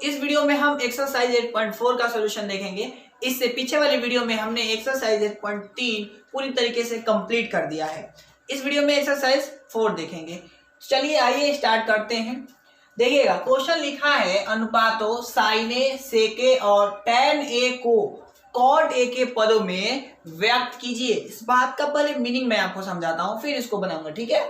इस वीडियो में हम एक्सरसाइज 8.4 का सॉल्यूशन देखेंगे। इससे पीछे वाली वीडियो में हमने एक्सरसाइज 8.3 पूरी तरीके से कंप्लीट कर दिया है। इस वीडियो में एक्सरसाइज 4 देखेंगे। चलिए आइए स्टार्ट करते हैं। देखिएगा क्वेश्चन लिखा है अनुपातों साइन ए, सेक ए और टैन ए को कॉट ए के पदों में व्यक्त कीजिए। इस बात का पहले मीनिंग मैं आपको समझाता हूं, फिर इसको बनाऊंगा, ठीक है।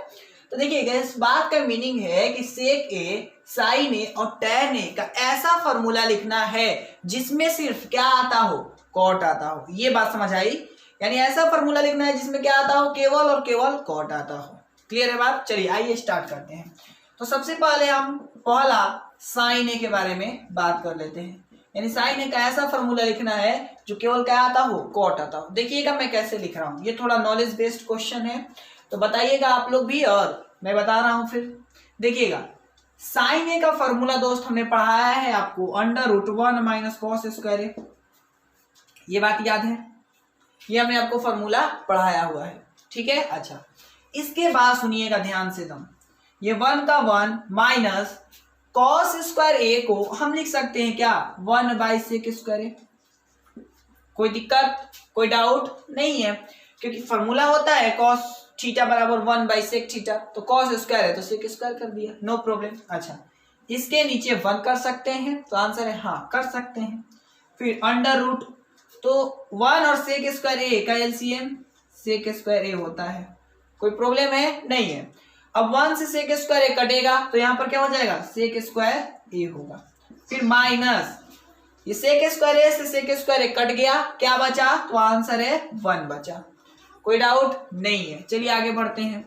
तो देखिएगा इस बात का मीनिंग है कि सेक ए, साइन ए और टैन ए का ऐसा फॉर्मूला लिखना है जिसमें सिर्फ क्या आता हो, कॉट आता हो। ये बात समझ आई? यानी ऐसा फॉर्मूला लिखना है जिसमें क्या आता हो, केवल और केवल कॉट आता हो। क्लियर है बात? चलिए आइए स्टार्ट करते हैं। तो सबसे पहले हम पहला साइन ए के बारे में बात कर लेते हैं। यानी साइन ए का ऐसा फॉर्मूला लिखना है जो केवल क्या आता हो, कॉट आता हो। देखिएगा मैं कैसे लिख रहा हूं, ये थोड़ा नॉलेज बेस्ड क्वेश्चन है, तो बताइएगा आप लोग भी और मैं बता रहा हूं। फिर देखिएगा साइन ए का फॉर्मूला दोस्त हमने पढ़ाया है आपको, √1 माइनस कॉस स्क्वायर ए। ये बात याद है? ये हमने आपको फॉर्मूला पढ़ाया हुआ है, ठीक है। अच्छा, इसके बाद सुनिएगा ध्यान से दम, ये 1 का 1 माइनस कॉस स्क्वायर ए को हम लिख सकते हैं क्या, 1/sec स्क्वायर ए। कोई दिक्कत, कोई डाउट नहीं है, क्योंकि फॉर्मूला होता है कॉस थीटा बराबर 1/sec थीटा, तो कॉस स्क्वायर है तो सेक स्क्वायर कर दिया, नो प्रॉब्लम। अच्छा, इसके नीचे 1 कर सकते हैं, तो आंसर है हाँ कर सकते हैं। फिर अंडर रूट, तो 1 और सेक स्क्वायर ए का एलसीएम सेक स्क्वायर ए होता है, कोई प्रॉब्लम है नहीं है। अब 1 से सेक स्क्वायर ए कटेगा तो यहाँ पर क्या हो जाएगा, सेक स्क्वायर ए होगा। फिर माइनस ये सेक स्क्वायर ए से सेक स्क्वायर ए कट गया, क्या बचा, तो आंसर है 1 बचा। कोई डाउट नहीं है। चलिए आगे बढ़ते हैं।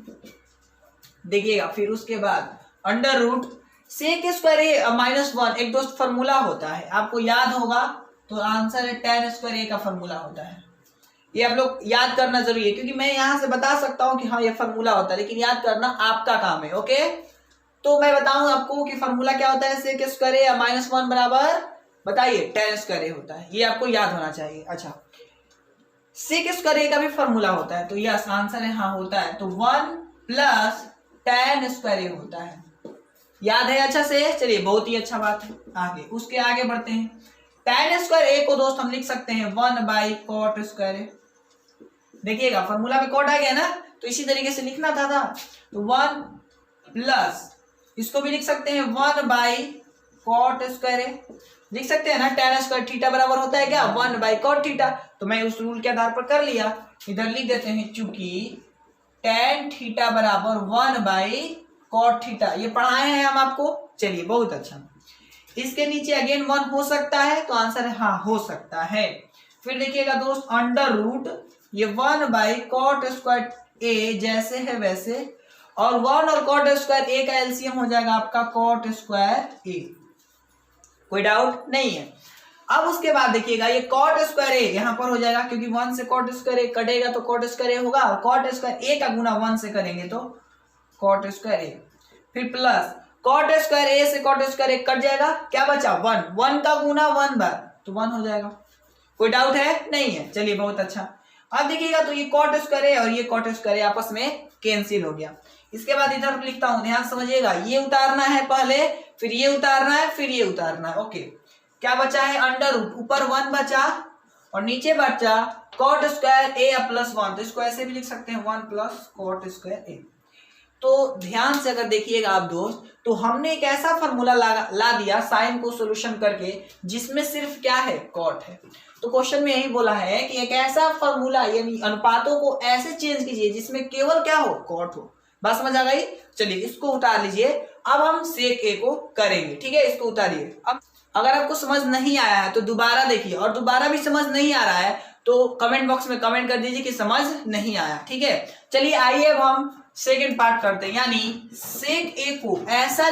देखिएगा फिर उसके बाद अंडर रूट सेक स्क्वायर ए -1 एक दोस्त फॉर्मूला होता है, आपको याद होगा, तो आंसर है टैन स्क्वायर ए का फॉर्मूला होता है। ये आप लोग याद करना जरूरी है, क्योंकि मैं यहां से बता सकता हूं कि हाँ ये फॉर्मूला होता है, लेकिन याद करना आपका काम है। ओके, तो मैं बताऊं आपको कि फॉर्मूला क्या होता है, सेक स्क्वायर ए -1 बराबर बताइए टैन स्क्वायर ए होता है। ये आपको याद होना चाहिए। अच्छा, सेक स्क्वायर ए का भी फॉर्मूला होता है, तो यस आंसर है हाँ होता है, तो 1 प्लस टैन स्क्वायर ए होता है। याद है अच्छा से? चलिए बहुत ही अच्छा बात है। आगे उसके आगे बढ़ते हैं। टैन स्क्वायर ए को दोस्त हम लिख सकते हैं 1/cot स्क्वायर ए। देखिएगा फॉर्मूला में कॉट आ गया ना, तो इसी तरीके से लिखना था। तो 1 प्लस इसको भी लिख सकते हैं 1/cot स्क्वायर ए, लिख सकते हैं ना। टैन स्क्वायर थीटा बराबर होता है क्या, 1/cot थीटा। तो मैं उस रूल के आधार पर कर लिया, इधर लिख देते हैं, चूंकि टैन थीटा बराबर 1/cot थीटा, ये पढ़ाए हैं हम आपको। चलिए बहुत अच्छा। इसके नीचे अगेन 1 हो सकता है, तो आंसर है हाँ हो सकता है। फिर देखिएगा दोस्त अंडर रूट ये 1/cot स्क्वायर ए जैसे है वैसे, और 1 और cot स्क्वायर ए का एलसीएम हो जाएगा आपका cot स्क्वायर ए। कोई डाउट नहीं है। अब उसके बाद देखिएगा ये cot स्क्वायर ए यहाँ पर हो जाएगा, क्योंकि 1 से cot स्क्वायर ए कटेगा तो cot स्क्वायर ए होगा, और cot स्क्वायर ए का गुना 1 से करेंगे तो cot स्क्वायर ए। फिर प्लस cot स्क्वायर ए से cot स्क्वायर ए कट जाएगा, क्या बचा 1, 1 का गुना 1 बार तो 1 हो जाएगा। कोई डाउट है नहीं है? चलिए बहुत अच्छा। अब देखिएगा तो ये cot स्क्वायर ए और ये cot स्क्वायर ए आपस में कैंसिल हो गया। इसके बाद इधर लिखता हूं, ध्यान समझिएगा, ये उतारना है पहले, फिर ये उतारना है, फिर ये उतारना है। ओके, क्या बचा है, अंडर रूट, ऊपर 1 बचा और नीचे बचा cot स्क्वायर ए +1, तो इसको ऐसे भी लिख सकते हैं 1 प्लस cot स्क्वायर ए। तो ध्यान से अगर देखिएगा आप दोस्त, तो हमने एक ऐसा फॉर्मूला ला दिया साइन को सोल्यूशन करके जिसमें सिर्फ क्या है, कॉट है। तो क्वेश्चन में यही बोला है कि एक ऐसा फॉर्मूला यानी अनुपातों को ऐसे चेंज कीजिए जिसमें केवल क्या हो, कॉट हो। बात समझ आ गई? चलिए इसको उतार लीजिए। अब हम सेक ए को करेंगे, ठीक है, इसको उतारिए। अब अगर आपको समझ नहीं आया है तो दोबारा देखिए, और दोबारा भी समझ नहीं आ रहा है तो कमेंट बॉक्स में कमेंट कर दीजिए कि समझ नहीं आया, ठीक है। चलिए आइए अब हम सेकेंड पार्ट करते हैं, यानी सेक ए को ऐसा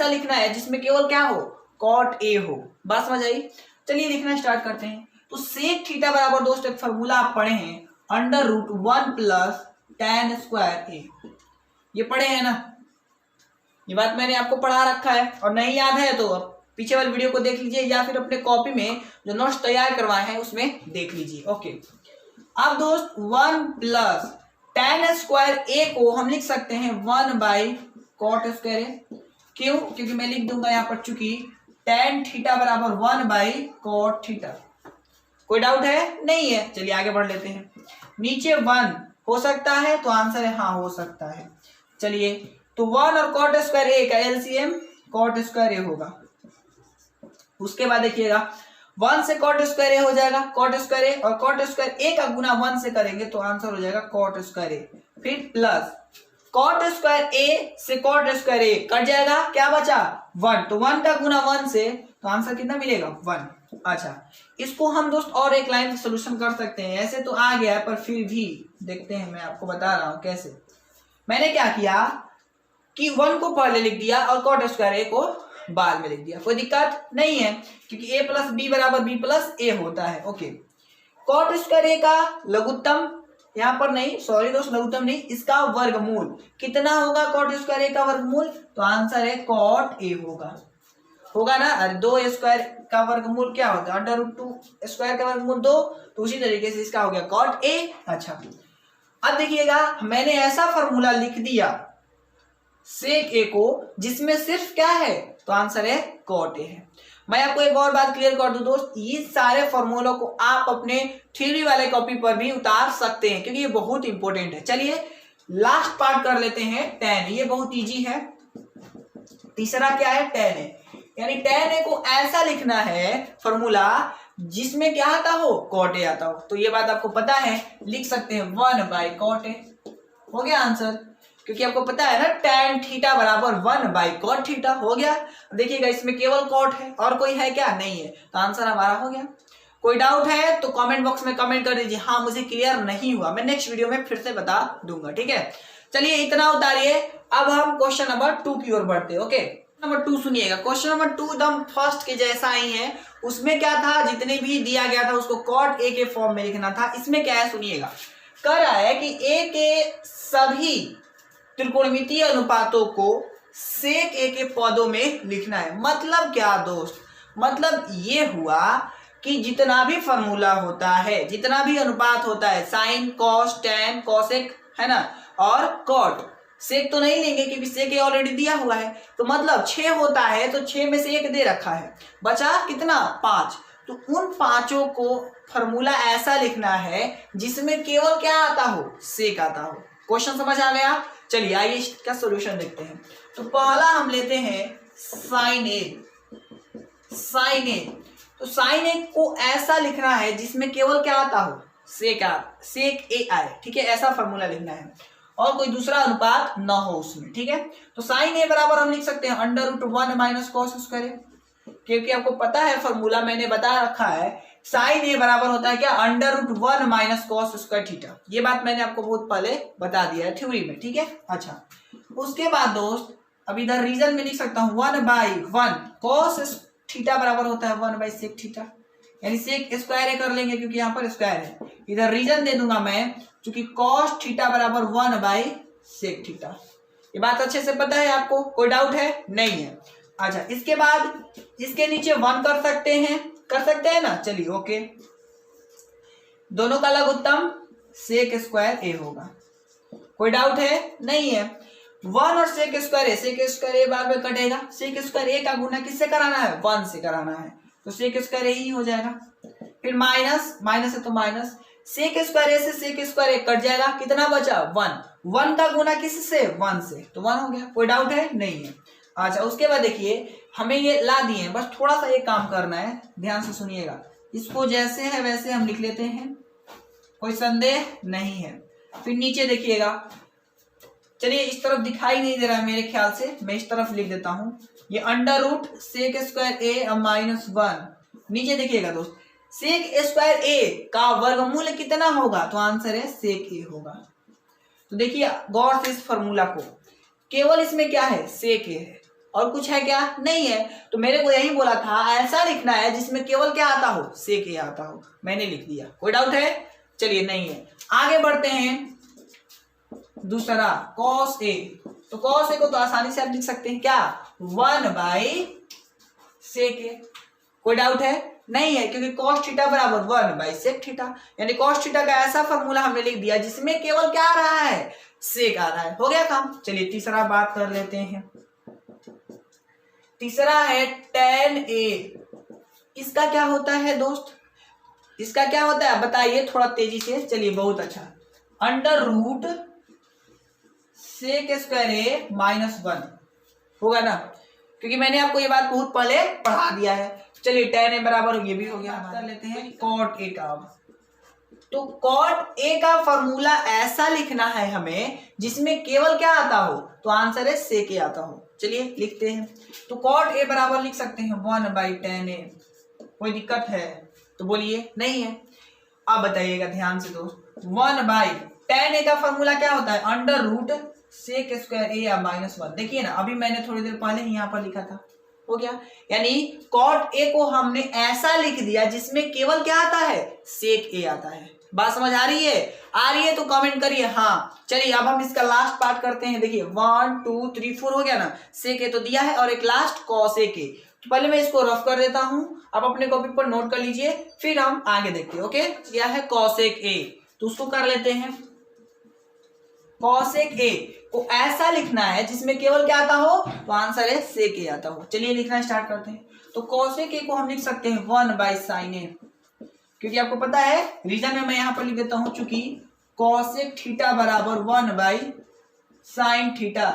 लिखना है जिसमें केवल क्या हो, कॉट ए हो। बात समझ आई? चलिए लिखना स्टार्ट करते हैं। तो सेक थीटा बराबर दोस्त एक फॉर्मूला आप पढ़े हैं, √1 प्लस टैन स्क्वायर ए। ये पढ़े हैं ना, ये बात मैंने आपको पढ़ा रखा है, और नहीं याद है तो अब पीछे वाली वीडियो को देख लीजिए, या फिर अपने कॉपी में जो नोट्स तैयार करवाए हैं उसमें देख लीजिए। ओके, अब दोस्त 1 प्लस टैन स्क्वायर ए को हम लिख सकते हैं 1/cot स्क्वायर ए। क्यों? क्योंकि मैं लिख दूंगा यहाँ पर चूंकि tan थीटा बराबर 1/cot थीटा। कोई डाउट है? नहीं है। चलिए आगे बढ़ लेते हैं। नीचे 1 हो सकता है, तो आंसर है हाँ हो सकता है। चलिए तो 1 और cot स्क्वायर ए का एलसीएम cot स्क्वायर ए होगा। उसके बाद देखिएगा 1 से cot स्क्वायर ए हो जाएगा, cot स्क्वायर ए, और cot स्क्वायर ए का गुना 1 से करेंगे तो आंसर हो जाएगा cot स्क्वायर ए। फिर प्लस cot स्क्वायर ए से cot स्क्वायर ए कट जाएगा, क्या बचा 1, तो 1 का गुना 1 से, तो आंसर कितना मिलेगा 1। अच्छा इसको हम दोस्त और एक लाइन सोल्यूशन कर सकते हैं। ऐसे तो आ गया है पर फिर भी देखते हैं, मैं आपको बता रहा हूं कैसे। मैंने क्या किया कि 1 को पहले लिख दिया और cot स्क्वायर ए को बाद में लिख दिया, कोई दिक्कत नहीं है क्योंकि a प्लस बी बराबर बी प्लस ए होता है। ओके cot स्क्वायर ए का लघुत्तम यहाँ पर नहीं, सॉरी दोस्त लघुत्तम नहीं, इसका वर्गमूल कितना होगा cot स्क्वायर ए का वर्गमूल, तो आंसर है cot ए होगा ना। अरे 2 स्क्वायर का वर्गमूल क्या होता है √2 स्क्वायर का वर्गमूल 2, तो उसी तरीके से इसका हो गया cot ए। अच्छा अब देखिएगा मैंने ऐसा फॉर्मूला लिख दिया सेक ए को जिसमें सिर्फ क्या है, तो आंसर है cot ए है। मैं आपको एक और बात क्लियर कर दूं दोस्त, ये सारे फॉर्मूलों को आप अपने थ्योरी वाले कॉपी पर भी उतार सकते हैं क्योंकि ये बहुत इंपॉर्टेंट है। चलिए लास्ट पार्ट कर लेते हैं tan, ये बहुत इजी है। तीसरा क्या है tan ए, यानी tan ए को ऐसा लिखना है फॉर्मूला जिसमें क्या आता हो cot ए आता हो। तो ये बात आपको पता है, लिख सकते हैं 1/cot ए, हो गया आंसर, क्योंकि आपको पता है ना tan थीटा बराबर 1/cot थीटा, हो गया। देखिएगा इसमें केवल cot है और कोई है क्या, नहीं है, तो आंसर हमारा हो गया। कोई डाउट है तो कमेंट बॉक्स में कमेंट कर दीजिए, हाँ मुझे क्लियर नहीं हुआ, मैं नेक्स्ट वीडियो में फिर से बता दूंगा, ठीक है। चलिए इतना उतारिए, अब हम क्वेश्चन नंबर 2 की ओर बढ़ते हैं। ओके नंबर 2 सुनिएगा, क्वेश्चन नंबर 2 एकदम फर्स्ट के जैसा ही है। उसमें क्या था, जितने भी दिया गया था उसको cot ए के फॉर्म में लिखना था। इसमें क्या है सुनिएगा, कह रहा है कि ए के सभी त्रिकोणमितीय अनुपातों को सेक ए के पदों में लिखना है। मतलब क्या दोस्त, मतलब ये हुआ कि जितना भी फॉर्मूला होता है, जितना भी अनुपात होता है, साइन कॉस टैन कॉसेक है ना, और कॉट, सेक तो नहीं लेंगे क्योंकि सेक ए ऑलरेडी दिया हुआ है, तो मतलब 6 होता है तो 6 में से 1 दे रखा है, बचा कितना 5। तो उन 5 को फॉर्मूला ऐसा लिखना है जिसमें केवल क्या आता हो, सेक आता हो। क्वेश्चन समझ आ गया। चलिए आइए इसका सॉल्यूशन देखते हैं। तो पहला हम लेते हैं साइन ए। तो साइन ए को ऐसा लिखना है जिसमें केवल क्या आता हो, सेक ए आए, ठीक है, ऐसा फॉर्मूला लिखना है और कोई दूसरा अनुपात ना हो उसमें, ठीक है। तो साइन ए बराबर हम लिख सकते हैं √1 - cos स्क्वायर ए, क्योंकि आपको पता है फॉर्मूला मैंने बता रखा है, साइन ए बराबर होता है क्या √1 - cos स्क्वायर थीटा। ये बात मैंने आपको बहुत पहले बता दिया है थ्योरी में, ठीक है। अच्छा उसके बाद दोस्त अब इधर रीजन में लिख सकता हूँ 1/1 cos थीटा बराबर होता है 1/sec थीटा, यानी सेक स्क्वायर ए कर लेंगे क्योंकि यहाँ पर स्क्वायर है। इधर रीजन दे दूंगा मैं क्योंकि cos थीटा बराबर 1/sec थीटा। ये बात अच्छे से पता है आपको, कोई डाउट है नहीं है। अच्छा इसके बाद इसके नीचे 1 कर सकते हैं ना, चलिए ओके। दोनों का लघुत्तम सेक स्क्वायर ए होगा, कोई डाउट है नहीं है। 1 और सेक स्क्वायर ए बार में कटेगा, सेक स्क्वायर ए का गुना किससे कराना है, 1 से कराना है, तो सेक स्क्वायर ए ही हो जाएगा। फिर माइनस है तो माइनस, सेक स्क्वायर ए से सेक स्क्वायर ए कट जाएगा, कितना बचा 1 का गुना किससे 1 से, तो 1 हो गया, कोई डाउट है नहीं है। अच्छा उसके बाद देखिए हमें ये ला दिए हैं, बस थोड़ा सा एक काम करना है, ध्यान से सुनिएगा। इसको जैसे है वैसे हम लिख लेते हैं, कोई संदेह नहीं है। फिर नीचे देखिएगा, चलिए इस तरफ दिखाई नहीं दे रहा है मेरे ख्याल से, मैं इस तरफ लिख देता हूं, ये √sec स्क्वायर ए -1। नीचे देखिएगा दोस्त, सेक स्क्वायर ए का वर्गमूल कितना होगा, तो आंसर है सेक ए होगा। तो देखिए गौर से इस फॉर्मूला को, केवल इसमें क्या है सेक ए है और कुछ है क्या नहीं है, तो मेरे को यही बोला था ऐसा लिखना है जिसमें केवल क्या आता हो, सेक ए आता हो, मैंने लिख दिया। कोई डाउट है, चलिए नहीं है। आगे बढ़ते हैं, दूसरा cos ए। तो cos ए को तो आसानी से आप लिख सकते हैं क्या 1/sec ए। कोई डाउट है नहीं है, क्योंकि cos थीटा बराबर 1/sec थीटा, यानी cos थीटा का ऐसा फॉर्मूला हमने लिख दिया जिसमें केवल क्या आ रहा है, सेक आ रहा है, हो गया काम। चलिए तीसरा बात कर लेते हैं, तीसरा है tan A, इसका क्या होता है दोस्त, इसका क्या होता है बताइए थोड़ा तेजी से, चलिए बहुत अच्छा, अंडर रूट सेक स्क्वायर ए माइनस 1 होगा ना, क्योंकि मैंने आपको ये बात बहुत पहले पढ़ा दिया है। चलिए tan A बराबर ये भी हो गया। कर लेते हैं cot A का। तो cot A का फॉर्मूला ऐसा लिखना है हमें जिसमें केवल क्या आता हो, तो आंसर है sec A आता हो। चलिए लिखते हैं, तो cot A बराबर लिख सकते हैं 1/tan A। कोई दिक्कत है तो बोलिए, नहीं है। अब बताइएगा ध्यान से दोस्त, 1/tan A का फॉर्मूला क्या होता है, अंडर रूट सेक स्क्वायर ए या माइनस 1। देखिए ना, अभी मैंने थोड़ी देर पहले ही यहाँ पर लिखा था, हो गया। यानी cot A को हमने ऐसा लिख दिया जिसमें केवल क्या आता है, सेक A आता है। बात समझ आ रही है? आ रही है तो कमेंट करिए हाँ। चलिए अब हम इसका लास्ट पार्ट करते हैं। देखिए 1 2 3 4 हो गया ना, सेक A तो दिया है और एक लास्ट cos A के। तो पहले मैं इसको रफ कर देता हूं, आप अपने कॉपी पर नोट कर लीजिए, फिर हम आगे देखते हैं। ओके, क्या है cosec A, तो उसको कर लेते हैं। cosec A को ऐसा लिखना है जिसमें केवल क्या आता हो, तो आंसर है sec A आता हो। चलिए लिखना स्टार्ट करते हैं। तो cosec A को हम लिख सकते हैं 1/sin A, क्योंकि आपको पता है रीजन में मैं यहां पर लिख देता हूं, चूंकि cosec थीटा बराबर 1/sin थीटा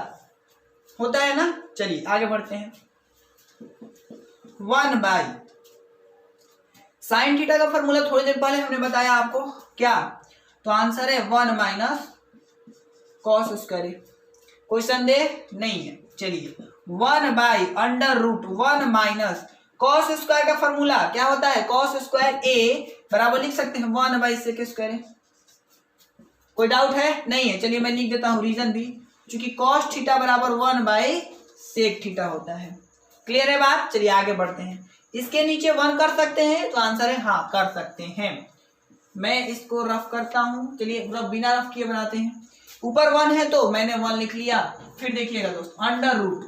होता है ना। चलिए आगे बढ़ते हैं। 1/sin थीटा का फॉर्मूला थोड़ी देर पहले हमने बताया आपको, क्या, तो आंसर है 1 - cos स्क्वायर ए। कोई संदेह नहीं है। चलिए 1/√1 - cos स्क्वायर का फॉर्मूला क्या होता है, cos स्क्वायर ए बराबर लिख सकते हैं 1/sec स्क्वायर ए। कोई डाउट है? नहीं है। चलिए मैं लिख देता हूं रीजन भी, क्योंकि cos थीटा बराबर 1/sec थीटा होता है। क्लियर है बात? चलिए आगे बढ़ते हैं। इसके नीचे 1 कर सकते हैं, तो आंसर है हाँ कर सकते हैं। मैं इसको रफ करता हूं, चलिए रफ बिना रफ किए बनाते हैं। ऊपर 1 है तो मैंने 1 लिख लिया। फिर देखिएगा दोस्त, अंडर रूट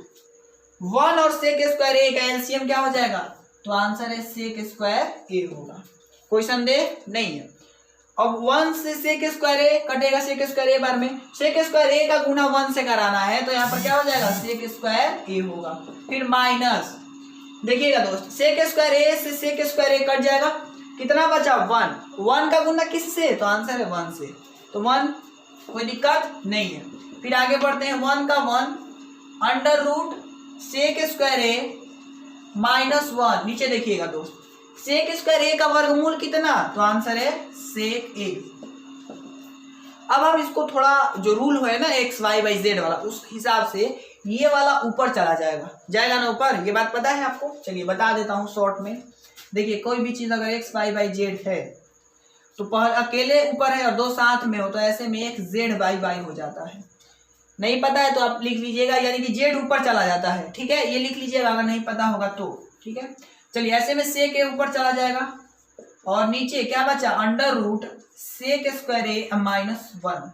1 और सेक स्क्वायर ए का एलसीएम क्या हो जाएगा, तो आंसर है सेक स्क्वायर ए होगा। कोई संदेह नहीं है। अब 1 से सेक स्क्वायर ए कटेगा, सेक स्क्वायर ए बार में सेक स्क्वायर ए का गुना 1 से कराना है, तो यहाँ पर क्या हो जाएगा, सेक स्क्वायर ए होगा। फिर माइनस, देखिएगा दोस्त, सेक स्क्वायर ए से सेक स्क्वायर ए कट जाएगा, कितना बचा 1 का गुना किससे, तो आंसर है 1 से, तो 1, कोई दिक्कत नहीं है। फिर आगे बढ़ते हैं, 1 का 1 अंडर रूट सेक स्क्वायर ए माइनस 1। नीचे देखिएगा दोस्त, सेक स्क्वायर ए का वर्गमूल कितना, तो आंसर है सेक ए। अब हम इसको थोड़ा जो रूल है ना xy/z वाला, उस हिसाब से ये वाला ऊपर चला जाएगा, जाएगा ना ऊपर, ये बात पता है आपको। चलिए बता देता हूं शॉर्ट में। देखिए कोई भी चीज अगर xy/z है तो पहले अकेले ऊपर है और दो साथ में हो, तो ऐसे में एक z/y हो जाता है। नहीं पता है तो आप लिख लीजिएगा, यानी कि z ऊपर चला जाता है, ठीक है, ये लिख लीजिएगा अगर नहीं पता होगा तो, ठीक है। चलिए ऐसे में सेक ए ऊपर चला जाएगा और नीचे क्या बचा, अंडर रूट सेक स्क्वायर ए माइनस 1।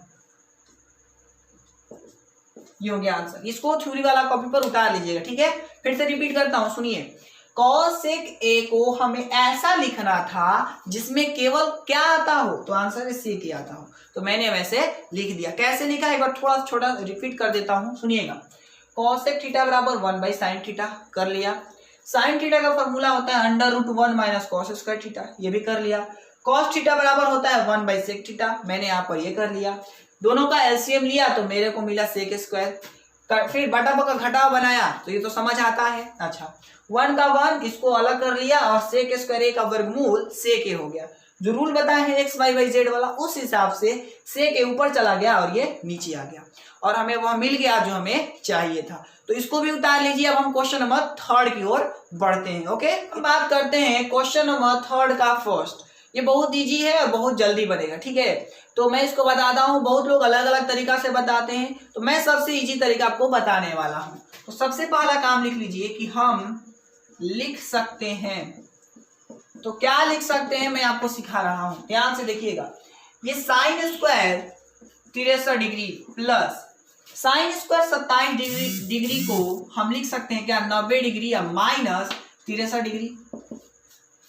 ये हो गया आंसर। इसको थ्योरी वाला कॉपी पर उतार लीजिएगा, ठीक है। फिर से रिपीट करता हूं, सुनिए। कॉसेक ए को हमें ऐसा लिखना था जिसमें केवल क्या आता हो, तो आंसर है सेक ए आता हो, तो मैंने वैसे लिख दिया। कैसे लिखा एक बार थोड़ा छोटा रिपीट कर देता हूं, सुनिएगा। कॉसेक थीटा बराबर 1/sin थीटा कर लिया। साइन थीटा का फॉर्मूला होता है under root 1 - cos square theta, ये भी कर लिया। cos थीटा बराबर होता है 1/sec थीटा, मैंने यहाँ पर ये कर लिया। दोनों का एलसीएम लिया तो मेरे को मिला सेक स्क्वायर। फिर बटा बका घटाव बनाया तो ये तो समझ आता है। अच्छा 1 का 1 इसको अलग कर लिया और सेक स्क्वायर ए का वर्गमूल सेक ए हो गया। जो रूल बताया है xy/z वाला, उस हिसाब से सेक ए ऊपर चला गया और ये नीचे आ गया और हमें वह मिल गया जो हमें चाहिए था। तो इसको भी उतार लीजिए। अब हम क्वेश्चन नंबर 3 की ओर बढ़ते हैं। ओके, बात करते हैं क्वेश्चन नंबर 3 का फर्स्ट। ये बहुत इजी है और बहुत जल्दी बनेगा, ठीक है। तो मैं इसको बताता हूँ, बहुत लोग अलग अलग तरीका से बताते हैं, तो मैं सबसे इजी तरीका आपको बताने वाला हूँ। तो सबसे पहला काम लिख लीजिए कि हम लिख सकते हैं, तो क्या लिख सकते हैं मैं आपको सिखा रहा हूं, ध्यान से देखिएगा। ये sine square 63 degree plus sine square 27 degree को हम लिख सकते हैं क्या, 90 डिग्री या माइनस 63 डिग्री।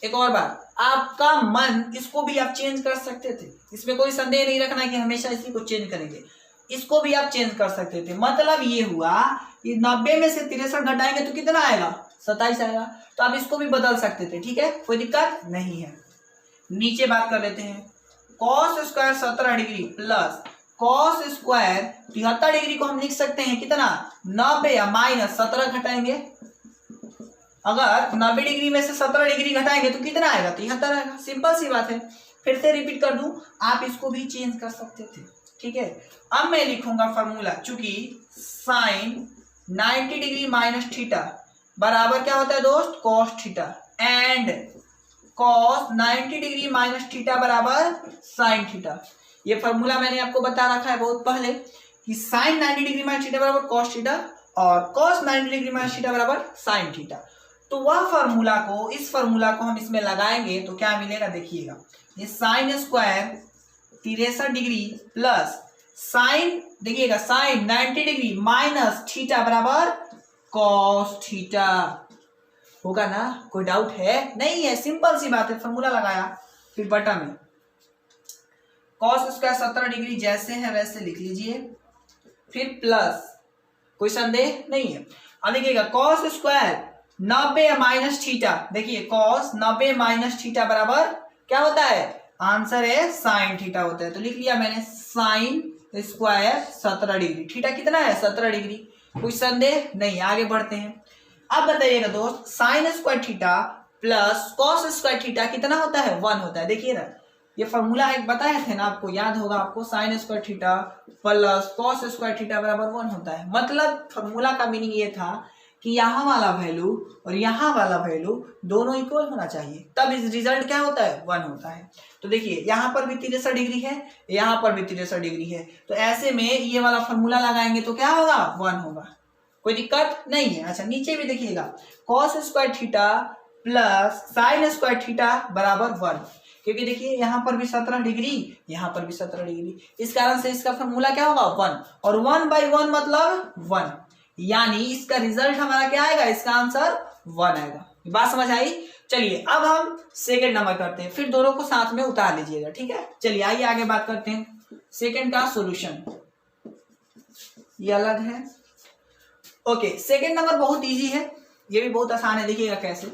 एक और बात, आपका मन इसको भी आप चेंज कर सकते थे, इसमें कोई संदेह नहीं रखना कि हमेशा इसी को चेंज करेंगे, इसको भी आप चेंज कर सकते थे। मतलब ये हुआ ये 90 में से 63 घटाएंगे तो कितना आएगा 27 आएगा। तो आप इसको भी बदल सकते थे, ठीक है, कोई दिक्कत नहीं है। नीचे बात कर लेते हैं, cos square 17 degree plus cos square 73 degree को हम लिख सकते हैं कितना 90 या माइनस 17 घटाएंगे। अगर 90 डिग्री में से 17 डिग्री घटाएंगे तो कितना आएगा 73 आएगा। सिंपल सी बात है। फिर से रिपीट कर दूं, आप इसको भी चेंज कर सकते थे, ठीक है। अब मैं लिखूंगा फॉर्मूला, चूंकि साइन 90 डिग्री माइनस थीटा बराबर क्या होता है दोस्त cos theta, and cos 90 degree minus theta बराबर साइन थीटा। ये फॉर्मूला मैंने आपको बता रखा है बहुत पहले कि साइन 90 डिग्री माइनस थीटा बराबर कॉस थीटा और कॉस 90 डिग्री माइनस थीटा बराबर साइन थीटा। तो वह फॉर्मूला को, इस फॉर्मूला को हम इसमें लगाएंगे तो क्या मिलेगा देखिएगा, ये sine square 63 degree plus sign, देखिएगा साइन 90 डिग्री माइनस थीटा बराबर कॉस थीटा होगा ना। कोई डाउट है? नहीं है, सिंपल सी बात है। फॉर्मूला लगाया, फिर बटा में कॉस स्क्वायर 17 डिग्री जैसे है वैसे लिख लीजिए, फिर प्लस, कोई संदेह नहीं है। अब देखिएगा कॉस स्क्वायर 90 माइनस थीटा, देखिए कॉस 90 माइनस थीटा बराबर क्या होता है, आंसर है साइन थीटा होता है। तो लिख लिया मैंने साइन स्क्वायर 17 डिग्री, थीटा कितना है 17 डिग्री, कोई संदेह नहीं। आगे बढ़ते हैं। अब बताइएगा दोस्त, sign square theta plus cos square theta कितना होता है 1 होता है। देखिए ना, ये फॉर्मूला एक बताए थे ना आपको, याद होगा आपको, sign square theta plus cos square theta बराबर 1 होता है। मतलब फॉर्मूला का मीनिंग ये था कि यहाँ वाला वैल्यू और यहाँ वाला वैल्यू दोनों इक्वल होना चाहिए, तब इस रिजल्ट क्या होता है 1 होता है। तो देखिए यहाँ पर भी 63 डिग्री है, यहाँ पर भी 63 डिग्री है, तो ऐसे में ये वाला फॉर्मूला लगाएंगे तो क्या होगा 1 होगा, कोई दिक्कत नहीं है। अच्छा नीचे भी देखिएगा, cos square theta plus sign square theta बराबर 1, क्योंकि देखिए यहाँ पर भी 17 डिग्री, यहाँ पर भी 17 डिग्री, इस कारण से इसका फॉर्मूला क्या होगा 1, और 1/1 मतलब 1, यानी इसका रिजल्ट हमारा क्या आएगा, इसका आंसर 1 आएगा। बात समझ आई? चलिए अब हम सेकंड नंबर करते हैं, फिर दोनों को साथ में उतार लीजिएगा, ठीक है। चलिए आइए आगे बात करते हैं। सेकंड का सॉल्यूशन ये अलग है। ओके, सेकंड नंबर बहुत इजी है, ये भी बहुत आसान है। देखिएगा कैसे,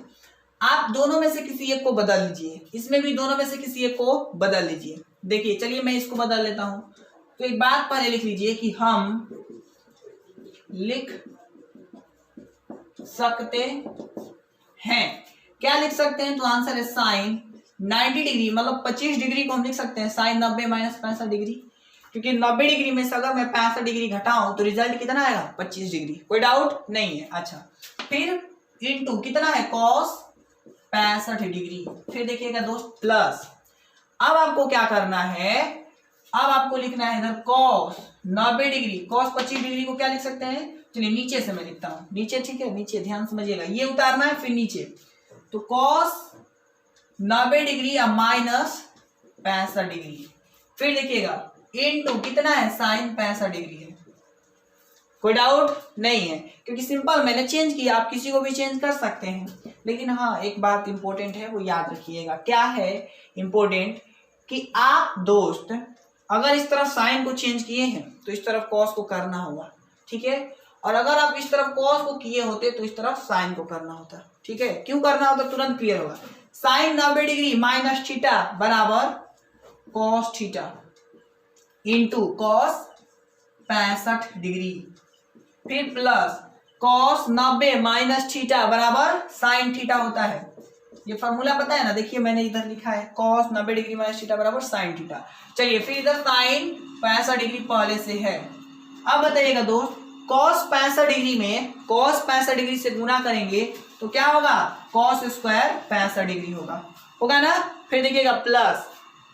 आप दोनों में से किसी एक को बदल लीजिए, इसमें भी दोनों में से किसी एक को बदल लीजिए। देखिए चलिए मैं इसको बदल लेता हूं। तो एक बात पहले लिख लीजिए कि हम लिख सकते हैं, क्या लिख सकते हैं, तो आंसर है साइन 90 डिग्री मतलब 25 डिग्री को हम लिख सकते हैं साइन 90 माइनस 65 डिग्री, क्योंकि 90 डिग्री में से अगर मैं 65 डिग्री घटाऊं तो रिजल्ट कितना आएगा 25 डिग्री, कोई डाउट नहीं है। अच्छा फिर इनटू कितना है कॉस 65 डिग्री, फिर देखिएगा दोस्त प्लस, अब आपको क्या करना है, अब आपको लिखना है इधर कॉस 90 डिग्री, कॉस 25 डिग्री को क्या लिख सकते हैं, चलिए नीचे से मैं लिखता हूं, नीचे, ठीक है, नीचे ध्यान समझिएगा, ये उतारना है फिर नीचे, तो कॉस 90 डिग्री या माइनस 65 डिग्री, फिर देखिएगा इनटू कितना है साइन 65 डिग्री है। कोई डाउट नहीं है, क्योंकि सिंपल मैंने चेंज किया, आप किसी को भी चेंज कर सकते हैं। लेकिन हाँ एक बात इंपॉर्टेंट है, वो याद रखिएगा। क्या है इंपॉर्टेंट, कि आप दोस्त अगर इस तरफ साइन को चेंज किए हैं तो इस तरफ कॉस को करना होगा, ठीक है, और अगर आप इस तरफ कॉस को किए होते तो इस तरफ साइन को करना होता, ठीक है। क्यों करना होता तुरंत क्लियर होगा। साइन 90 डिग्री माइनस थीटा बराबर cos theta into cos 65 degree, फिर प्लस कॉस 90 माइनस थीटा बराबर साइन थीटा होता है। ये फॉर्मूला पता है ना, देखिए मैंने इधर लिखा है कॉस 90 डिग्री माइनस थीटा बराबर साइन थीटा। चलिए फिर इधर साइन 65 डिग्री पहले से है। अब बताइएगा दोस्त, कॉस 65 डिग्री में कॉस 65 डिग्री से गुना करेंगे तो क्या होगा, कॉस स्क्वायर 65 डिग्री होगा ना। फिर देखिएगा प्लस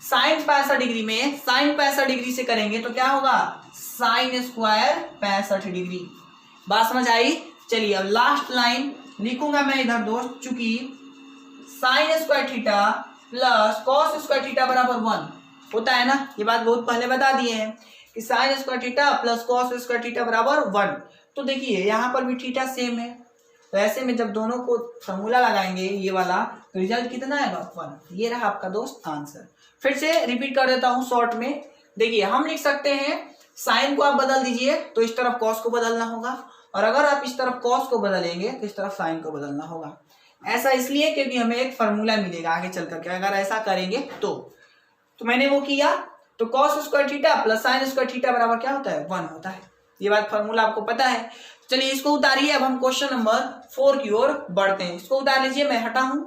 साइन 65 डिग्री में साइन 65 डिग्री से करेंगे तो क्या होगा, साइन स्क्वायर 65 डिग्री। बात समझ आई? चलिए अब लास्ट लाइन लिखूंगा मैं इधर दोस्त, चूंकि sine square theta plus cos square theta बराबर 1 होता है ना, ये बात बहुत पहले बता दिए हैं कि sign square theta plus cos square theta बराबर 1। तो देखिए यहाँ पर भी थीटा सेम है, तो ऐसे में जब दोनों को फॉर्मूला लगाएंगे ये वाला तो रिजल्ट कितना आएगा 1। ये रहा आपका दोस्त आंसर। फिर से रिपीट कर देता हूँ शॉर्ट में। देखिए हम लिख सकते हैं, साइन को आप बदल दीजिए तो इस तरफ कॉस को बदलना होगा, और अगर आप इस तरफ कॉस को बदलेंगे तो इस तरफ साइन को बदलना होगा। ऐसा इसलिए क्योंकि हमें एक फॉर्मूला मिलेगा आगे चल करके अगर ऐसा करेंगे तो मैंने वो किया, तो cos square theta plus sign square theta बराबर क्या होता है 1 होता है। ये बात फॉर्मूला आपको पता है। चलिए इसको उतारिए, अब हम क्वेश्चन नंबर 4 की ओर बढ़ते हैं। इसको उतार लीजिए, मैं हटा हूं।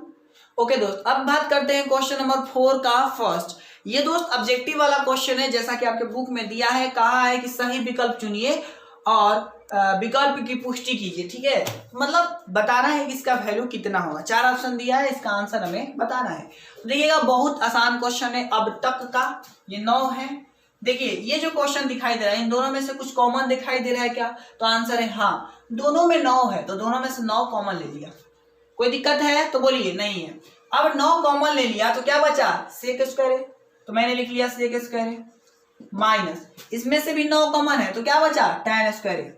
ओके दोस्त, अब बात करते हैं क्वेश्चन नंबर 4 का फर्स्ट। ये दोस्त ऑब्जेक्टिव वाला क्वेश्चन है, जैसा कि आपके बुक में दिया है, कहा है कि सही विकल्प चुनिए और विकल्प की पुष्टि कीजिए। ठीक है, मतलब बताना है कि इसका वैल्यू कितना होगा। 4 ऑप्शन दिया है, इसका आंसर हमें बताना है। तो देखिएगा बहुत आसान क्वेश्चन है अब तक का, ये 9 है। देखिए ये जो क्वेश्चन दिखाई दे रहा है, इन दोनों में से कुछ कॉमन दिखाई दे रहा है क्या? तो आंसर है हाँ, दोनों में 9 है, तो दोनों में से 9 कॉमन ले लिया। कोई दिक्कत है तो बोलिए, नहीं है। अब 9 कॉमन ले लिया तो क्या बचा? सेक स्क्वायर, तो मैंने लिख लिया सेक स्क्वायर माइनस, इसमें से भी 9 कॉमन है तो क्या बचा? tan square.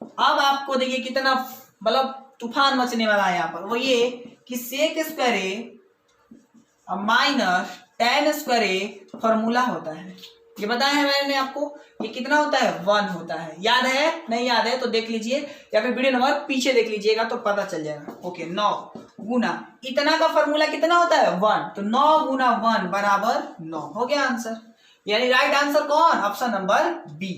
अब आपको देखिए कितना मतलब तूफान मचने वाला है यहाँ पर, वो ये कि sec square minus tan square formula होता है। ये बताया है मैंने आपको, ये कितना होता है? 1 होता है। याद है? नहीं याद है तो देख लीजिए या फिर वीडियो नंबर पीछे देख लीजिएगा तो पता चल जाएगा। ओके, 9 गुना इतना का फॉर्मूला कितना होता है? 1, तो 9 गुना 1 बराबर 9 हो गया आंसर। यानी राइट आंसर कौन? Option number B.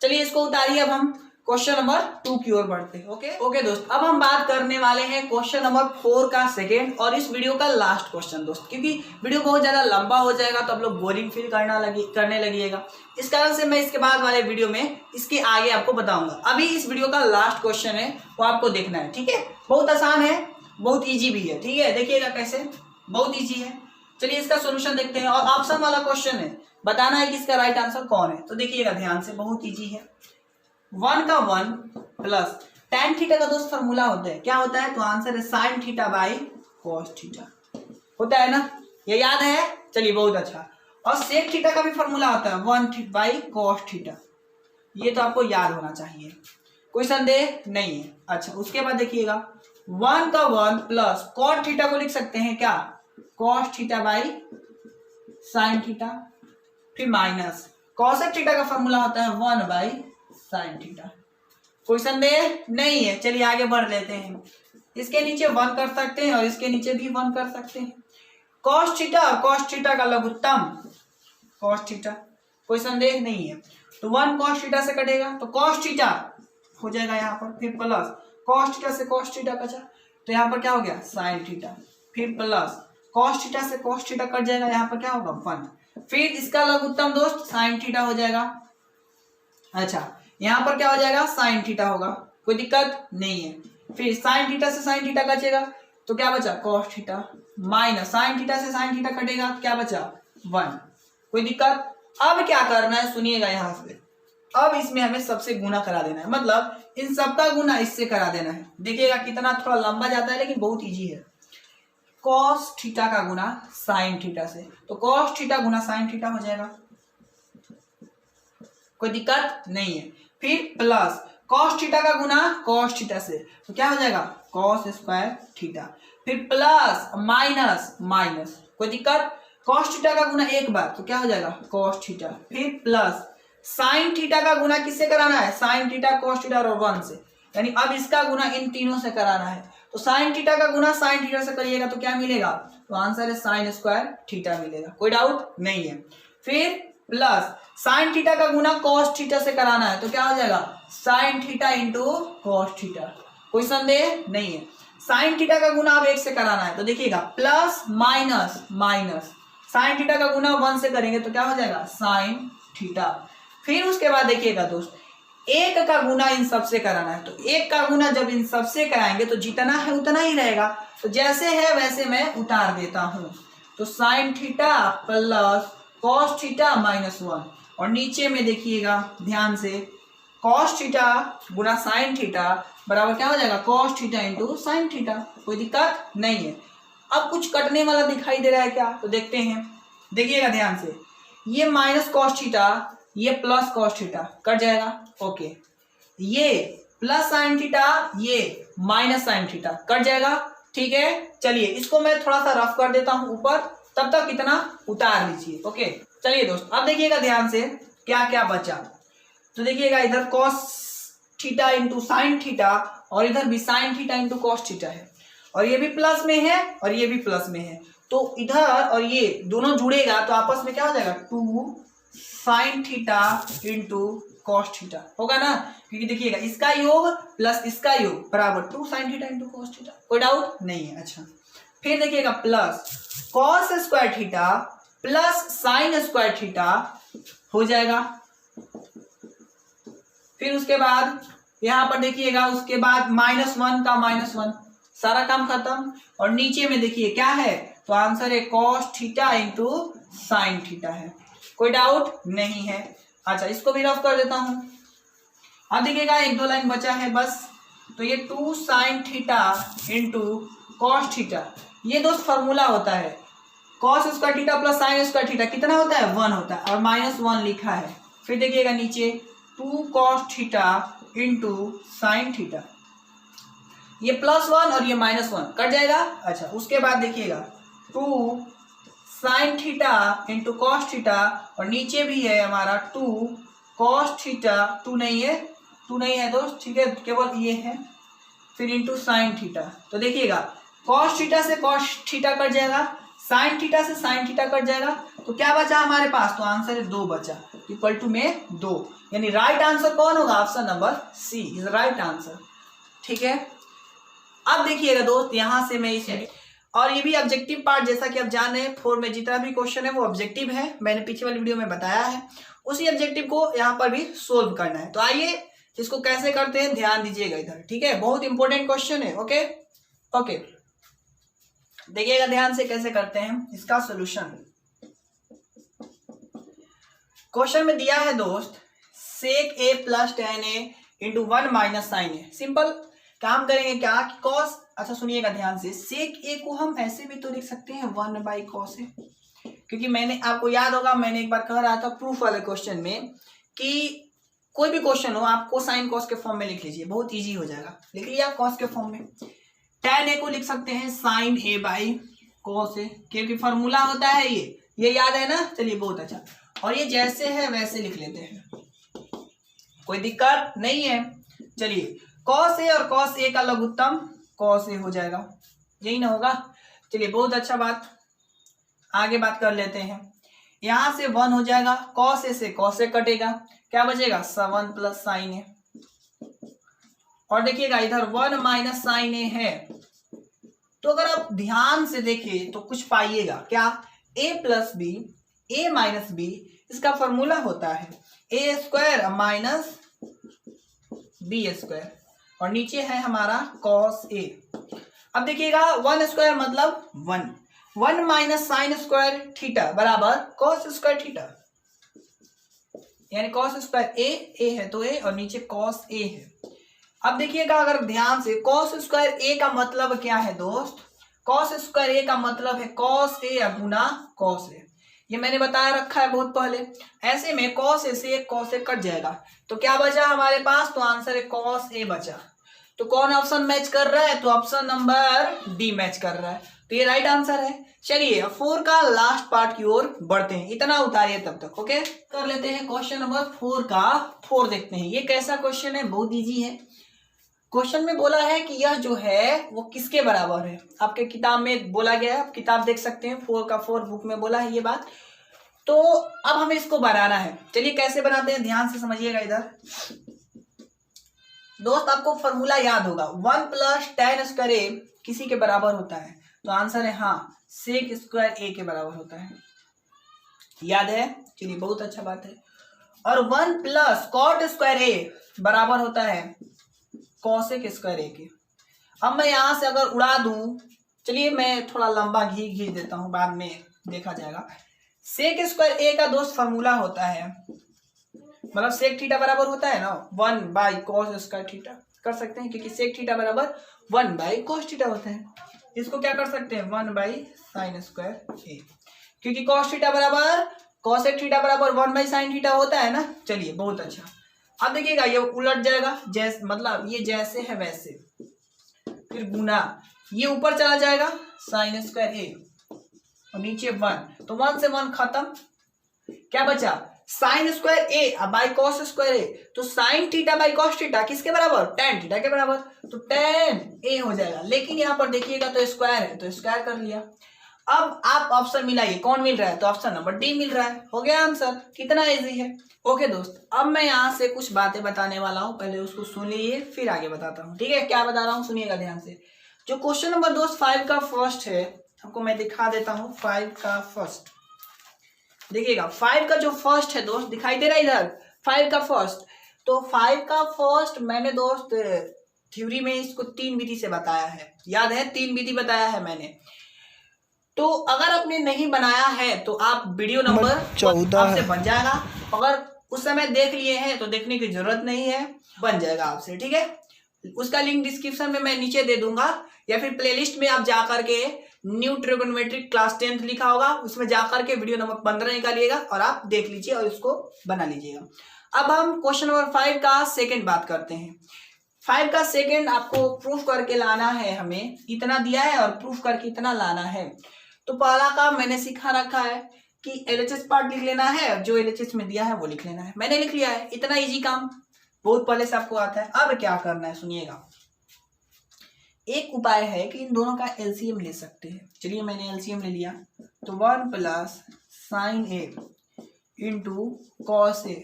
चलिए इसको उतारिए, अब हम क्वेश्चन नंबर 2 की ओर बढ़ते हैं। ओके दोस्त, अब हम बात करने वाले हैं क्वेश्चन नंबर 4 का सेकेंड और इस वीडियो का लास्ट क्वेश्चन दोस्त, क्योंकि वीडियो बहुत ज्यादा लंबा हो जाएगा तो आप लोग बोरिंग फील करने लगिएगा। इस कारण से मैं इसके बाद वाले वीडियो में इसके आगे आपको बताऊंगा। अभी इस वीडियो का लास्ट क्वेश्चन है वो आपको देखना है। ठीक है, बहुत आसान है, बहुत ईजी भी है। ठीक है, देखिएगा कैसे, बहुत ईजी है। चलिए इसका सोल्यूशन देखते हैं और ऑप्शन वाला क्वेश्चन है, बताना है कि इसका राइट आंसर कौन है। तो देखिएगा ध्यान से, बहुत ईजी है। 1 का 1 प्लस tan थीटा का दोस्त फॉर्मूला होता है, क्या होता है? तो आंसर है sin theta by cos theta, होता है ना, ये याद है? चलिए बहुत अच्छा। और sec थीटा का भी फॉर्मूला होता है 1 बाई cos थीटा, ये तो आपको याद होना चाहिए, कोई संदेह नहीं है। अच्छा, उसके बाद देखिएगा 1 का 1 प्लस cos थीटा को लिख सकते हैं क्या? cos theta by sin theta, फिर माइनस cosec थीटा का फॉर्मूला होता है 1 बाई sin थीटा, कोई संदेह नहीं है। चलिए आगे बढ़ लेते हैं। इसके नीचे 1 कर सकते हैं और इसके नीचे भी 1 कर सकते हैं। cos थीटा और cos थीटा का लघुत्तम cos थीटा, कोई संदेह नहीं है। तो 1 cos थीटा से कटेगा तो cos थीटा हो जाएगा यहाँ पर, फिर प्लस cos थीटा से cos थीटा बचा तो यहाँ पर क्या हो गया? sin थीटा, फिर प्लस cos थीटा से cos थीटा कट जाएगा, यहाँ पर क्या होगा? 1, फिर इसका लघुत्तम दोस्त sin थीटा हो जाएगा। अच्छा, यहाँ पर क्या हो जाएगा? sin थीटा होगा, कोई दिक्कत नहीं है। फिर sin थीटा से sin थीटा कटेगा तो क्या बचा? cos theta, minus sin theta से sin थीटा कटेगा क्या बचा? 1, कोई दिक्कत। अब क्या करना है सुनिएगा, यहाँ से अब इसमें हमें सबसे गुना करा देना है, मतलब इन सबका गुना इससे करा देना है। देखिएगा कितना थोड़ा लंबा जाता है लेकिन बहुत ईजी है। cos थीटा का गुना sin थीटा से, तो cos थीटा गुना sin थीटा हो जाएगा, कोई दिक्कत नहीं है। फिर प्लस cos थीटा का गुना cos थीटा से, तो क्या हो जाएगा? cos स्क्वायर थीटा, फिर प्लस माइनस माइनस, कोई दिक्कत। cos थीटा का गुना एक बार तो क्या हो जाएगा? cos थीटा, फिर प्लस sin थीटा का गुना किससे कराना है? sin थीटा cos थीटा और 1 से, यानी अब इसका गुना इन तीनों से कराना है। तो sin थीटा का गुना sin थीटा से करिएगा तो क्या मिलेगा? तो आंसर है sin स्क्वायर थीटा मिलेगा, कोई डाउट नहीं है। फिर प्लस sin थीटा का गुना cos थीटा से कराना है तो क्या हो जाएगा? sin theta into cos theta, कोई संदेह नहीं है। sin थीटा का गुना अब 1 से कराना है तो देखिएगा plus minus minus, sin theta का गुना 1 से करेंगे तो क्या हो जाएगा? sin theta. फिर उसके बाद देखिएगा दोस्त 1 का गुना इन सबसे कराना है, तो 1 का गुना जब इन सबसे कराएंगे तो जितना है उतना ही रहेगा, तो जैसे है वैसे मैं उतार देता हूं। तो sin theta plus cos theta minus 1, और नीचे में देखिएगा ध्यान से cos थीटा गुना sin थीटा बराबर क्या हो जाएगा? cos theta into sin theta, कोई दिक्कत नहीं है। अब कुछ कटने वाला दिखाई दे रहा है क्या? तो देखते हैं, देखिएगा ध्यान से, ये माइनस cos थीटा, ये प्लस cos थीटा कट जाएगा। ओके, ये प्लस sin थीटा, ये माइनस sin थीटा कट जाएगा। ठीक है, चलिए इसको मैं थोड़ा सा रफ कर देता हूं ऊपर, तब तक इतना उतार लीजिए। ओके, चलिए दोस्त अब देखिएगा ध्यान से क्या क्या बचा। तो देखिएगा इधर cos theta into sine theta, और इधर भी sine theta into cos theta है, और ये भी प्लस में है और ये भी प्लस में है, तो इधर और ये दोनों जुड़ेगा तो आपस में क्या हो जाएगा 2 sine theta into cos theta होगा ना, क्योंकि देखिएगा इसका योग प्लस इसका योग बराबर 2 sine theta into cos theta. कोई डाउट नहीं है? अच्छा, फिर देखिएगा plus cos square theta plus sign square theta हो जाएगा। फिर उसके बाद यहां पर देखिएगा, उसके बाद -1 का -1, सारा काम खत्म, और नीचे में देखिए क्या है, तो आंसर है cos theta into sine theta है। कोई डाउट नहीं है? अच्छा, इसको भी रफ कर देता हूं। अब देखिएगा 1-2 लाइन बचा है बस, तो ये 2 sine theta into cos theta, ये दोस्त फॉर्मूला होता है, cos square theta plus sign square theta कितना होता है 1 होता है, और -1 लिखा है। फिर देखिएगा नीचे 2 cos theta into sine theta, ये +1 और ये -1 कट जाएगा। अच्छा, उसके बाद देखिएगा 2 sine theta into cos theta, और नीचे भी है हमारा 2 कॉस थीटा, 2 नहीं है दोस्त, ठीक है, केवल ये है, फिर इंटू साइन थीटा। तो देखिएगा कॉस थीटा से कॉस थीटा कट जाएगा, साइन थीटा से साइन थीटा कट जाएगा, तो क्या बचा हमारे पास, तो आंसर है 2 बचा, इक्वल टू में 2, यानी राइट आंसर कौन होगा, option number C is right answer. ठीक है, अब देखिएगा दोस्त, यहां से मैं इसे, और ये भी ऑब्जेक्टिव पार्ट, जैसा कि आप जान रहे हैं 4 में जितना भी क्वेश्चन है वो ऑब्जेक्टिव है, मैंने पीछे वाली वीडियो में बताया है, उसी ऑब्जेक्टिव को यहाँ पर भी सोल्व करना है। तो आइए इसको कैसे करते हैं ध्यान दीजिएगा इधर, ठीक है, बहुत इंपॉर्टेंट क्वेश्चन है। ओके ओके, देखिएगा ध्यान से कैसे करते हैं इसका सोल्यूशन। क्वेश्चन में दिया है दोस्त sec A plus tan a into 1 minus sine A. Simple काम करेंगे क्या, कॉस, अच्छा सुनिएगा ध्यान से, सेक ए को हम ऐसे भी तो लिख सकते हैं 1/cos a, क्योंकि मैंने आपको याद होगा, मैंने एक बार कह रहा था प्रूफ वाले क्वेश्चन में कि कोई भी क्वेश्चन हो आप कोसाइन कॉस के फॉर्म में लिख लीजिए, बहुत इजी हो जाएगा, लिख लिया आप कॉस के फॉर्म में। tan a को लिख सकते हैं साइन a/cos a, क्योंकि फॉर्मूला होता है ये याद है ना, चलिए बहुत अच्छा, और ये जैसे है वैसे लिख लेते हैं, कोई दिक्कत नहीं है। चलिए cos a और cos a का लघुत्तम cos a हो जाएगा, यही ना होगा। चलिए बहुत अच्छा बात, आगे बात कर लेते हैं। यहां से 1 हो जाएगा, cos a से cos a कटेगा, क्या बचेगा 7 प्लस साइन a, और देखिएगा इधर 1 माइनस साइन a है, तो अगर आप ध्यान से देखें तो कुछ पाइएगा, क्या, a plus B a minus B, इसका फॉर्मूला होता है a square minus B square, और नीचे है हमारा cos a। अब देखिएगा 1 स्क्वायर मतलब 1 माइनस साइन स्क्वायर थीटा बराबर cos स्क्वायर थीटा, यानी cos स्क्वायर a है तो a, और नीचे cos a है। अब देखिएगा अगर ध्यान से, cos स्क्वायर a का मतलब क्या है दोस्त, cos स्क्वायर a का मतलब है cos a Guna cos a, ये मैंने बताया रखा है बहुत पहले। ऐसे में cos a से cos a कट जाएगा, तो क्या बचा हमारे पास, तो आंसर है cos a बचा। तो कौन ऑप्शन मैच कर रहा है, तो ऑप्शन नंबर डी मैच कर रहा है, तो ये राइट आंसर है। चलिए 4 का लास्ट पार्ट की ओर बढ़ते हैं, इतना उतारिए तब तक। ओके, कर लेते हैं क्वेश्चन नंबर 4 का 4 देखते हैं, ये कैसा क्वेश्चन है, बहुत इजी है। क्वेश्चन में बोला है कि यह जो है वो किसके बराबर है, आपके किताब में बोला गया है, आप किताब देख सकते हैं, 4 का 4 बुक में बोला है ये बात। तो अब हमें इसको बनाना है, चलिए कैसे बनाते हैं ध्यान से समझिएगा। इधर दोस्त आपको फॉर्मूला याद होगा, 1 प्लस tan स्क्वायर a किसी के बराबर होता है, तो आंसर है हाँ सेक स्क्वायर a के बराबर होता है, याद है, चलिए बहुत अच्छा बात है। और 1 प्लस कॉट स्क्वायर a बराबर होता है कॉसेक स्क्वायर a के। अब मैं यहां से अगर उड़ा दूं, चलिए मैं थोड़ा लंबा घींच देता हूं, बाद में देखा जाएगा। सेक स्क्वायर a का दोस्त फॉर्मूला होता है, मतलब सेक थीटा बराबर होता है ना 1/cos स्क्वायर थीटा, कर सकते हैं, क्योंकि सेक थीटा बराबर 1/cos थीटा होता है। इसको क्या कर सकते हैं 1/sin स्क्वायर a, क्योंकि cos थीटा बराबर cosec थीटा बराबर 1/sin थीटा होता है ना। चलिए बहुत अच्छा, अब देखिएगा ये उलट जाएगा, जैसे मतलब ये जैसे है वैसे, फिर गुना, ये ऊपर चला जाएगा sin स्क्वायर a, और नीचे 1, तो 1 से 1 खत्म, क्या बचा sine square A by cos square A, तो sine theta by cos theta किसके बराबर, टेन थीटा के बराबर, तो टेन ए हो जाएगा। लेकिन यहाँ पर देखिएगा तो स्क्वायर है तो स्क्वायर कर लिया। अब आप ऑप्शन मिलाइए, कौन मिल रहा है, तो ऑप्शन नंबर डी मिल रहा है। हो गया आंसर, कितना इजी है। ओके दोस्त, अब मैं यहाँ से कुछ बातें बताने वाला हूँ, पहले उसको सुन लीजिए फिर आगे बताता हूँ, ठीक है। क्या बता रहा हूँ सुनिएगा ध्यान से। जो क्वेश्चन नंबर दोस्त 5 का फर्स्ट है, आपको मैं दिखा देता हूँ 5 का फर्स्ट। देखिएगा 5 का जो फर्स्ट है दोस्त, दिखाई दे रहा है इधर 5 का फर्स्ट। तो 5 का फर्स्ट मैंने दोस्त थ्योरी में इसको 3 विधि से बताया है, याद है 3 विधि बताया है मैंने। तो अगर आपने नहीं बनाया है तो आप वीडियो नंबर 14 आपसे बन जाएगा, अगर उस समय देख लिए हैं तो देखने की जरूरत नहीं है, बन जाएगा आपसे, ठीक है। उसका लिंक डिस्क्रिप्शन में मैं नीचे दे दूंगा, या फिर प्लेलिस्ट में आप जाकर के न्यू ट्रिगोनोमेट्रिक क्लास 10th लिखा होगा, उसमें जाकर के वीडियो नंबर 15 निकालिएगा और आप देख लीजिए और उसको बना लीजिएगा। अब हम क्वेश्चन नंबर 5 का सेकंड बात करते हैं। 5 का सेकंड आपको प्रूफ करके लाना है, हमें इतना दिया है और प्रूफ करके इतना लाना है। तो पहला काम मैंने सिखा रखा है कि एलएचएस पार्ट लिख लेना है, जो एलएचएस में दिया है वो लिख लेना है, मैंने लिख लिया है। इतना इजी काम बहुत पहले से आपको आता है। अब क्या करना है सुनिएगा, एक उपाय है कि इन दोनों का एलसीएम ले सकते हैं। चलिए मैंने एलसीएम ले लिया, तो 1 plus sine A into cos A,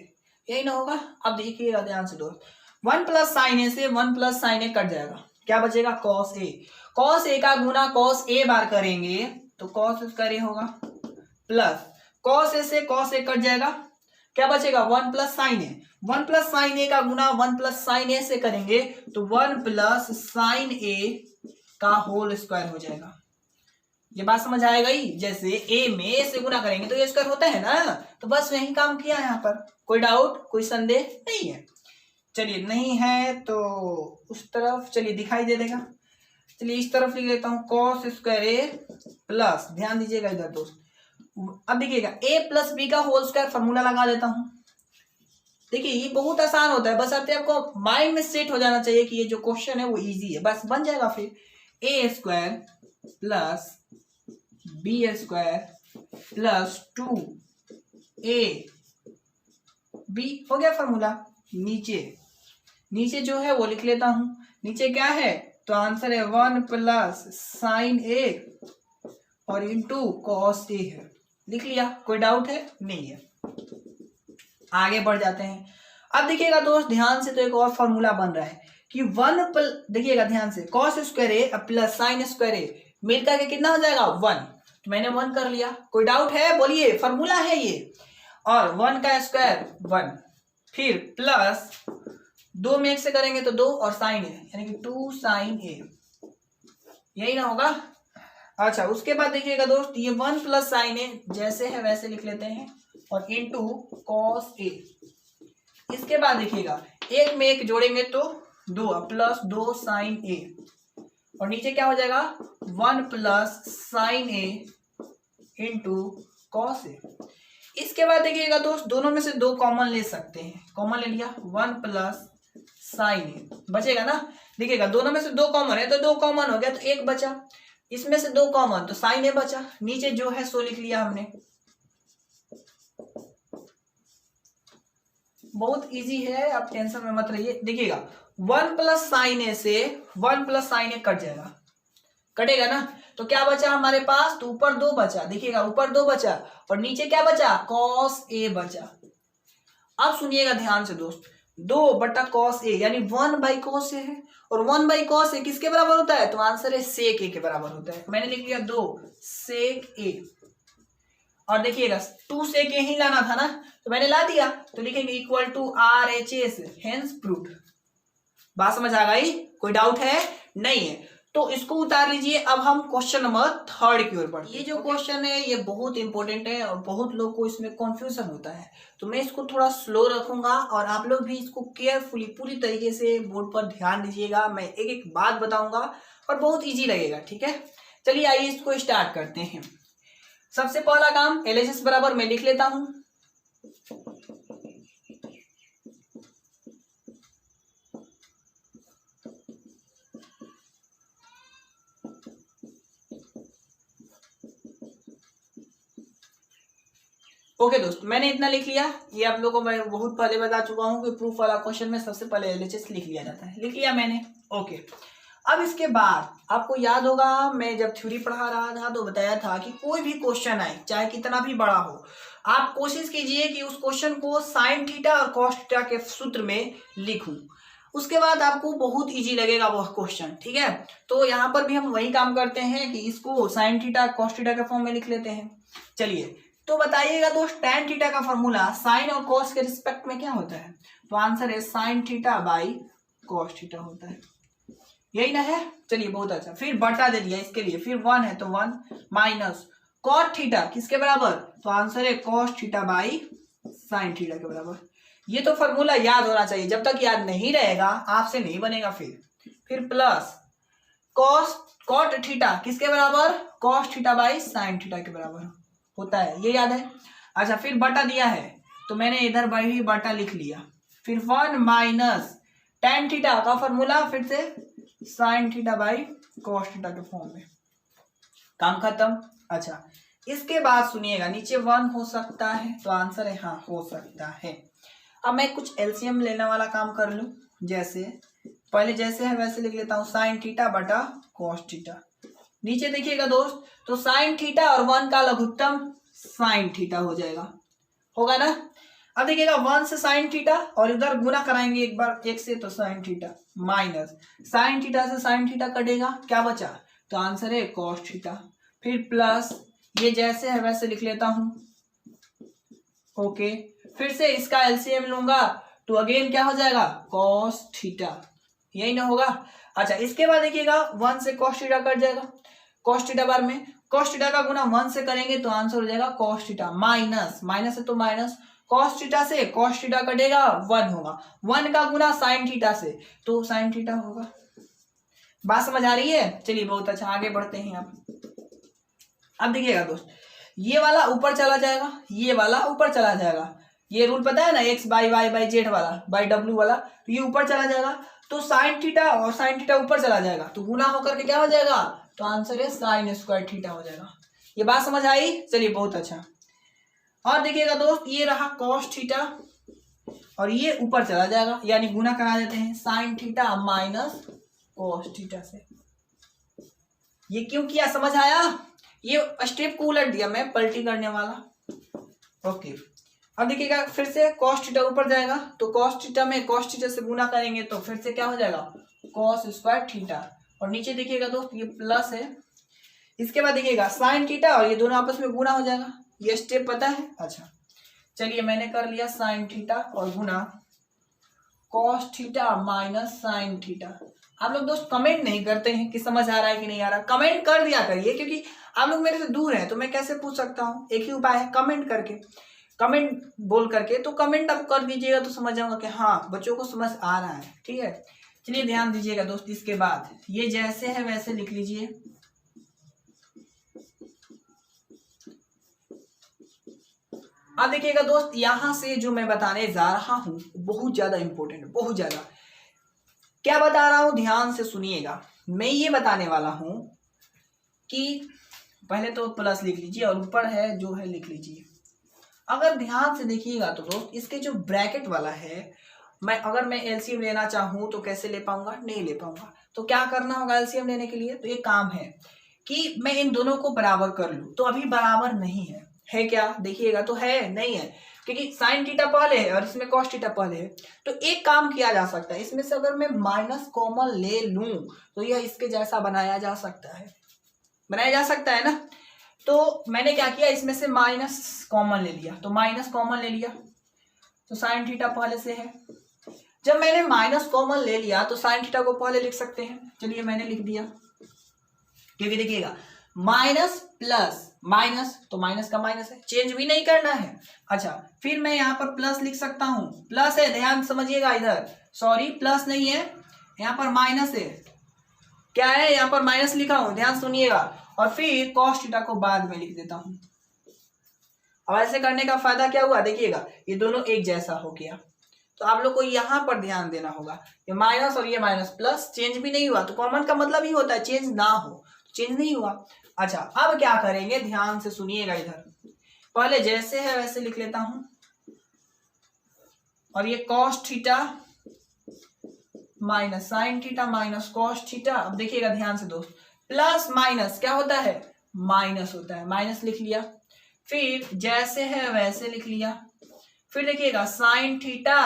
यही ना होगा। अब देखिएगा ध्यान से दोस्त, 1 प्लस साइन ए से 1 प्लस साइन ए कट जाएगा, क्या बचेगा कॉस ए। कॉस ए का गुना कॉस ए बार करेंगे तो कॉस स्क्वायर ए होगा, प्लस कॉस ए से कॉस ए कट जाएगा, क्या बचेगा 1 plus sine A. 1 plus sine ए का गुना 1 प्लस साइन ए से करेंगे तो 1 प्लस साइन ए का होल स्क्वायर हो जाएगा। ये बात समझ आएगा ही, जैसे ए में ए से गुना करेंगे तो ए स्क्वायर होता है ना, तो बस यही काम किया यहाँ पर। कोई डाउट कोई संदेह नहीं है। चलिए नहीं है तो उस तरफ चलिए दिखाई दे देगा। चलिए इस तरफ लिख लेता हूँ कॉस स्क्वायर ए प्लस, ध्यान दीजिएगा इधर दोस्त, अब देखिएगा a प्लस बी का होल स्क्वायर फॉर्मूला लगा देता हूं। देखिए ये बहुत आसान होता है, बस आपको माइंड में सेट हो जाना चाहिए कि ये जो क्वेश्चन है वो इजी है, बस बन जाएगा। फिर a square plus B square plus 2a b हो गया फॉर्मूला। नीचे जो है वो लिख लेता हूं, नीचे क्या है तो आंसर है 1 प्लस साइन ए और इंटू कॉस ए है, लिख लिया। कोई डाउट है नहीं है, आगे बढ़ जाते हैं। अब देखिएगा दोस्त ध्यान से, तो एक और फॉर्मूला बन रहा है कि 1 देखिएगा ध्यान से, कॉस स्क्वायर ए प्लस साइन स्क्वायर ए मिलकर के कितना हो जाएगा 1, तो मैंने 1 कर लिया। कोई डाउट है बोलिए, फॉर्मूला है ये, और 1 का स्क्वायर 1, फिर प्लस 2 में 1 से करेंगे तो 2 और साइन ए यानी कि 2 साइन ए, यही ना होगा। अच्छा उसके बाद देखिएगा दोस्त, ये 1 प्लस साइन ए जैसे है वैसे लिख लेते हैं और इंटू कॉस ए। इसके बाद देखिएगा 1 में 1 जोड़ेंगे तो 2 प्लस 2 साइन ए, और नीचे क्या हो जाएगा 1 plus sine A into cos A. इसके बाद देखिएगा दोस्त, दोनों में से 2 कॉमन ले सकते हैं, कॉमन ले लिया 1 प्लस साइन ए बचेगा ना। देखिएगा दोनों में से 2 कॉमन है तो 2 कॉमन हो गया तो 1 बचा, इसमें से 2 कॉमन तो साइन ए बचा, नीचे जो है सो लिख लिया हमने। बहुत इजी है, आप टेंशन में मत रहिए। देखिएगा 1 प्लस साइन ए से 1 प्लस साइन ए कट जाएगा, कटेगा ना, तो क्या बचा हमारे पास, तो ऊपर 2 बचा। देखिएगा ऊपर 2 बचा और नीचे क्या बचा कॉस ए बचा। अब सुनिएगा ध्यान से दोस्त, 2 बटा कॉस ए यानी 1 बाई कॉस ए है, और 1 बाई कॉस ए किसके बराबर होता है, तो आंसर है सेक ए के बराबर होता है। मैंने लिख लिया 2 सेक ए, और देखिएगा 2 सेक ए ही लाना था ना, तो मैंने ला दिया, तो लिखेंगे equal to R H S, hence proved. बात समझ आ गई, कोई डाउट है नहीं है, तो इसको उतार लीजिए। अब हम क्वेश्चन नंबर 3 की ओर बढ़ते हैं। ये जो क्वेश्चन है ये बहुत इंपॉर्टेंट है और बहुत लोग को इसमें कंफ्यूजन होता है, तो मैं इसको थोड़ा स्लो रखूंगा और आप लोग भी इसको केयरफुली पूरी तरीके से बोर्ड पर ध्यान दीजिएगा। मैं एक एक बात बताऊंगा और बहुत इजी लगेगा, ठीक है। चलिए आइए इसको स्टार्ट करते हैं। सबसे पहला काम एलएचएस बराबर मैं लिख लेता हूं, ओके दोस्त, मैंने इतना लिख लिया। ये आप लोगों को मैं बहुत पहले बता चुका हूँ कि प्रूफ वाला क्वेश्चन में सबसे पहले एलएचएस लिख लिया जाता है। लिख लिया मैंने। ओके, अब इसके बाद आपको याद होगा मैं जब थ्योरी पढ़ा रहा था तो बताया था कि कोई भी क्वेश्चन आए चाहे कितना भी बड़ा हो, आप कोशिश कीजिए कि उस क्वेश्चन को साइन थीटा और कॉस थीटा के सूत्र में लिखूं। उसके बाद आपको बहुत इजी लगेगा वह क्वेश्चन। ठीक है, तो यहाँ पर भी हम वही काम करते हैं कि इसको साइन थीटा कॉस थीटा के फॉर्म में लिख लेते हैं। चलिए, तो बताइएगा दोस्त, tan थीटा का फॉर्मूला साइन और कॉस के रिस्पेक्ट में क्या होता है? तो आंसर है sine theta by cos theta होता है। यही ना है? चलिए, बहुत अच्छा। फिर बटा दे दिया इसके लिए, फिर 1 है तो 1 माइनस कॉट थीटा किसके बराबर? तो आंसर है cos theta by sine theta के बराबर। ये तो फॉर्मूला याद होना चाहिए, जब तक याद नहीं रहेगा आपसे नहीं बनेगा। फिर प्लस कॉस कॉट थीटा किसके बराबर? Cos theta by sine theta के बराबर होता है, ये याद है। अच्छा, फिर बटा दिया है तो मैंने इधर भी बटा लिख लिया। फिर 1 माइनस tan थीटा का फॉर्मूला फिर से sine theta by cos theta के फॉर्म में। काम खत्म। अच्छा, इसके बाद सुनिएगा, नीचे 1 हो सकता है तो आंसर है हाँ हो सकता है। अब मैं कुछ एलसीएम लेने वाला काम कर लूं। जैसे पहले जैसे है वैसे लिख लेता हूँ, साइन थीटा बटा कॉस थीटा। नीचे देखिएगा दोस्त, तो साइन थीटा और 1 का लघुत्तम साइन थीटा हो जाएगा, होगा ना। अब देखिएगा 1 से साइन थीटा और इधर गुना कराएंगे एक बार 1 से, तो sine theta minus sine theta से साइन थीटा कटेगा, क्या बचा? तो आंसर है कॉस थीटा। फिर प्लस ये जैसे है वैसे लिख लेता हूं। ओके, फिर से इसका एलसीएम लूंगा तो अगेन क्या हो जाएगा? कॉस थीटा, यही ना होगा। अच्छा, इसके बाद देखिएगा 1 से कॉस थीटा कट जाएगा, कॉस थीटा बार में कॉस थीटा का गुना 1 से करेंगे तो आंसर हो जाएगा कॉस थीटा माइनस माइनस है तो माइनस कॉस थीटा से कॉस थीटा कटेगा 1 होगा, 1 का गुना साइन थीटा से तो साइन थीटा होगा। बात समझ आ रही है? चलिए, बहुत अच्छा, आगे बढ़ते हैं। अब देखिएगा दोस्त, ये वाला ऊपर चला जाएगा, ये वाला ऊपर चला जाएगा। ये रूल पता है ना, X by Y by Z वाला बाई डब्ल्यू वाला, तो ये ऊपर चला जाएगा तो साइन थीटा और साइन थीटा ऊपर चला जाएगा तो गुना होकर के क्या हो जाएगा? तो आंसर है साइन स्क्वायर थीटा हो जाएगा। ये बात समझ आई? चलिए, बहुत अच्छा। और देखिएगा दोस्त, ये रहा कॉस थीटा और ये ऊपर चला जाएगा, यानी गुना करा देते हैं sign theta minus cos theta से। ये क्यों किया समझ आया? ये स्टेप को उलट दिया मैं, पलटी करने वाला। ओके, अब देखिएगा फिर से कॉस थीटा ऊपर जाएगा तो कॉस थीटा में कॉस थीटा से गुना करेंगे तो फिर से क्या हो जाएगा? Cos square theta. और नीचे देखिएगा दोस्त, ये प्लस है। इसके बाद देखिएगा साइन थीटा और ये दोनों आपस में गुना हो जाएगा। ये स्टेप पता है? अच्छा, चलिए, मैंने कर लिया साइन थीटा और गुना cos theta minus sine theta. आप लोग दोस्त कमेंट नहीं करते हैं कि समझ आ रहा है कि नहीं आ रहा। कमेंट कर दिया करिए, क्योंकि आप लोग मेरे से दूर हैं तो मैं कैसे पूछ सकता हूँ। एक ही उपाय है, कमेंट करके, कमेंट बोल करके। तो कमेंट आप कर दीजिएगा तो समझ जाऊंगा कि हाँ बच्चों को समझ आ रहा है। ठीक है, चलिए ध्यान दीजिएगा दोस्त। इसके बाद ये जैसे है वैसे लिख लीजिए। अब देखिएगा दोस्त, यहां से जो मैं बताने जा रहा हूं बहुत ज्यादा इंपॉर्टेंट है, बहुत ज्यादा। क्या बता रहा हूं ध्यान से सुनिएगा। मैं ये बताने वाला हूं कि पहले तो प्लस लिख लीजिए और ऊपर है जो है लिख लीजिए। अगर ध्यान से देखिएगा तो दोस्त, इसके जो ब्रैकेट वाला है, अगर मैं एलसीएम लेना चाहूं तो कैसे ले पाऊंगा? नहीं ले पाऊंगा। तो क्या करना होगा एलसीएम लेने के लिए? तो एक काम है कि मैं इन दोनों को बराबर कर लूं। तो अभी बराबर नहीं है क्या? देखिएगा तो है नहीं है, क्योंकि साइन थीटा पहले है और इसमें कॉस थीटा पहले है। तो एक काम किया जा सकता है, इसमें से अगर मैं माइनस कॉमन ले लूं तो यह इसके जैसा बनाया जा सकता है, बनाया जा सकता है ना। तो मैंने क्या किया, इसमें से माइनस कॉमन ले लिया, तो माइनस कॉमन ले लिया तो साइन थीटा पहले से है। जब मैंने माइनस कॉमन ले लिया तो साइन थीटा को पहले लिख सकते हैं। चलिए, मैंने लिख दिया, क्योंकि देखिएगा माइनस प्लस माइनस तो माइनस का माइनस है, चेंज भी नहीं करना है। अच्छा, फिर मैं यहाँ पर प्लस लिख सकता हूँ, प्लस है, ध्यान समझिएगा इधर, सॉरी प्लस नहीं है, यहाँ पर माइनस है। क्या है? यहाँ पर माइनस लिखा हूं, ध्यान सुनिएगा। और फिर कॉस थीटा को बाद में लिख देता हूं। अब ऐसे करने का फायदा क्या हुआ? देखिएगा, ये दोनों एक जैसा हो गया। तो आप लोग को यहाँ पर ध्यान देना होगा, ये माइनस और ये माइनस प्लस, चेंज भी नहीं हुआ। तो कॉमन का मतलब ही होता है चेंज ना हो, चेंज नहीं हुआ। अच्छा, अब क्या करेंगे ध्यान से सुनिएगा इधर। पहले जैसे है वैसे लिख लेता हूं, और ये cos theta minus sine theta minus cos theta. अब देखिएगा ध्यान से दोस्त, प्लस माइनस क्या होता है, माइनस होता है, माइनस लिख लिया, फिर जैसे है वैसे लिख लिया, फिर देखिएगा साइन थीटा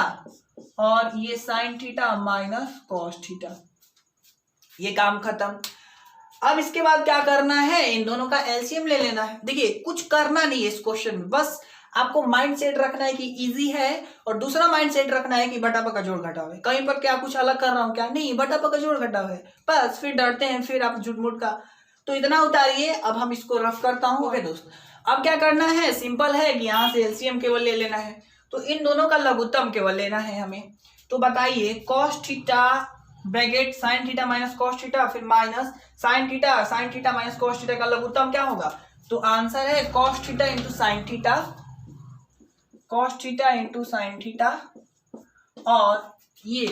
और ये sign theta minus cos theta, ये काम खत्म। अब इसके बाद क्या करना है, इन दोनों का एलसीएम ले लेना है। देखिए कुछ करना नहीं है इस क्वेश्चन में, बस आपको माइंड सेट रखना है कि इजी है, और दूसरा माइंड सेट रखना है कि बटा का जोड़ घटाव है। कहीं पर क्या कुछ अलग कर रहा हूं क्या, नहीं, बटा का जोड़ घटाव है, बस। फिर डरते हैं फिर आप झूठ-मूठ का, तो इतना उतारिए। अब हम इसको रफ करता हूं। ओके दोस्त, अब क्या करना है, सिंपल है कि यहाँ से एलसीएम केवल ले लेना है, तो इन दोनों का लघुत्तम केवल लेना है हमें। तो बताइए cos theta bracket sine theta minus cos theta, फिर minus sine theta minus cos theta का लघुत्तम क्या होगा, तो आंसर है cos theta into sine theta, cos theta into sine theta, और ये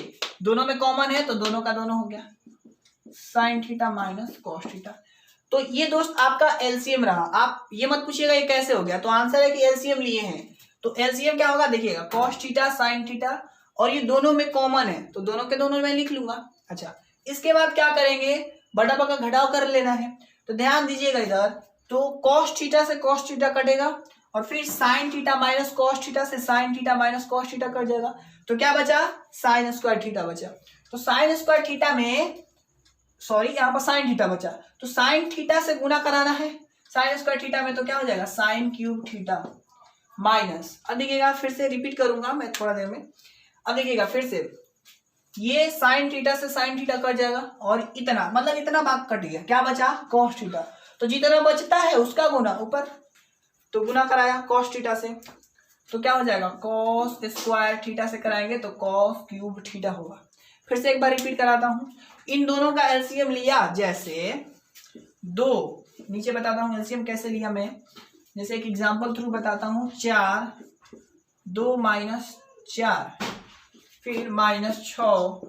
दोनों में कॉमन है तो दोनों का दोनों हो गया, sign theta minus cos theta. तो ये दोस्त आपका एलसीएम रहा। आप ये मत पूछिएगा ये कैसे हो गया, तो आंसर है कि एलसीएम लिए हैं, तो एलसीएम क्या होगा, देखिएगा कॉस थीटा साइन थीटा, और ये दोनों में कॉमन है तो दोनों के दोनों में लिख लूंगा। अच्छा, इसके बाद क्या करेंगे, बटा का घटाव कर लेना है। तो ध्यान दीजिएगा इधर, तो कॉस थीटा से कॉस थीटा कटेगा, और फिर sine theta minus cos theta से sine theta minus cos theta cut जाएगा, तो क्या बचा, साइन स्क्वायर थीटा बचा। तो साइन स्क्वायर थीटा में, सॉरी यहाँ पर साइन थीटा बचा, तो साइन थीटा से गुना कराना है साइन स्क्वायर थीटा में, तो क्या हो जाएगा साइन क्यूब थीटा माइनस, अब देखिएगा फिर से रिपीट करूंगा मैं थोड़ा देर में। अब देखिएगा फिर से, ये साइन थीटा से साइन थीटा कट जाएगा, और इतना मतलब इतना भाग कट गया, क्या बचा, कॉस थीटा। तो जितना बचता है उसका गुना ऊपर, तो गुना कराया कॉस थीटा से, तो क्या हो जाएगा, कॉस स्क्वायर थीटा से कराएंगे तो कॉस क्यूब थीटा होगा। फिर से एक बार रिपीट कराता हूं, इन दोनों का एलसीएम लिया, जैसे दो, नीचे बताता हूं एलसीएम कैसे लिया मैं, जैसे एक एग्जांपल थ्रू बताता हूं, 4 2 माइनस 4, फिर माइनस 6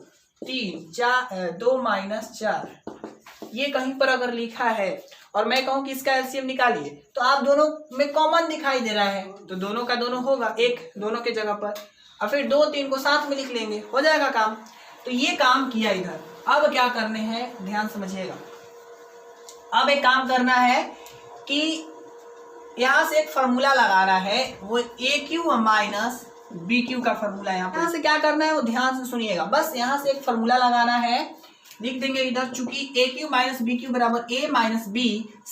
3 4 2 माइनस 4, ये कहीं पर अगर लिखा है और मैं कहूं कि इसका एलसीएम निकालिए, तो आप दोनों में कॉमन दिखाई दे रहा है, तो दोनों का दोनों होगा, एक दोनों के जगह पर, और फिर 2 3 को साथ में लिख लेंगे, हो जाएगा काम। तो ये काम किया इधर। अब क्या करने हैं, ध्यान समझिएगा। अब एक काम करना है कि यहां से एक फॉर्मूला लगाना है, वो ए क्यू माइनस बी क्यू का फॉर्मूला। यहाँ से क्या करना है वो ध्यान से सुनिएगा, बस यहाँ से एक फॉर्मूला लगाना है, लिख देंगे इधर, चूंकि A cube minus B cube बराबर A minus B,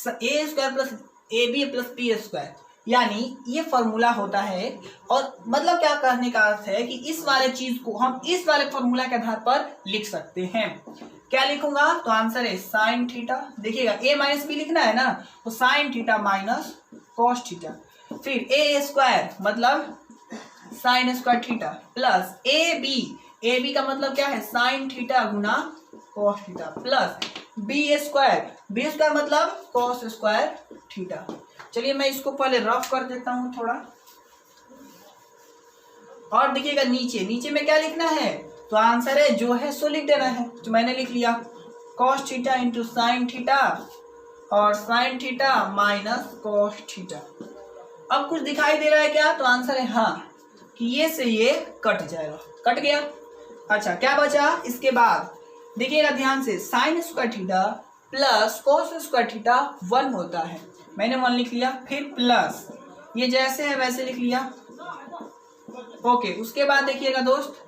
A square plus A B plus B square, यानी ये फॉर्मूला होता है। और मतलब क्या कहने का अर्थ है कि इस वाले चीज को हम इस वाले फॉर्मूला के आधार पर लिख सकते हैं। क्या लिखूंगा, तो आंसर है साइन थीटा, देखिएगा ए माइनस बी लिखना है ना, तो sine theta minus cos theta, फिर ए स्क्वायर मतलब sine square theta plus A B का मतलब क्या है, साइन थीटा गुना cos theta, plus B square मतलब कॉस स्क्वायर थीटा। चलिए मैं इसको पहले रफ कर देता हूं थोड़ा, और देखिएगा नीचे में क्या लिखना है, तो आंसर है जो है सो लिख देना है, तो मैंने लिख लिया cos theta into sine theta, और sine theta minus cos theta. अब कुछ दिखाई दे रहा है क्या, तो आंसर है हाँ, कि ये से ये कट जाएगा, कट गया। अच्छा क्या बचा, इसके बाद देखिएगा ध्यान से, sign square theta plus cos square theta 1 होता है, मैंने 1 लिख लिया, फिर प्लस ये जैसे है वैसे लिख लिया। ओके, उसके बाद देखिएगा दोस्त,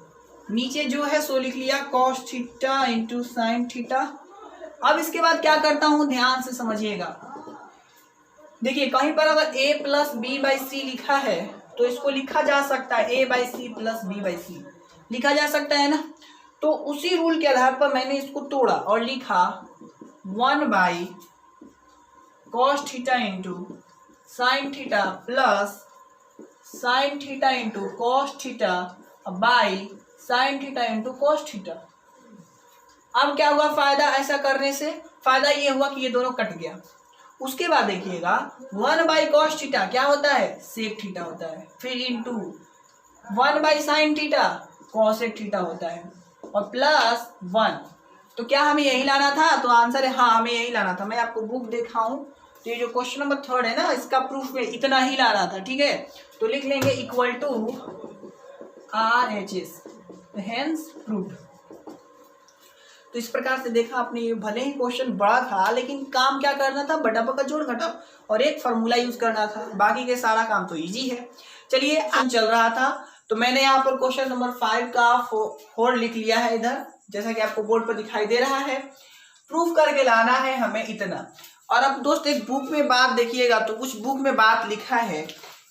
नीचे जो है सो लिख लिया cos theta into sine theta. अब इसके बाद क्या करता हूं, ध्यान से समझिएगा। देखिए कहीं पर अगर a plus B by C लिखा है तो इसको लिखा जा सकता है a by C plus B by C, लिखा जा सकता है ना। तो उसी रूल के आधार पर मैंने इसको तोड़ा और लिखा 1 by cos theta into sine theta plus sine theta into cos theta by sine theta into cos theta. अब क्या हुआ फायदा ऐसा करने से, फायदा ये हुआ कि ये दोनों कट गया। उसके बाद देखिएगा 1 बाई कॉस थीटा क्या होता है, सेक थीटा होता है, फिर into 1 by sine theta cosec theta होता है, और प्लस 1। तो क्या हमें यही लाना था, तो आंसर है हाँ हमें यही लाना था। मैं आपको बुक दिखाऊं तो ये जो क्वेश्चन नंबर 3 है ना, इसका प्रूफ में इतना ही ला रहा था, ठीक है। तो लिख लेंगे equal to RHS, hence proof. तो इस प्रकार से देखा आपने, ये भले ही क्वेश्चन बड़ा था लेकिन काम क्या करना था, बटा बका जोड़ घटा और एक फॉर्मूला यूज करना था, बाकी के सारा काम तो इजी है। चलिए अब चल रहा था, तो मैंने यहाँ पर क्वेश्चन नंबर 5 का 4 लिख लिया है इधर, जैसा कि आपको बोर्ड पर दिखाई दे रहा है। प्रूफ करके लाना है हमें इतना। और अब दोस्त एक बुक में बात देखिएगा, तो कुछ बुक में बात लिखा है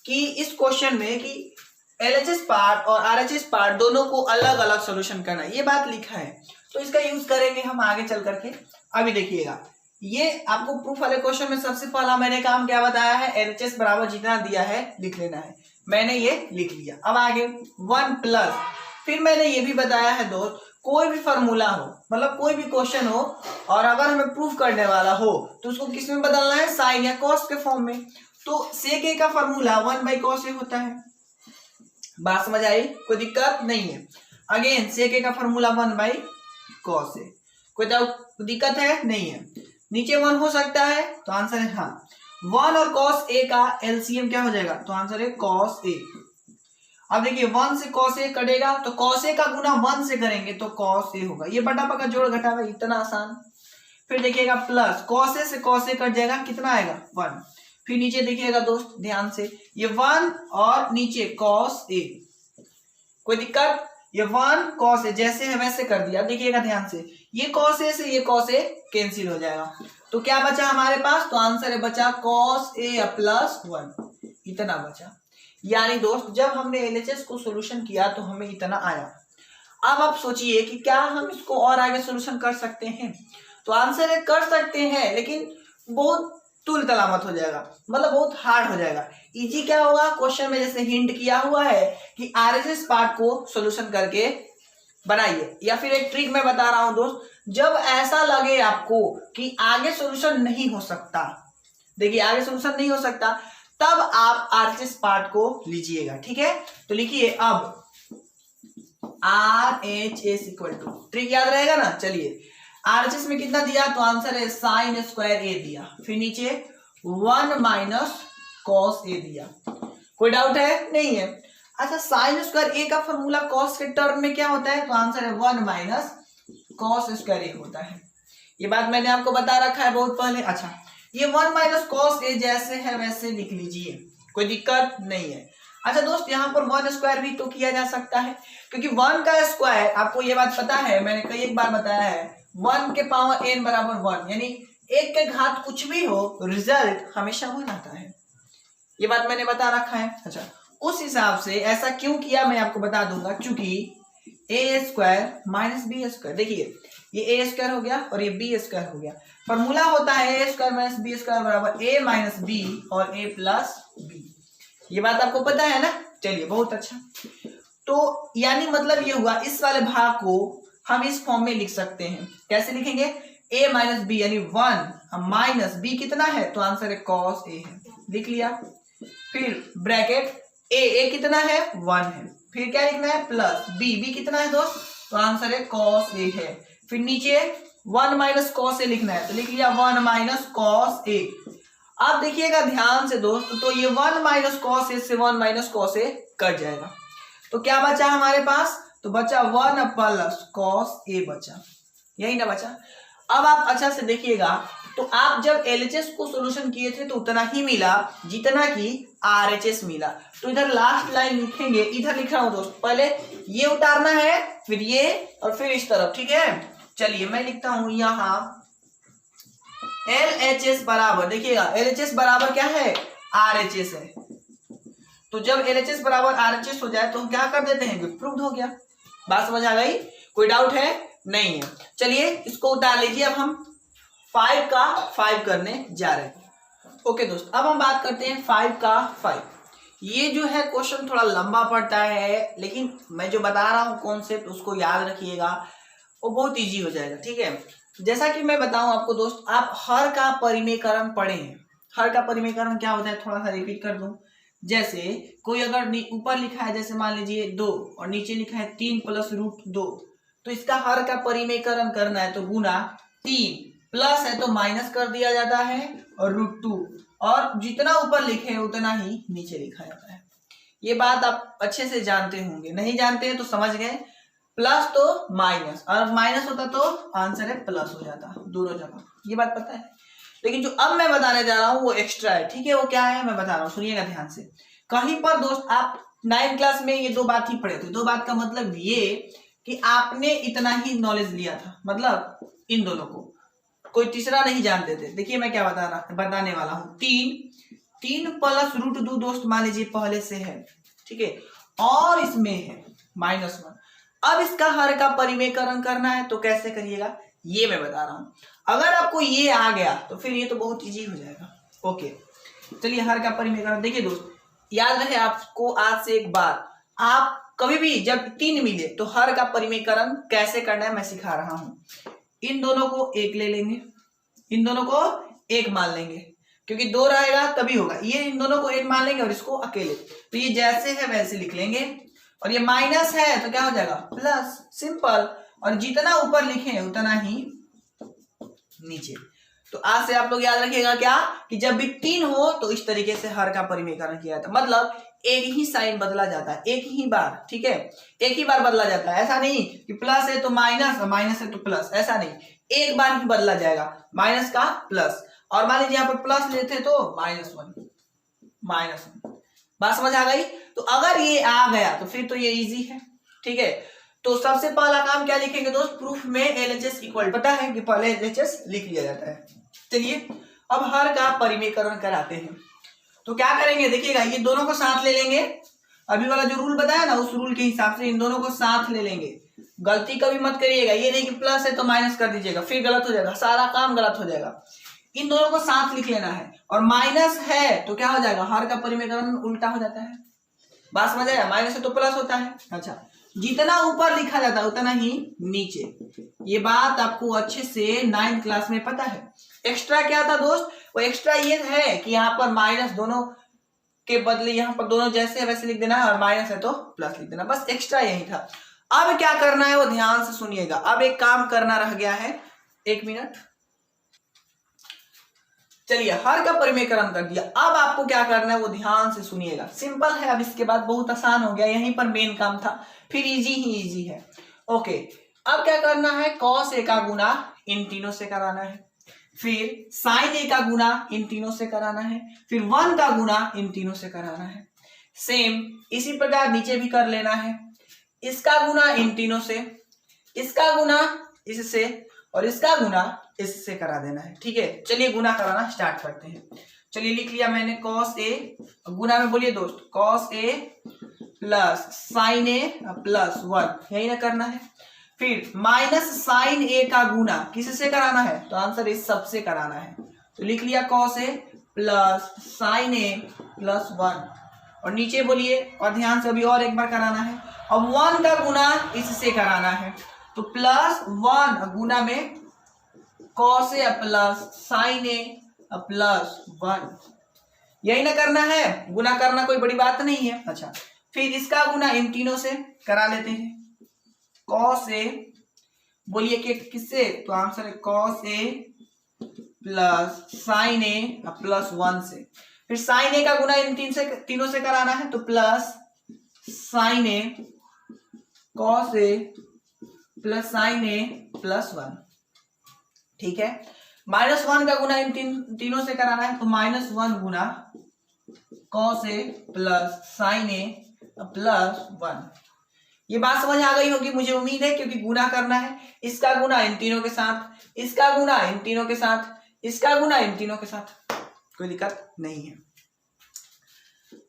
कि इस क्वेश्चन में कि LHS पार्ट और RHS पार्ट दोनों को अलग अलग सोल्यूशन करना, ये बात लिखा है। तो इसका यूज करेंगे हम आगे चल करके। अभी देखिएगा, ये आपको प्रूफ वाले क्वेश्चन में सबसे पहला मैंने काम क्या बताया है, LHS बराबर जितना दिया है लिख लेना है, मैंने ये लिख लिया। अब आगे 1 प्लस, फिर मैंने ये भी बताया है दोस्त, कोई भी फॉर्मूला हो, मतलब कोई भी क्वेश्चन हो और अगर हमें प्रूफ करने वाला हो तो उसको किस में बदलना है, साइन या कॉस के फॉर्म में। तो सेक ए का फॉर्मूला 1/cos A होता है। बात समझ आई, कोई दिक्कत नहीं है। अगेन सेक ए का फॉर्मूला 1/cos A, कोई दिक्कत है नहीं है। नीचे 1 हो सकता है, तो आंसर है हाँ 1 और cos A का LCM क्या हो जाएगा, तो आंसर है cos A। अब देखिए 1 से cos A कटेगा, तो cos A का गुना 1 से करेंगे तो cos A होगा। ये बटा का जोड़ घटावा, इतना आसान। फिर देखिएगा प्लस cos A से cos A कट जाएगा, कितना आएगा 1। फिर नीचे देखिएगा दोस्त ध्यान से, ये 1 और नीचे cos A, कोई दिक्कत, ये 1 cos A जैसे है वैसे कर दिया। देखिएगा ध्यान से, ये cos A से ये cos A कैंसिल हो जाएगा, तो क्या बचा हमारे पास, तो आंसर है बचा cos A प्लस 1, इतना बचा। यानी दोस्त जब हमने LHS को सोल्यूशन किया तो हमें इतना आया। अब आप सोचिए कि क्या हम इसको और आगे सोल्यूशन कर सकते हैं, तो आंसर है कर सकते हैं, लेकिन बहुत तुल तलामत हो जाएगा, मतलब बहुत हार्ड हो जाएगा। इजी क्या होगा, क्वेश्चन में जैसे हिंट किया हुआ है कि RHS पार्ट को सोल्यूशन करके बनाइए, या फिर एक ट्रिक मैं बता रहा हूं दोस्त, जब ऐसा लगे आपको कि आगे सोल्यूशन नहीं हो सकता, देखिए आगे सोल्यूशन नहीं हो सकता, तब आप RHS पार्ट को लीजिएगा, ठीक है। तो लिखिए अब RHS इक्वल टू, ट्रिक याद रहेगा ना। चलिए RHS में कितना दिया, तो आंसर है sin स्क्वायर A दिया, फिर नीचे 1 - cos A दिया। कोई डाउट है नहीं है। अच्छा sin स्क्वायर A का फॉर्मूला cos के टर्म में क्या होता है, तो आंसर है 1 - cos स्क्वायर A होता है। ये बात मैंने आपको बता रखा है बहुत पहले। अच्छा ये 1 - cos A जैसे है वैसे लिख लीजिए, कोई दिक्कत नहीं है। अच्छा दोस्त यहाँ पर 1 स्क्वायर भी तो किया जा सकता है, क्योंकि 1 का स्क्वायर, आपको ये बात पता है, मैंने कई एक बार बताया है, 1 के पावर n बराबर 1, यानी 1 के घात कुछ भी हो, रिजल्ट हमेशा 1 आता है। ये बात मैंने बता रखा है। अच्छा उस हिसाब से ऐसा क्यों किया मैं आपको बता दूंगा, क्योंकि a square minus B square, देखिए ये a स्क्वायर हो गया और ये b स्क्वायर हो गया। फॉर्मूला होता है a square minus B square बराबर a माइनस बी और a प्लस बी। ये बात आपको पता है ना। चलिए बहुत अच्छा। तो यानी मतलब ये हुआ, इस वाले भाग को हम इस फॉर्म में लिख सकते हैं। कैसे लिखेंगे, a माइनस बी यानी 1 माइनस b कितना है, तो आंसर है cos a है, लिख लिया। फिर ब्रैकेट a कितना है 1 है, फिर क्या लिखना है प्लस b कितना है दोस्त, तो आंसर है cos a है। फिर नीचे 1 - cos a लिखना है, तो लिख लिया 1 - cos a। अब देखिएगा ध्यान से दोस्त, तो ये 1 - cos a से 1 - cos a कट जाएगा, तो क्या बचा हमारे पास, तो बचा 1 प्लस cos a बचा, यही ना बचा। अब आप अच्छा से देखिएगा, तो आप जब LHS को सोल्यूशन किए थे तो उतना ही मिला जितना कि RHS मिला। तो इधर लास्ट लाइन लिखेंगे, इधर लिख रहा हूं दोस्त, पहले ये उतारना है, फिर ये और फिर इस तरफ, ठीक है। चलिए मैं लिखता हूं यहाँ LHS बराबर, देखिएगा LHS बराबर क्या है, RHS है। तो जब LHS बराबर RHS हो जाए तो हम क्या कर देते हैं, प्रूव्ड हो गया। बात समझ आ गई, कोई डाउट है नहीं है। चलिए इसको उतार लीजिए। अब हम 5 का 5 करने जा रहे हैं। ओके दोस्त, अब हम बात करते हैं 5 का 5। ये जो है क्वेश्चन थोड़ा लंबा पड़ता है, लेकिन मैं जो बता रहा हूँ कॉन्सेप्ट उसको याद रखिएगा, वो बहुत इजी हो जाएगा, ठीक है। जैसा कि मैं बताऊं आपको दोस्त, आप हर का परिमेयकरण पढ़े हैं। हर का परिमेयकरण क्या होता है, थोड़ा सा रिपीट कर दूं। जैसे कोई अगर ऊपर लिखा है, जैसे मान लीजिए 2 और नीचे लिखा है 3 + √2, तो इसका हर का परिमेयकरण करना है तो गुना 3 प्लस है तो माइनस कर दिया जाता है और √2, और जितना ऊपर लिखे हैं उतना ही नीचे लिखा जाता है। ये बात आप अच्छे से जानते होंगे, नहीं जानते हैं तो समझ गए, प्लस तो माइनस, और माइनस होता तो आंसर है प्लस हो जाता दोनों जगह, ये बात पता है। लेकिन जो अब मैं बताने जा रहा हूं वो एक्स्ट्रा है, ठीक है। वो क्या है मैं बता रहा हूँ, सुनिएगा ध्यान से। कहीं पर दोस्त आप 9th क्लास में ये दो बात ही पढ़े थे। दो बात का मतलब ये कि आपने इतना ही नॉलेज लिया था, मतलब इन दोनों को कोई तीसरा नहीं जानते थे। देखिए मैं क्या बताने वाला हूँ। 3 प्लस √2 दोस्त मान लीजिए पहले से है, ठीक है, और इसमें है -1। अब इसका हर का परिमेयकरण करना है तो कैसे करिएगा ये मैं बता रहा हूं। अगर आपको ये आ गया तो फिर ये तो बहुत इजी हो जाएगा। ओके, चलिए हर का परिमेयकरण। देखिए दोस्त, याद रहे आपको आज से एक बात, आप कभी भी जब 3 मिले तो हर का परिमेयकरण कैसे करना है मैं सिखा रहा हूं। इन दोनों को 1 ले लेंगे, इन दोनों को 1 मान लेंगे, क्योंकि 2 रहेगा तभी होगा। ये इन दोनों को 1 मान लेंगे और इसको अकेले, तो ये जैसे है वैसे लिख लेंगे, और ये माइनस है तो क्या हो जाएगा प्लस, सिंपल। और जितना ऊपर लिखे हैं उतना ही नीचे। तो आज से आप लोग याद रखिएगा क्या, कि जब भी 3 हो तो इस तरीके से हर का परिमेयकरण किया जाता है, मतलब एक ही साइन बदला जाता है, एक ही बार, ठीक है, एक ही बार बदला जाता है। ऐसा नहीं कि प्लस है तो माइनस, माइनस है तो प्लस, ऐसा नहीं, एक बार ही बदला जाएगा, माइनस का प्लस। और मान लीजिए यहाँ पर प्लस लेते तो -1, बात समझ आ गई। तो अगर ये आ गया तो फिर तो ये इजी है, ठीक है। तो सबसे पहला काम क्या लिखेंगे दोस्त, प्रूफ में LHS इक्वल, पता है कि पहले LHS लिख लिया जाता है। चलिए अब हर का परिमेयकरण कराते हैं। तो क्या करेंगे देखिएगा, ये दोनों को साथ ले लेंगे, अभी वाला जो रूल बताया ना उस रूल के हिसाब से इन दोनों को साथ ले लेंगे। गलती कभी मत करिएगा, ये नहीं कि प्लस है तो माइनस कर दीजिएगा, फिर गलत हो जाएगा, सारा काम गलत हो जाएगा। इन दोनों को साथ लिख लेना है, और माइनस है तो क्या हो जाएगा, हर का परिमेयकरण उल्टा हो जाता है। बात समझ आया, माइनस है तो प्लस होता है। अच्छा, जितना ऊपर लिखा जाता है उतना ही नीचे, ये बात आपको अच्छे से 9th क्लास में पता है। एक्स्ट्रा क्या था दोस्त, वो एक्स्ट्रा ये है कि यहाँ पर माइनस दोनों के बदले यहाँ पर दोनों जैसे वैसे लिख देना है, और माइनस है तो प्लस लिख देना, बस एक्स्ट्रा यही था। अब क्या करना है वो ध्यान से सुनिएगा। अब एक काम करना रह गया है, 1 मिनट। चलिए हर का परिमेयकरण कर दिया, अब आपको क्या करना है वो ध्यान से सुनिएगा। सिंपल है, अब इसके बाद बहुत आसान हो गया, यहीं पर मेन काम था, फिर इजी ही इजी है। ओके, अब क्या करना है, cos A का गुना इन तीनों से कराना है, फिर sin A का गुना इन तीनों से कराना है, फिर 1 का गुना इन तीनों से कराना है। सेम इसी प्रकार नीचे भी कर लेना है, इसका गुना इन तीनों से, इसका गुना इससे, और इसका गुना इससे करा देना है, ठीक है। चलिए गुना कराना स्टार्ट करते हैं। चलिए लिख लिया मैंने cos A, गुना में बोलिए दोस्त, cos A plus sin A plus 1, यही ना करना है। फिर माइनस sin A का गुना किससे कराना है, तो आंसर इस सब से कराना है। तो लिख लिया cos A plus sin A plus 1, और नीचे बोलिए, और ध्यान से अभी और एक बार कराना है। अब 1 का गुना इससे कराना है, तो प्लस 1 गुना में cos A plus sin A plus 1, यही ना करना है, गुना करना कोई बड़ी बात नहीं है। अच्छा, फिर इसका गुना इन तीनों से करा लेते हैं, cos A, बोलिए कि किससे, तो आंसर है cos A plus sin A plus 1 से। फिर sin A का गुना इन तीनों से कराना है, तो plus sin A cos A plus sin A plus 1, ठीक है। -1 का गुना इन तीनों से कराना है, तो -1 गुना cos A plus sin A plus 1। ये बात समझ आ गई होगी मुझे उम्मीद है, क्योंकि गुना करना है, इसका गुना इन तीनों के साथ, इसका गुना इन तीनों के साथ, इसका गुना इन तीनों के साथ, कोई दिक्कत नहीं है।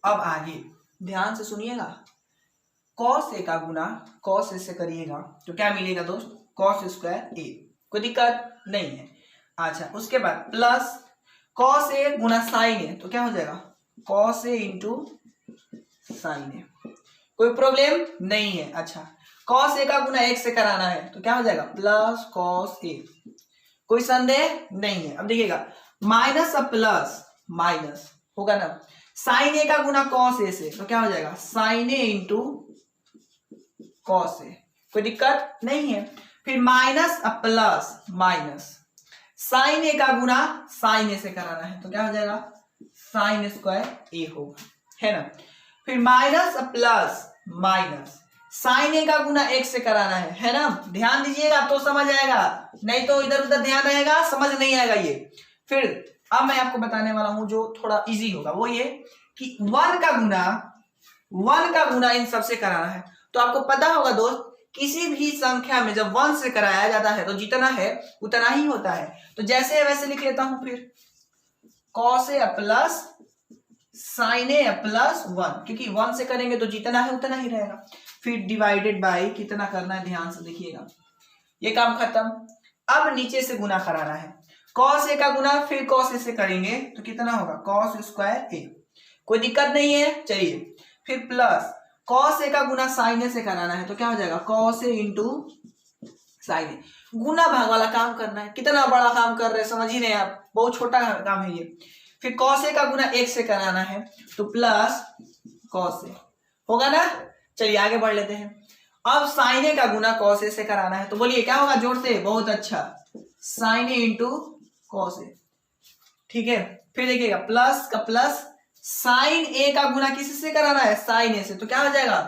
अब आगे ध्यान से सुनिएगा, cos A का गुना cos A से करिएगा तो क्या मिलेगा दोस्त, cos स्क्वायर A, कोई दिक्कत नहीं है। अच्छा, उसके बाद plus cos A Guna sin A, तो क्या हो जाएगा cos A into sin A, कोई प्रॉब्लम नहीं है। अच्छा, cos A का गुना 1 से कराना है, तो क्या हो जाएगा प्लस cos A, कोई संदेह नहीं है। अब देखिएगा, माइनस अब प्लस माइनस होगा ना, sin A का गुना cos A से, तो क्या हो जाएगा sin A into cos A, कोई दिक्कत नहीं है। फिर माइनस अब प्लस माइनस, साइन ए का गुना साइन ए से कराना है तो क्या हो जाएगा, साइन स्क्वायर ए होगा, है ना। फिर माइनस प्लस माइनस, साइन ए का गुना x से कराना है ना। ध्यान दीजिएगा तो समझ आएगा, नहीं तो इधर उधर ध्यान रहेगा समझ नहीं आएगा ये। फिर अब मैं आपको बताने वाला हूं जो थोड़ा इजी होगा, वो ये कि 1 का गुना इन सबसे कराना है। तो आपको पता होगा दोस्त, किसी भी संख्या में जब 1 से कराया जाता है तो जितना है उतना ही होता है। तो जैसे है वैसे लिख लेता हूं, फिर cos ए प्लस sin ए प्लस 1, क्योंकि 1 से करेंगे तो जितना है उतना ही रहेगा। फिर डिवाइडेड बाय कितना करना है, ध्यान से देखिएगा, ये काम खत्म। अब नीचे से गुना कराना है, cos ए का गुना फिर cos ए से करेंगे तो कितना होगा, cos स्क्वायर ए, कोई दिक्कत नहीं है। चलिए फिर प्लस cos ए का गुना sin ए से कराना है तो क्या हो जाएगा, cos ए इंटू sin ए। गुना भाग वाला काम करना है, कितना बड़ा काम कर रहे हैं समझ ही नहीं आप, बहुत छोटा काम है ये। फिर cos ए का गुना x से कराना है तो प्लस cos ए होगा ना। चलिए आगे बढ़ लेते हैं। अब sin ए का गुना cos ए से कराना है तो बोलिए क्या होगा, जोर से, बहुत अच्छा, sin ए इंटू cos ए, ठीक है। फिर देखिएगा प्लस का प्लस, sin ए का गुना किससे कराना है, sin ए से, तो क्या हो जाएगा,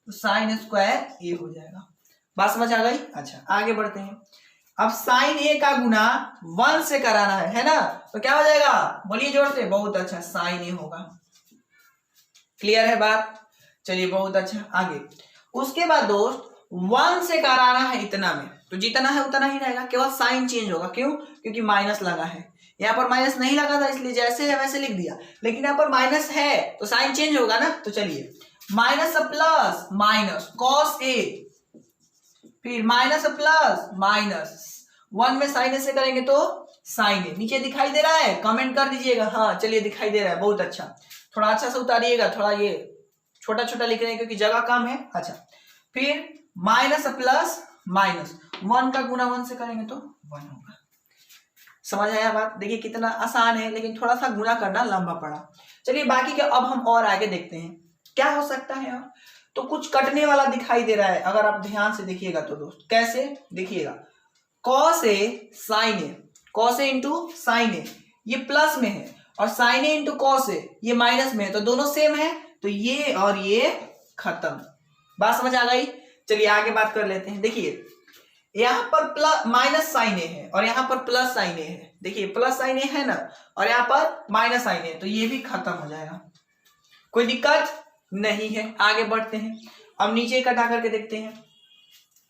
तो sin स्क्वायर ए हो जाएगा। बात समझ आ गई। अच्छा आगे बढ़ते हैं। अब sin ए का गुना 1 से कराना है ना, तो क्या हो जाएगा, बोलिए जोर से, बहुत अच्छा, sin ए होगा। क्लियर है बात। चलिए बहुत अच्छा, आगे। उसके बाद दोस्त 1 से कराना है इतना में, तो जितना है उतना ही रहेगा, केवल साइन चेंज होगा। क्यों, क्योंकि माइनस लगा है, यहाँ पर माइनस नहीं लगा था इसलिए जैसे है वैसे लिख दिया, लेकिन यहाँ पर माइनस है तो साइन चेंज होगा ना। तो चलिए माइनस प्लस माइनस cos ए, फिर माइनस प्लस माइनस 1 में साइन ए से करेंगे तो साइन ए। नीचे दिखाई दे रहा है, कमेंट कर दीजिएगा। हाँ चलिए दिखाई दे रहा है, बहुत अच्छा। थोड़ा अच्छा से उतारिएगा, थोड़ा ये छोटा छोटा लिख रहे हैं क्योंकि जगह कम है। अच्छा फिर माइनस प्लस माइनस 1 का गुना 1 से करेंगे तो 1 होगा। समझ आया बात। देखिए कितना आसान है, लेकिन थोड़ा सा गुना करना लंबा पड़ा। चलिए बाकी के अब हम और आगे देखते हैं क्या हो सकता है। और तो कुछ कटने वाला दिखाई दे रहा है, अगर आप ध्यान से देखिएगा तो दोस्त, कैसे देखिएगा, cos ए sin ए, cos ए इंटू साइन ए, ये प्लस में है, और sin ए इंटू cos ए ये माइनस में है, तो दोनों सेम है, तो ये और ये खत्म। बात समझ आ गई। चलिए आगे बात कर लेते हैं। देखिए यहाँ पर प्लस माइनस साइन ए है और यहाँ पर प्लस साइन ए है, देखिए प्लस साइन ए है ना, और यहाँ पर माइनस साइन ए, तो ये भी खत्म हो जाएगा, कोई दिक्कत नहीं है। आगे बढ़ते हैं। अब नीचे कटा करके देखते हैं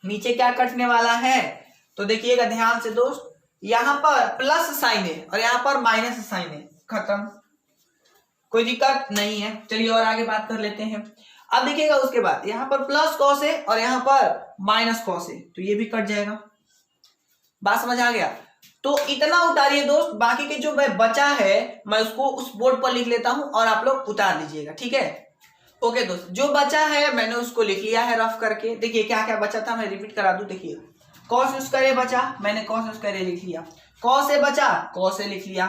नीचे क्या कटने वाला है। तो देखिएगा ध्यान से दोस्त, यहाँ पर प्लस साइन ए और यहाँ पर माइनस साइन ए, खत्म, कोई दिक्कत नहीं है। चलिए और आगे बात कर लेते हैं। अब देखिएगा उसके बाद यहाँ पर प्लस cos ए और यहाँ पर माइनस cos ए, तो ये भी कट जाएगा। बात समझ आ गया। तो इतना उतारिए दोस्त, बाकी के जो बचा है मैं उसको उस बोर्ड पर लिख लेता हूं और आप लोग उतार लीजिएगा, ठीक है। ओके दोस्त, जो बचा है मैंने उसको लिख लिया है रफ करके। देखिए क्या क्या बचा था, मैं रिपीट करा दूं। देखिए cos स्क्वायर ए बचा, मैंने cos स्क्वायर ए लिख लिया। cos ए बचा, cos ए लिख लिया।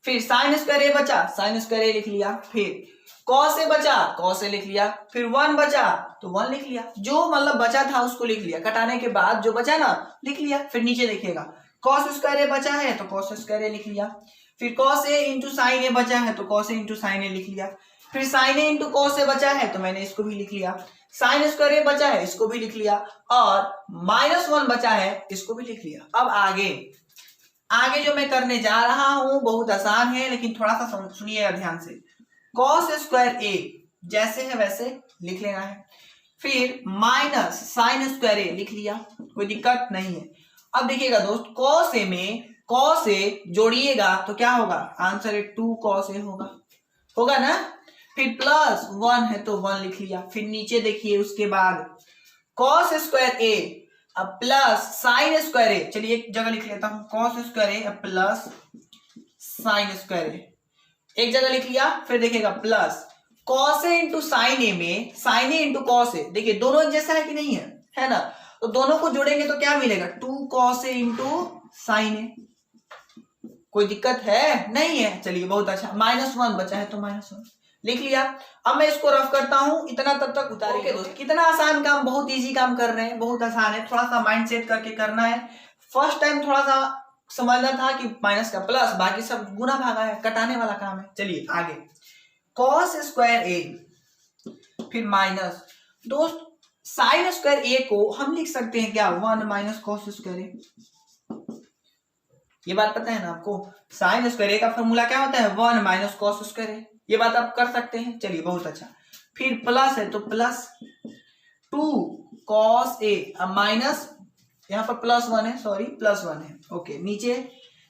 फिर sin स्क्वायर ए बचा, sin स्क्वायर ए लिख लिया। फिर cos ए बचा, cos ए लिख लिया। फिर 1 बचा तो 1 लिख लिया, जो मतलब बचा था उसको लिख लिया, कटाने के बाद जो बचा ना लिख लिया। फिर नीचे देखिएगा cos स्क्वायर ए बचा है तो cos स्क्वायर ए लिख लिया। फिर cos ए इंटू साइन ए बचा है तो cos ए इंटू साइन ए लिख लिया। फिर sin ए इंटू cos ए बचा है तो मैंने इसको भी लिख लिया। sin स्क्वायर ए बचा है इसको भी लिख लिया, और -1 बचा है इसको भी लिख लिया। अब आगे जो मैं करने जा रहा हूं बहुत आसान है, लेकिन थोड़ा सा सुनिएगा ध्यान से। cos स्क्वायर ए जैसे है वैसे लिख लेना है। फिर माइनस sin स्क्वायर ए लिख लिया, कोई दिक्कत नहीं है। अब देखिएगा दोस्त, cos ए में cos ए जोड़िएगा तो क्या होगा, आंसर है 2 cos ए होगा ना। फिर प्लस 1 है तो 1 लिख लिया। फिर नीचे देखिए उसके बाद cos स्क्वायर ए अब प्लस sin स्क्वायर ए, चलिए एक जगह लिख लेता हूं, cos स्क्वायर ए अब प्लस sin स्क्वायर ए, एक जगह लिख लिया। फिर देखिएगा प्लस cos ए इंटू साइन ए में sin ए इंटू cos ए, देखिए दोनों जैसा है कि नहीं है ना, तो दोनों को जोड़ेंगे तो क्या मिलेगा, 2 cos ए इंटू साइन ए। कोई दिक्कत है नहीं है। चलिए बहुत अच्छा, -1 बचा है तो -1 लिख लिया। अब मैं इसको रफ करता हूं, इतना तब तक उतारेंगे दोस्त। कितना आसान काम, बहुत इजी काम कर रहे हैं, बहुत आसान है, थोड़ा सा माइंड सेट करके करना है। फर्स्ट टाइम थोड़ा सा समझना था कि माइनस का प्लस, बाकी सब गुना भागा है, कटाने वाला काम है। चलिए आगे, कॉस स्क्वायर ए फिर माइनस, दोस्त साइन स्क्वायर ए को हम लिख सकते हैं क्या, 1 माइनस कॉस स्क्वायर ए। ये बात पता है ना आपको, साइन स्क्वायर ए का फॉर्मूला क्या होता है, 1 माइनस कॉस स्क्वायर ए। ये बात आप कर सकते हैं। चलिए बहुत अच्छा, फिर प्लस है तो प्लस 2 कॉस ए, अब माइनस यहाँ पर प्लस 1 है, सॉरी प्लस 1 है। ओके, नीचे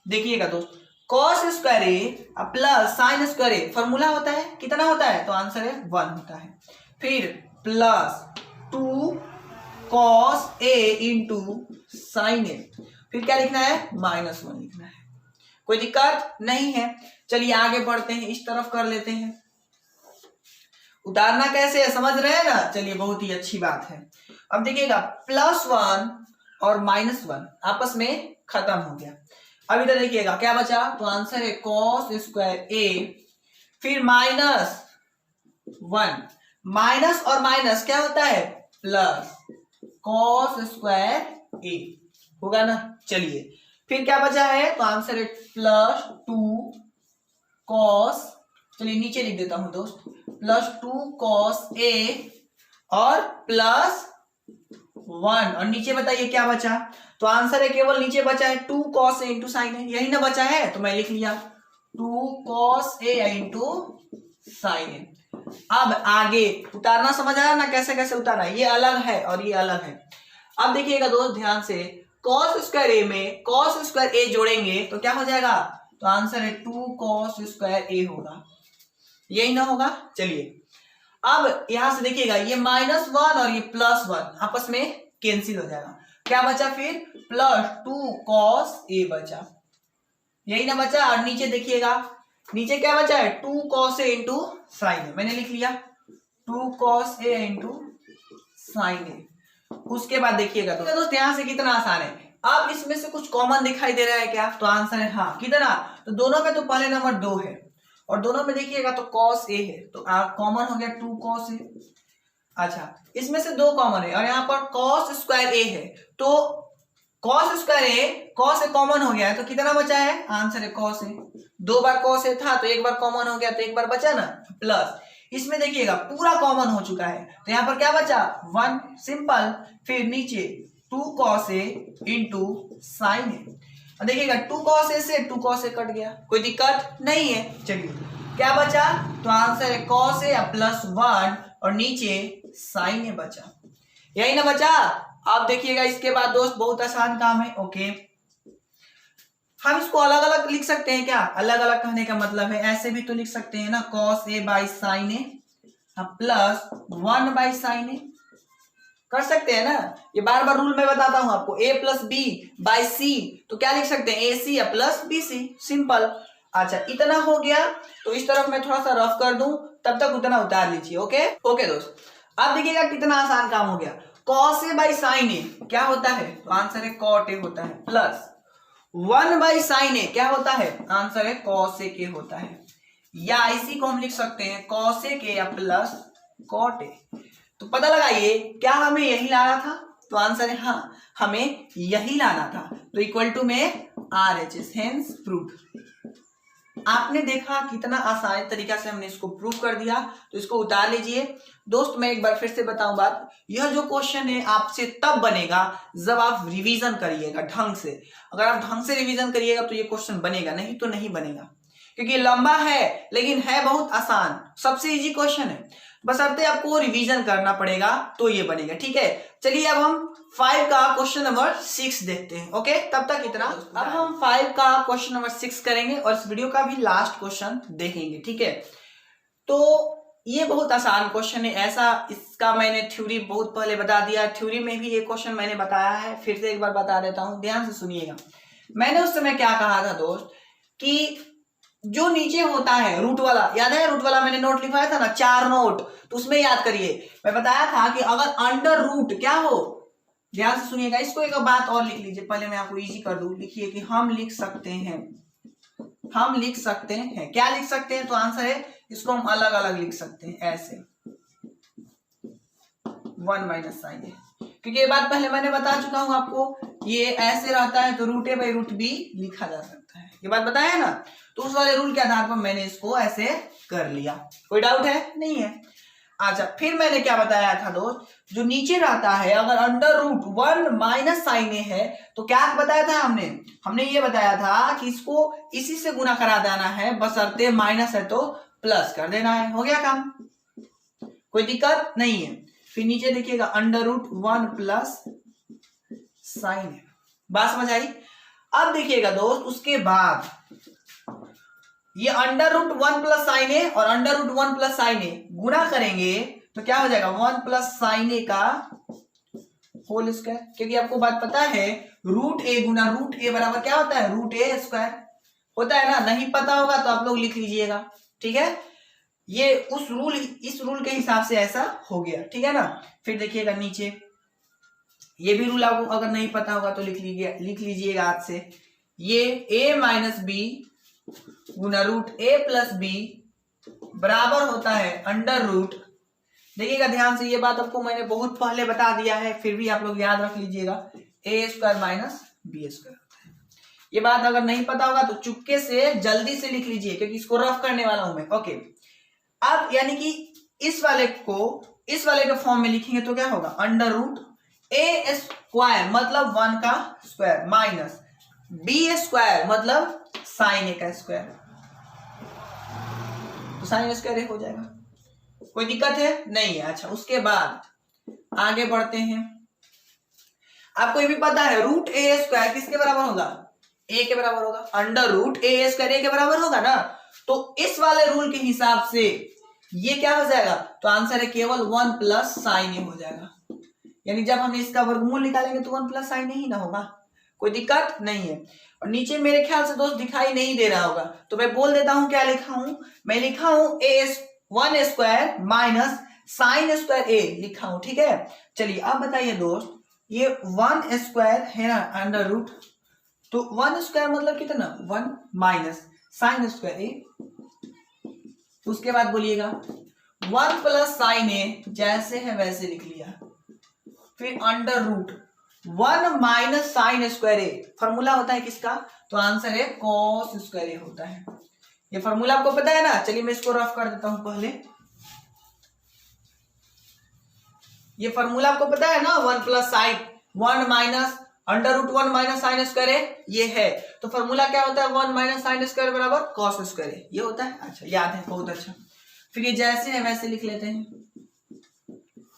देखिएगा दोस्त, cos square A plus sign square A, formula होता है कितना होता है, तो आंसर है 1 होता है। फिर plus 2 cos A into sine ए, फिर क्या लिखना है, -1 लिखना है। कोई दिक्कत नहीं है। चलिए आगे बढ़ते हैं, इस तरफ कर लेते हैं। उतारना कैसे है समझ रहे हैं ना, चलिए बहुत ही अच्छी बात है। अब देखिएगा +1 और -1 आपस में खत्म हो गया। अब इधर देखिएगा क्या बचा, तो आंसर है कॉस स्क्वायर ए, फिर -1, माइनस और माइनस क्या होता है, प्लस कॉस स्क्वायर ए होगा ना। चलिए फिर क्या बचा है, तो आंसर है +2 कॉस, चलिए नीचे लिख देता हूं दोस्त, +2 कॉस ए और +1, और नीचे बताइए क्या बचा, तो आंसर है केवल नीचे बचा है 2 कॉस ए इंटू साइन ए, यही ना बचा है, तो मैं लिख लिया 2 कॉस ए इंटू साइन ए। अब आगे उतारना समझ आया ना, कैसे कैसे उतारना, ये अलग है और ये अलग है। अब देखिएगा दोस्त ध्यान से, कॉस स्क्वायर ए में कॉस स्क्वायर ए जोड़ेंगे तो क्या हो जाएगा, तो आंसर है 2 कॉस स्क्वायर ए होगा, यही ना होगा। चलिए अब यहां से देखिएगा, ये -1 और ये +1 आपस में कैंसिल हो जाएगा, क्या बचा फिर, +2 कॉस ए बचा, यही ना बचा। और नीचे देखिएगा, नीचे क्या बचा है, 2 कॉस ए इंटू साइन ए, मैंने लिख लिया 2 कॉस ए इंटू साइन ए। उसके बाद देखिएगा तो दोस्त यहां से कितना आसान है। अब इसमें से कुछ कॉमन दिखाई दे रहा है क्या, तो आंसर है हाँ, कितना, तो दोनों में तो पहले नंबर 2 है और दोनों में देखिएगा तो कॉस ए है, तो कॉमन हो गया 2 कॉस ए। अच्छा, इसमें से 2 कॉमन है और यहाँ पर कॉस स्क्वायर ए है, तो cos square A cos A common हो गया है, तो कितना बचा है, आंसर है cos A. 2 bar cos A था तो एक बार कॉमन हो गया, तो एक बार बचा ना, प्लस इसमें देखिएगा पूरा कॉमन हो चुका है, तो यहाँ पर क्या बचा, 1 सिंपल, फिर नीचे 2 कॉस ए इंटू साइन ए, देखिएगा 2 कॉस ए से 2 कॉस ए कट गया, कोई दिक्कत नहीं है। चलिए क्या बचा, तो आंसर है कॉस ए +1 और नीचे साइन ए बचा, यही ना बचा। अब देखिएगा इसके बाद दोस्त बहुत आसान काम है। ओके, हम इसको अलग अलग लिख सकते हैं क्या, अलग अलग कहने का मतलब है ऐसे भी तो लिख सकते हैं ना, cos A by sine A +1 by sine A, कर सकते हैं ना। ये बार बार रूल में बताता हूं आपको, a + b बाई सी, तो क्या लिख सकते हैं, AC + BC, सिंपल। अच्छा इतना हो गया, तो इस तरफ मैं थोड़ा सा रफ कर दूं, तब तक उतना उतार लीजिए। ओके ओके दोस्त, अब देखिएगा कितना आसान काम हो गया। कॉस ए बाई साइन ए क्या होता है, तो आंसर है कॉट ए होता है, प्लस 1 बाई साइन ए क्या होता है, आंसर है कॉस ए के होता है, या इसी को हम लिख सकते हैं कॉस ए के या प्लस कॉट ए। तो पता लगाइए क्या हमें यही लाना था, तो आंसर है हाँ, हमें यही लाना था, तो इक्वल टू में RHS, हेंस प्रूफ। आपने देखा कितना आसान तरीका से हमने इसको प्रूव कर दिया, तो इसको उतार लीजिए। दोस्त मैं एक बार फिर से बताऊं बात, यह जो क्वेश्चन है आपसे तब बनेगा जब आप रिवीजन करिएगा ढंग से। अगर आप ढंग से रिवीजन करिएगा तो ये क्वेश्चन बनेगा, नहीं तो नहीं बनेगा, क्योंकि लंबा है लेकिन है बहुत आसान, सबसे इजी क्वेश्चन है, बशर्ते आपको रिवीजन करना पड़ेगा तो ये बनेगा। ठीक है, चलिए अब हम 5 का क्वेश्चन नंबर 6 देखते हैं। ओके, तब तक इतना। अब हम 5 का क्वेश्चन नंबर 6 करेंगे और इस वीडियो का भी लास्ट क्वेश्चन देखेंगे। ठीक है, तो ये बहुत आसान क्वेश्चन है, ऐसा इसका मैंने थ्योरी बहुत पहले बता दिया, थ्योरी में भी ये क्वेश्चन मैंने बताया है, फिर से एक बार बता देता हूं, ध्यान से सुनिएगा। मैंने उस समय क्या कहा था दोस्त, कि जो नीचे होता है रूट वाला, याद है रूट वाला मैंने नोट लिखवाया था ना, 4 नोट, तो उसमें याद करिए मैं बताया था कि अगर अंडर रूट क्या हो, ध्यान से सुनिएगा, इसको एक बात और लिख लीजिए, पहले मैं आपको इजी कर दूं, लिखिए कि हम लिख सकते हैं, हम लिख सकते हैं, क्या लिख सकते हैं, तो आंसर है इसको हम अलग अलग लिख सकते हैं ऐसे 1 - sin ए, क्योंकि ये बात पहले मैंने बता चुका हूं आपको ये ऐसे रहता है तो root A by root B लिखा जा सकता है। ये बात बताया ना, तो उस वाले रूल के आधार पर मैंने इसको ऐसे कर लिया। कोई डाउट है? नहीं है। अच्छा, फिर मैंने क्या बताया था दोस्त, जो नीचे रहता है अगर अंडर रूट 1 माइनस साइन ए है तो क्या बताया था हमने ये बताया था कि इसको इसी से गुना करा देना है, बशर्ते माइनस है तो प्लस कर देना है। हो गया काम, कोई दिक्कत नहीं है। फिर नीचे देखिएगा अंडर रूट 1 प्लस साइन ए, बात समझ आई? अब देखिएगा दोस्त, उसके बाद ये अंडर रूट 1 प्लस साइन ए और अंडर रूट 1 प्लस साइन ए गुणा करेंगे तो क्या हो जाएगा 1 प्लस साइन ए का होल स्क्वायर, क्योंकि आपको बात पता है रूट ए गुना रूट ए बराबर क्या होता है, रूट ए स्क्वायर होता है ना। नहीं पता होगा तो आप लोग लिख लीजिएगा, ठीक है। ये इस रूल के हिसाब से ऐसा हो गया, ठीक है ना। फिर देखिएगा नीचे, ये भी रूल आपको अगर नहीं पता होगा तो लिख लीजिएगा आज से। ये a माइनस बी गुना रूट ए प्लस बी बराबर होता है अंडर रूट, देखिएगा ध्यान से, ये बात आपको मैंने बहुत पहले बता दिया है, फिर भी आप लोग याद रख लीजिएगा, ए स्क्वायर माइनस बी स्क्वायर होता है। ये बात अगर नहीं पता होगा तो चुपके से जल्दी से लिख लीजिए, क्योंकि इसको रफ करने वाला हूं मैं। ओके, अब यानी कि इस वाले के फॉर्म में लिखेंगे तो क्या होगा, अंडर रूट ए स्क्वायर मतलब 1 का स्क्वायर माइनस बी स्क्वायर मतलब साइन ए का स्क्वायर, तो साइन स्क्वायर हो जाएगा। कोई दिक्कत है? नहीं है। अच्छा, उसके बाद आगे बढ़ते हैं। आपको ये भी पता है रूट ए स्क्वायर किसके बराबर होगा, ए के बराबर होगा। अंडर रूट ए स्क्वायर ए के बराबर होगा ना, तो इस वाले रूल के हिसाब से ये क्या हो जाएगा, तो आंसर है केवल 1 प्लस साइन ए हो जाएगा। यानी जब हम इसका वर्गमूल निकालेंगे तो 1 प्लस साइन ए ही ना होगा। कोई दिक्कत नहीं है। और नीचे मेरे ख्याल से दोस्त दिखाई नहीं दे रहा होगा तो मैं बोल देता हूं क्या लिखा हूं, मैं लिखा हूं ए 1 स्क्वायर माइनस साइन स्क्वायर ए लिखा हूं, ठीक है। चलिए अब बताइए दोस्त, ये 1 स्क्वायर है ना अंडर रूट, तो 1 स्क्वायर मतलब कितना, 1 माइनस साइन स्क्वायर ए, उसके बाद बोलिएगा 1 प्लस साइन ए, जैसे है वैसे लिख लिया। फिर under root 1 minus sine square A, formula होता है किसका, तो आंसर है कॉस स्क्वायर ए होता है। ये फॉर्मूला आपको पता है ना। चलिए मैं इसको रफ कर देता हूं पहले। ये फॉर्मूला आपको पता है ना, 1 plus sine 1 minus under root 1 minus sine square A, ये है। तो फॉर्मूला क्या होता है, 1 माइनस साइन स्क्वायर बराबर कॉस स्क्वायर ए, ये होता है। अच्छा, याद है, बहुत अच्छा। फिर ये जैसे है वैसे लिख लेते हैं।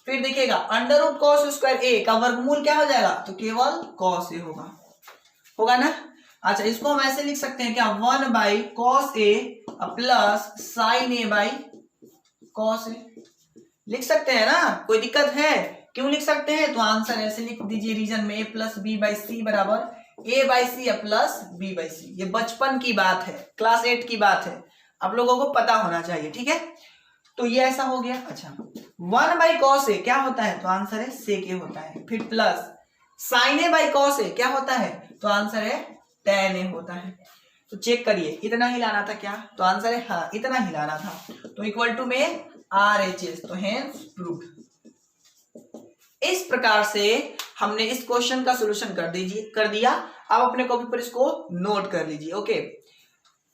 फिर देखिएगा अंडर रूट कॉस स्क्वायर ए का वर्गमूल क्या हो जाएगा, तो केवल कॉस ए होगा ना। अच्छा, इसको हम ऐसे लिख सकते हैं क्या, 1 by cos A plus sine A by cos A, लिख सकते हैं ना। कोई दिक्कत है? क्यों लिख सकते हैं, तो आंसर ऐसे लिख दीजिए, रीजन में A plus B by C बराबर A by C plus B by C. ये बचपन की बात है, क्लास 8 की बात है, आप लोगों को पता होना चाहिए, ठीक है। तो ये ऐसा हो गया। अच्छा, 1 बाई कॉस ए क्या होता है, तो आंसर है सेक ए होता है। फिर plus sine A by cos A क्या होता है, तो आंसर है टेन ए होता है। तो चेक करिए, इतना ही लाना था क्या, तो आंसर है हाँ इतना ही लाना था। तो इक्वल टू में RHS, तो हेंस प्रूव्ड। इस प्रकार से हमने इस क्वेश्चन का सॉल्यूशन कर दिया। अब अपने कॉपी पर इसको नोट कर लीजिए। ओके,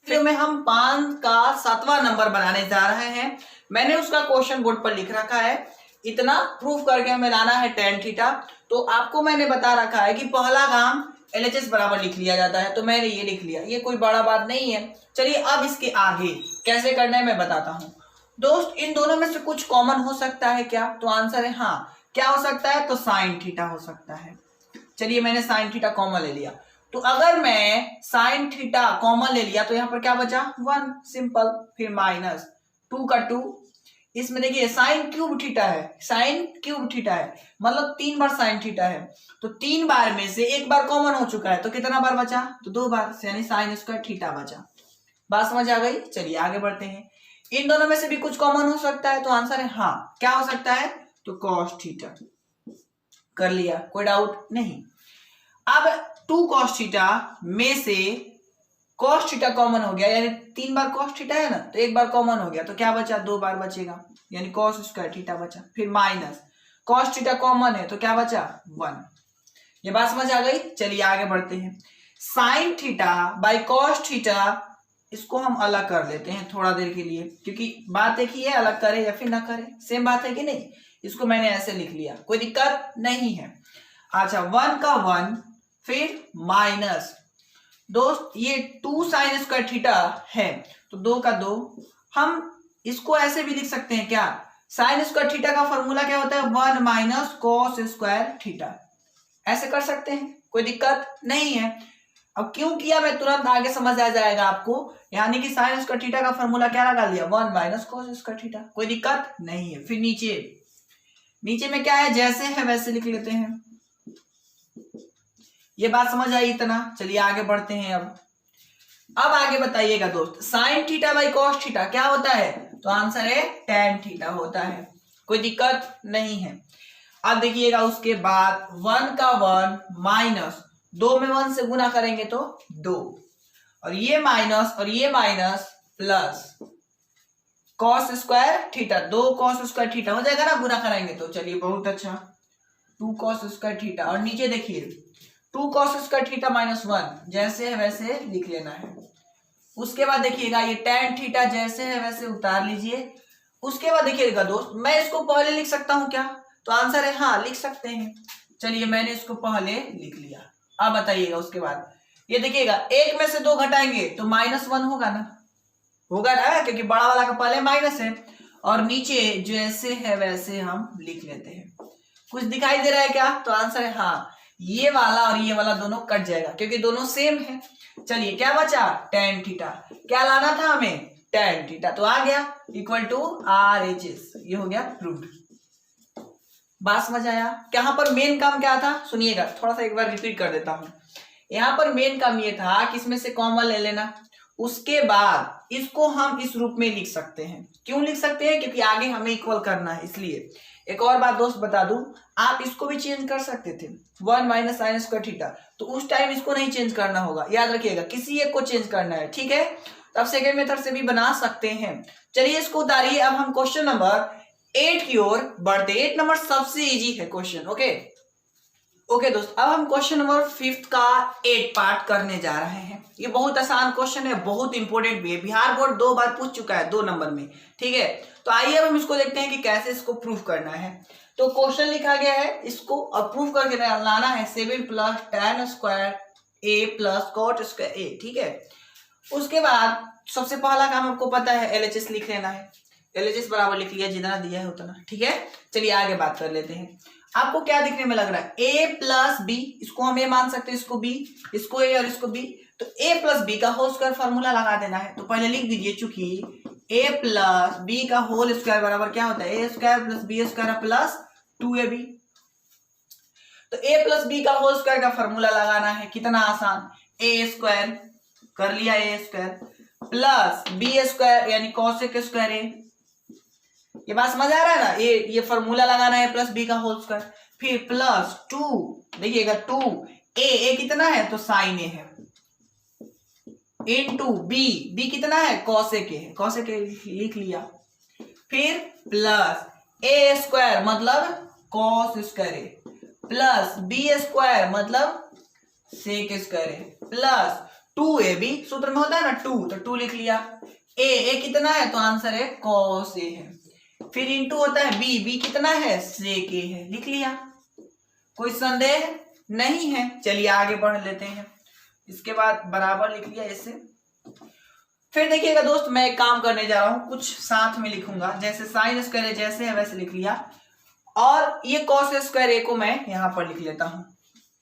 फिर में हम 5 का 7वां नंबर बनाने जा रहे हैं। मैंने उसका क्वेश्चन बोर्ड पर लिख रखा है, इतना प्रूफ करके हमें लाना है tan थीटा। तो आपको मैंने बता रखा है कि पहला काम LHS बराबर लिख लिया जाता है, तो मैंने ये लिख लिया, ये कोई बड़ा बात नहीं है। चलिए अब इसके आगे कैसे करना है मैं बताता हूं दोस्त। इन दोनों में से कुछ कॉमन हो सकता है क्या, तो आंसर है हाँ। क्या हो सकता है, तो साइन थीटा हो सकता है। चलिए मैंने साइन थीटा कॉमन ले लिया, तो अगर मैं साइन थीटा कॉमन ले लिया तो यहाँ पर क्या बचा 1, सिंपल। फिर माइनस 2 का 2, इसमें देखिए साइन क्यूब थीटा है, साइन क्यूब थीटा है मतलब 3 बार साइन थीटा है, तो 3 बार में से 1 बार कॉमन हो चुका है, तो कितना बार बचा, तो 2 बार, यानी साइन स्क्वायर थीटा बचा। बात समझ आ गई। चलिए आगे बढ़ते हैं। इन दोनों में से भी कुछ कॉमन हो सकता है, तो आंसर है हाँ। क्या हो सकता है, तो कॉस थीटा। कर लिया, कोई डाउट नहीं। अब 2 कॉस थीटा में से कॉस थीटा कॉमन हो गया, यानी 3 बार कॉस थीटा है ना, तो 1 बार कॉमन हो गया, तो क्या बचा, 2 बार बचेगा, यानी कॉस स्क्वायर थीटा बचा। फिर माइनस कॉस थीटा कॉमन है तो क्या बचा 1, ये बात समझ आ गई। चलिए आगे बढ़ते हैं। Sign theta by cos theta, इसको हम अलग कर लेते हैं थोड़ा देर के लिए, क्योंकि बात एक ही है, अलग करे या फिर ना करे सेम बात है कि नहीं। इसको मैंने ऐसे लिख लिया, कोई दिक्कत नहीं है। अच्छा, 1 का 1 फिर माइनस, दोस्त ये 2 साइन स्क्वायर थीटा है तो 2 का 2, हम इसको ऐसे भी लिख सकते हैं क्या, साइन स्क्वायर थीटा का फॉर्मूला क्या होता है 1 माइनस कॉस स्क्वायर थीटा, ऐसे कर सकते हैं, कोई दिक्कत नहीं है। अब क्यों किया मैं तुरंत आगे समझ आ जाएगा आपको, यानी कि साइन स्क्वायर थीटा का फॉर्मूला क्या लगा लिया 1 माइनस कॉस स्क्वायर थीटा, कोई दिक्कत नहीं है। फिर नीचे में क्या है, जैसे है वैसे लिख लेते हैं। ये बात समझ आई इतना। चलिए आगे बढ़ते हैं। अब आगे बताइएगा दोस्त, sign theta by cos theta क्या होता है, तो आंसर है tan थीटा होता है, कोई दिक्कत नहीं है। अब देखिएगा उसके बाद 1 का 1 माइनस, 2 में 1 से गुना करेंगे तो 2, और ये minus plus cos square theta, 2 cos square theta हो जाएगा ना गुना कराएंगे तो। चलिए बहुत अच्छा, 2 कॉस स्क्वायर थीटा, और नीचे देखिए 2 कॉस स्क्वायर थीटा माइनस 1, जैसे है वैसे लिख लेना है। उसके बाद देखिएगा ये tan थीटा जैसे है वैसे उतार लीजिए। उसके बाद देखिएगा दोस्त, मैं इसको पहले लिख सकता हूं क्या, तो आंसर है हाँ लिख सकते हैं। चलिए मैंने इसको पहले लिख लिया। अब बताइएगा उसके बाद, ये देखिएगा 1 में से 2 घटाएंगे तो -1 होगा ना, क्योंकि बड़ा वाला का पहले माइनस है, और नीचे जैसे है वैसे हम लिख लेते हैं। कुछ दिखाई दे रहा है क्या, तो आंसर है हाँ, ये वाला और ये वाला दोनों कट जाएगा क्योंकि दोनों सेम है। चलिए क्या बचा, tan थीटा, क्या लाना था हमें tan थीटा, तो आ गया इक्वल टू RHS, ये हो गया प्रूव्ड। बात समझ आया। यहाँ पर मेन काम क्या था, सुनिएगा थोड़ा सा एक बार रिपीट कर देता हूं। यहाँ पर मेन काम ये था कि इसमें से कॉमन ले लेना, उसके बाद इसको हम इस रूप में लिख सकते हैं। क्यों लिख सकते हैं, क्योंकि आगे हमें इक्वल करना है इसलिए। एक और बात दोस्त बता दूं, आप इसको भी चेंज कर सकते थे 1 माइनस साइन स्क्वायर थीटा, तो उस टाइम इसको नहीं चेंज करना होगा, याद रखिएगा किसी एक को चेंज करना है, ठीक है। तब सेकेंड मेथड से भी बना सकते हैं। चलिए इसको उतारिए। अब हम क्वेश्चन नंबर 8 की ओर बढ़ते। 8 नंबर सबसे इजी है क्वेश्चन। ओके दोस्त, अब हम क्वेश्चन नंबर 5 का 8 पार्ट करने जा रहे हैं। ये बहुत आसान क्वेश्चन है, बहुत इंपॉर्टेंट भी है, बिहार बोर्ड 2 बार पूछ चुका है 2 नंबर में, ठीक है। तो आइए अब हम इसको देखते हैं कि कैसे इसको प्रूफ करना है। तो क्वेश्चन लिखा गया है, इसको अब प्रूफ करके लाना है 7 plus tan square a plus cot square a, ठीक है। उसके बाद सबसे पहला काम आपको पता है LHS लिख लेना है। LHS बराबर लिख लिया, जितना दिया है उतना, ठीक है। चलिए आगे बात कर लेते हैं। आपको क्या दिखने में लग रहा है, a प्लस b, इसको हम a मान सकते हैं, इसको b, इसको a और इसको b, तो a प्लस b का होल स्क्वायर फॉर्मूला लगा देना है। तो पहले लिख दीजिए, चूंकि a प्लस b का होल स्क्वायर बराबर क्या होता है, a square plus b square plus 2ab। तो a प्लस b का होल स्क्वायर का फॉर्मूला लगाना है, कितना आसान, a स्क्वायर कर लिया, a square plus b square यानी cosec स्क्वायर a। ये बात समझ आ रहा है ना, ये फॉर्मूला लगाना है प्लस b का होल स्क्वायर, फिर प्लस 2, देखिएगा 2 a कितना है तो साइन a है, इनटू b कितना है cosec a है, cosec a लिख लिया, फिर प्लस a स्क्वायर मतलब cos square a plus b square मतलब sec square a plus 2ab, सूत्र में होता है ना 2, तो 2 लिख लिया। a कितना है तो आंसर है cos a है, फिर इंटू होता है b कितना है sec a है, लिख लिया। कोई संदेह नहीं है। चलिए आगे बढ़ लेते हैं। इसके बाद बराबर लिख लिया ऐसे। फिर देखिएगा दोस्त, मैं एक काम करने जा रहा हूं, कुछ साथ में लिखूंगा, जैसे साइन स्क्वायर जैसे है वैसे लिख लिया, और ये कॉस स्क्वायर ए को मैं यहां पर लिख लेता हूं,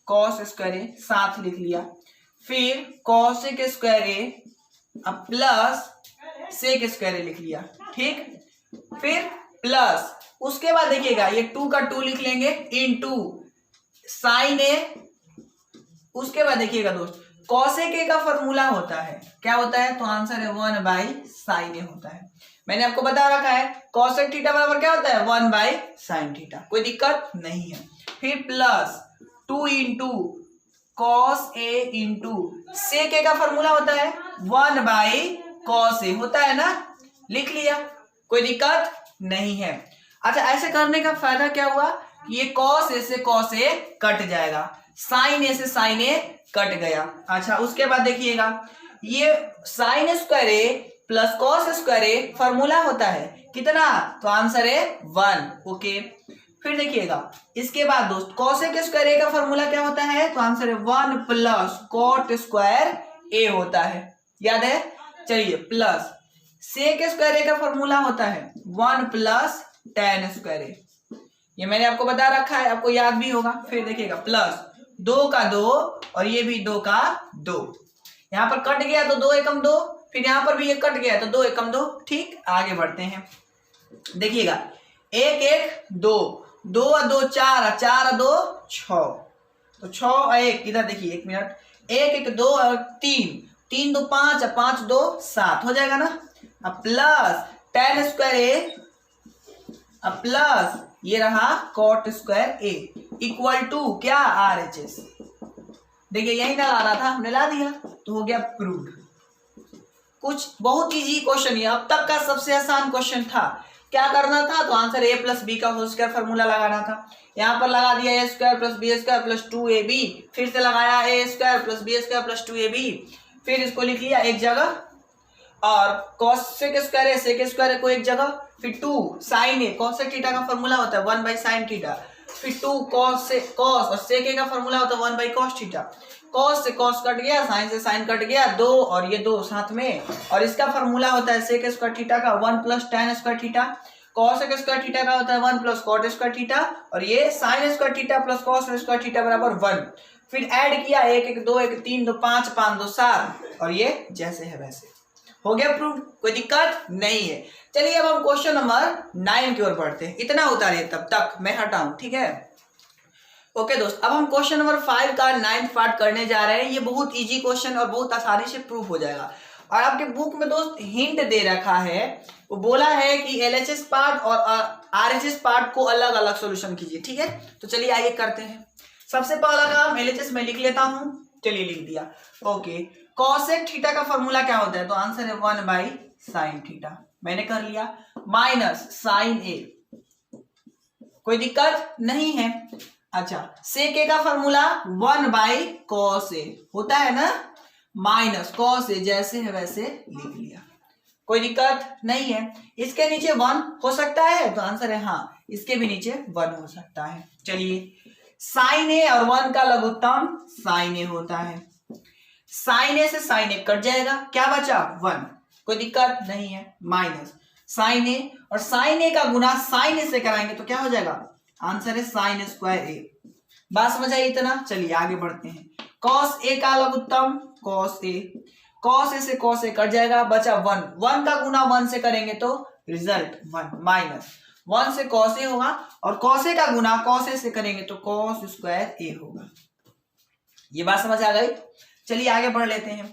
कॉस स्क्वायर ए साथ लिख लिया, फिर कॉसेक स्क्वायर ए प्लस सेक स्क्वायर ए लिख लिया, ठीक। फिर प्लस, उसके बाद देखिएगा ये 2 का 2 लिख लेंगे इनटू साइन ए। उसके बाद देखिएगा दोस्त, कॉसेक ए का फॉर्मूला होता है, क्या होता है तो आंसर है 1 बाई साइन ए होता है। मैंने आपको बता रखा है कॉसेक थीटा बराबर क्या होता है 1 बाई साइन थीटा, कोई दिक्कत नहीं है। फिर plus 2 into cos A into sec ए का फॉर्मूला होता है 1 बाई कॉस ए होता है ना, लिख लिया, कोई दिक्कत नहीं है। अच्छा, ऐसे करने का फायदा क्या हुआ, ये कॉस ए से कॉस ए कट जाएगा, साइन ए से साइन ए कट गया। अच्छा उसके बाद देखिएगा ये sign square A plus cos square A formula होता है कितना, तो आंसर है 1। ओके फिर देखिएगा इसके बाद दोस्त कॉसेक स्क्वायर ए का फॉर्मूला क्या होता है, तो आंसर है 1 प्लस कॉट स्क्वायर ए होता है, याद है। चलिए प्लस सेक स्क्वायर ए का फॉर्मूला होता है 1 प्लस टेन स्क्वायर ए, ये मैंने आपको बता रखा है, आपको याद भी होगा। फिर देखिएगा प्लस 2 का 2 और ये भी 2 का 2, यहाँ पर कट गया तो 2 एकम 2, फिर यहाँ पर भी ये कट गया तो 2 एकम 2। ठीक आगे बढ़ते हैं, देखिएगा 1 1 2, 2 और 2 4, 4 और 2 6, तो 6 और 1 इधर देखिए 1 मिनट, 1 1 2 और 3, 3 2 5 और 5 2 7 हो जाएगा ना। अब प्लस टेन स्क्वायर ए अब प्लस ये रहा cot square A equal to क्या आर एच एस, देखिए यही ना ला रहा था हमने ला दिया तो हो गया प्रूव्ड। कुछ बहुत इजी क्वेश्चन, ये अब तक का सबसे आसान क्वेश्चन था। क्या करना था, तो आंसर ए प्लस बी का होल स्क्वायर फॉर्मूला लगाना था। यहाँ पर लगा दिया A square plus B square plus 2ab, फिर से लगाया A square plus B square plus 2ab, फिर इसको लिख लिया एक जगह, और कॉसेक स्क्वायर है सेक स्क्वायर को एक जगह, फिर 2 साइन ए कॉसेक थीटा का फॉर्मूला होता है 1 बाई साइन थीटा, फिर 2 कॉस और सेक ए का फॉर्मूला होता है 1 बाई कॉस थीटा, कॉस से कॉस कट गया, साइन से साइन कट गया, 2 और ये 2 साथ में, और इसका फॉर्मूला होता है सेक स्क्वायर थीटा का 1 plus ten square theta, cosec square theta का होता है 1 प्लस कॉट स्क्वायर थीटा, और ये sign square theta plus cos square theta बराबर 1। फिर ऐड किया 1 1 2 1 3 2 5 5 2 7, और ये जैसे है वैसे हो गया प्रूव, कोई दिक्कत नहीं है। चलिए अब हम क्वेश्चन नंबर 9 की ओर बढ़ते हैं, इतना उतारिए तब तक मैं हटाऊं, ठीक है। ओके दोस्त, अब हम क्वेश्चन नंबर 5 का 9th पार्ट करने जा रहे हैं। ये बहुत इजी क्वेश्चन और बहुत आसानी से प्रूफ हो जाएगा, और आपके बुक में दोस्त हिंट दे रखा है, वो बोला है कि एलएचएस पार्ट और आरएचएस पार्ट को अलग अलग सोल्यूशन कीजिए, ठीक है। तो चलिए आइए करते हैं। सबसे पहला काम एलएचएस में लिख लेता हूं, चलिए लिख दिया। ओके कॉसेक थीटा का फॉर्मूला क्या होता है, तो आंसर है 1 बाई साइन थीटा, मैंने कर लिया, माइनस साइन ए, कोई दिक्कत नहीं है। अच्छा सेक ए का फॉर्मूला 1 बाई कॉस ए होता है ना, माइनस कॉस ए, जैसे है वैसे लिख लिया, कोई दिक्कत नहीं है। इसके नीचे 1 हो सकता है, तो आंसर है हाँ, इसके भी नीचे 1 हो सकता है। चलिए साइन ए और 1 का लघुत्तम साइन ए होता है, साइन ए से साइन ए कट जाएगा, क्या बचा 1, कोई दिक्कत नहीं है, माइनस साइन ए, और साइन ए का गुना साइन ए से कराएंगे तो क्या हो जाएगा, आंसर है साइन स्क्वायर ए। बात समझ आई इतना, चलिए आगे बढ़ते हैं। कॉस ए का लघुत्तम कॉस ए, कॉस ए से कॉस ए कट जाएगा, बचा 1, 1 का गुना 1 से करेंगे तो रिजल्ट 1, माइनस 1 से कॉस ए होगा, और कॉस ए का गुना कॉस ए से करेंगे तो कॉस स्क्वायर ए होगा। ये बात समझ आ गई, चलिए आगे बढ़ लेते हैं।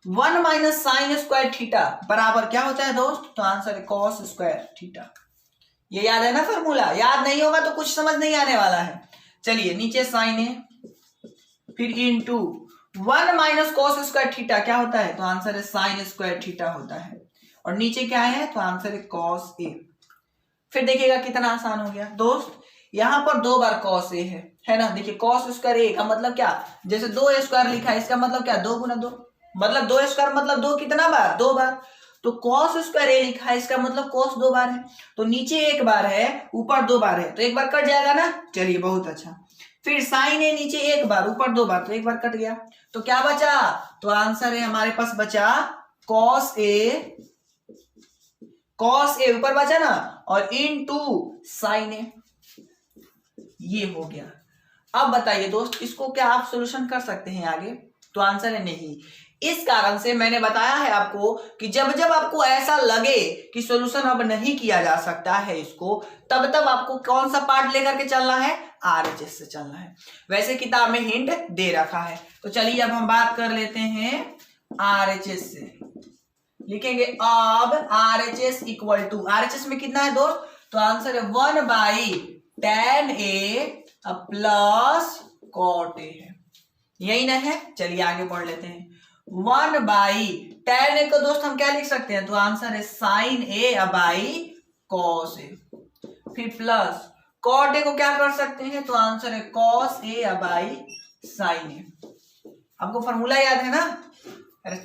1 माइनस साइन स्क्वायर थीटा बराबर क्या होता है दोस्त, तो आंसर है कॉस स्क्वायर थीटा। ये याद है ना फॉर्मूला, याद नहीं होगा तो कुछ समझ नहीं आने वाला है। चलिए नीचे साइन है, फिर into 1 minus cos square theta क्या होता है, तो आंसर है साइन स्क्वायर थीटा होता है, और नीचे क्या है, तो आंसर है कॉस ए। फिर देखिएगा कितना आसान हो गया दोस्त, यहां पर 2 बार कॉस ए है ना, देखिए कॉस स्क्वायर ए का मतलब क्या, जैसे 2 स्क्वायर लिखा है, इसका मतलब क्या 2 गुना 2, मतलब 2 स्क्वायर मतलब 2 कितना बार, 2 बार, तो कॉस स्क्वायर ए लिखा है, इसका मतलब कॉस 2 बार है, तो नीचे 1 बार है ऊपर 2 बार है, तो 1 बार कट जाएगा ना, चलिए बहुत अच्छा। फिर साइन ए नीचे 1 बार ऊपर 2 बार, तो 1 बार कट गया, तो क्या बचा, तो आंसर है हमारे पास बचा कॉस ए ऊपर बचा ना, और इनटू साइन ए, ये हो गया। अब बताइए दोस्त इसको क्या आप सॉल्यूशन कर सकते हैं आगे, तो आंसर है नहीं। इस कारण से मैंने बताया है आपको कि जब जब आपको ऐसा लगे कि सॉल्यूशन अब नहीं किया जा सकता है इसको, तब तब आपको कौन सा पार्ट लेकर के चलना है, आरएचएस से चलना है। वैसे किताब में हिंट दे रखा है, तो चलिए अब हम बात कर लेते हैं आरएचएस से। लिखेंगे अब आरएचएस इक्वल टू, आरएचएस में कितना है दोस्त, तो आंसर है 1 by tan A plus cot A है, यही ना है। चलिए आगे पढ़ लेते हैं। 1 बाई टेन ए को दोस्त हम क्या लिख सकते हैं, तो आंसर है साइन ए बाई कॉस ए, फिर प्लस कॉट ए को क्या कर सकते हैं, तो आंसर है कॉस ए बाई साइन ए। आपको फॉर्मूला याद है ना,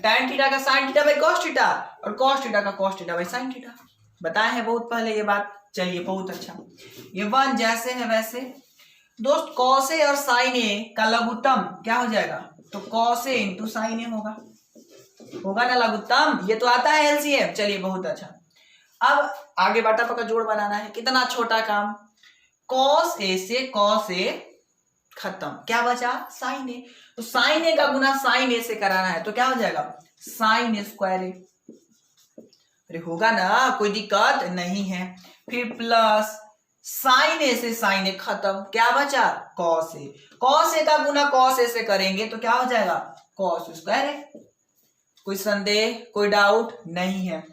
tan थीटा का sin theta by cos theta और cos थीटा का cos theta by sin theta, बताए हैं बहुत पहले ये बात। चलिए बहुत अच्छा, ये 1 जैसे है वैसे। दोस्त cos ए और sin ए का लघुत्तम क्या हो जाएगा, तो cos ए इंटू sin ए होगा ना लघुत्तम, ये तो आता है एलसीएम। चलिए बहुत अच्छा, अब आगे बाटा का जोड़ बनाना है। कितना छोटा काम, cos ए से cos ए खत्म, क्या बचा sin ए। तो sin ए का गुना sin ए से कराना है तो क्या हो जाएगा sin स्क्वायर ए। अरे होगा ना, कोई दिक्कत नहीं है। फिर प्लस sin ए से sin ए खत्म, क्या बचा cos ए। cos ए का गुना cos ए से करेंगे तो क्या हो जाएगा cos स्क्वायर ए। कोई संदेह, कोई डाउट नहीं है।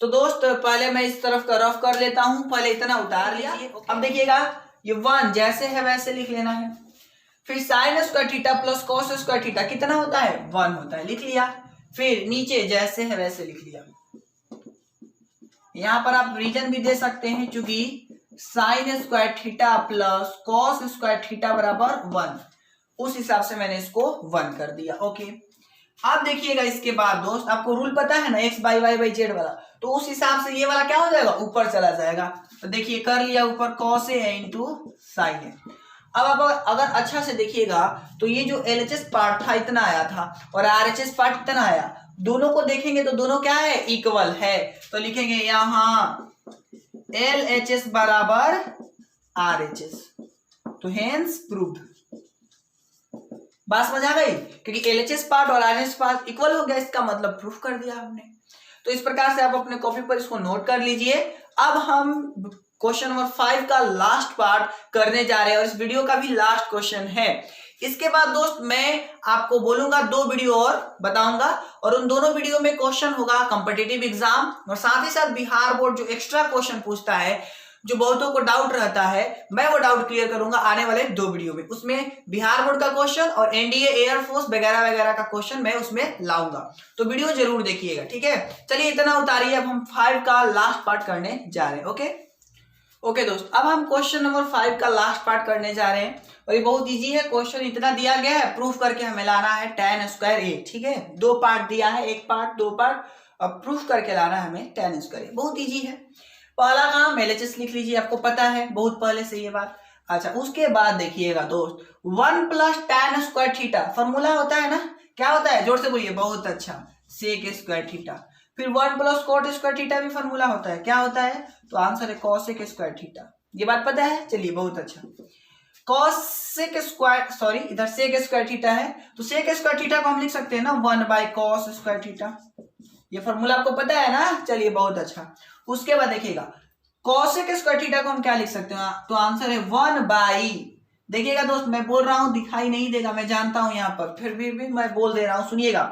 तो दोस्त पहले मैं इस तरफ का रफ कर लेता हूं, पहले इतना उतार लिया। अब देखिएगा ये 1 जैसे है वैसे लिख लेना है। फिर sign square theta plus cos square theta कितना होता है 1 होता है, लिख लिया। फिर नीचे जैसे है वैसे लिख लिया। यहां पर आप रीजन भी दे सकते हैं, क्योंकि sign square theta plus cos square theta बराबर 1, उस हिसाब से मैंने इसको 1 कर दिया। ओके, अब देखिएगा इसके बाद दोस्त आपको रूल पता है ना, x by Y by Z वाला, तो उस हिसाब से ये वाला क्या हो जाएगा ऊपर चला जाएगा। तो देखिए कर लिया ऊपर cos ए इंटू साइन ए। अब आप अगर अच्छा से देखिएगा तो ये जो LHS पार्ट था इतना आया था और RHS पार्ट इतना आया, दोनों को देखेंगे तो दोनों क्या है इक्वल है। तो लिखेंगे यहाँ LHS बराबर RHS, तो हेंस प्रूव्ड। बात समझ आ गई, क्योंकि LHS पार्ट और RHS पार्ट इक्वल हो गया, इसका मतलब प्रूफ कर दिया हमने। तो इस प्रकार से आप अपने कॉपी पर इसको नोट कर लीजिए। अब हम क्वेश्चन नंबर 5 का लास्ट पार्ट करने जा रहे हैं और इस वीडियो का भी लास्ट क्वेश्चन है। इसके बाद दोस्त मैं आपको बोलूंगा 2 वीडियो और बताऊंगा, और उन दोनों वीडियो में क्वेश्चन होगा कॉम्पिटिटिव एग्जाम और साथ ही साथ बिहार बोर्ड जो एक्स्ट्रा क्वेश्चन पूछता है, जो बहुतों को डाउट रहता है, मैं वो डाउट क्लियर करूंगा आने वाले 2 वीडियो में। उसमें बिहार बोर्ड का क्वेश्चन और एनडीए एयरफोर्स वगैरह वगैरह का क्वेश्चन मैं उसमें लाऊंगा, तो वीडियो जरूर देखिएगा, ठीक है। चलिए इतना उतारिए, अब हम 5 का लास्ट पार्ट करने जा रहे हैं। ओके दोस्त, अब हम क्वेश्चन नंबर 5 का लास्ट पार्ट करने जा रहे हैं और ये बहुत इजी है। क्वेश्चन इतना दिया गया है, प्रूफ करके हमें लाना है tan स्क्वायर ए, ठीक है। 2 पार्ट दिया है, 1 पार्ट 2 पार्ट, अब प्रूफ करके लाना है हमें tan स्क्वायर ए। बहुत इजी है। पहला काम LHS लिख लीजिए, आपको पता है बहुत पहले से ये बात। अच्छा, उसके बाद देखिएगा दोस्त 1 plus tan square theta formula होता है ना, क्या होता है जोर से बोलिए, बहुत अच्छा, सेक स्क्वायर थीटा। फिर 1 प्लस कॉट स्क्वायर थीटा भी फॉर्मूला होता है, क्या होता है, तो आंसर है कॉसेक स्क्वायर थीटा। ये बात पता है, चलिए बहुत अच्छा। कॉसेक स्क्वायर, सॉरी इधर सेक स्क्वायर थीटा है, तो सेक स्क्वायर थीटा को हम लिख सकते हैं ना 1 बाई कॉस स्क्वायर थीटा। ये फॉर्मूला आपको पता है ना, चलिए बहुत अच्छा। उसके बाद देखिएगा कॉसेक स्क्वायर थीटा को हम क्या लिख सकते हैं, तो आंसर है 1 बाई, देखिएगा दोस्त मैं बोल रहा हूं दिखाई नहीं देगा, मैं जानता हूं यहाँ पर, फिर भी मैं बोल दे रहा हूं, सुनिएगा।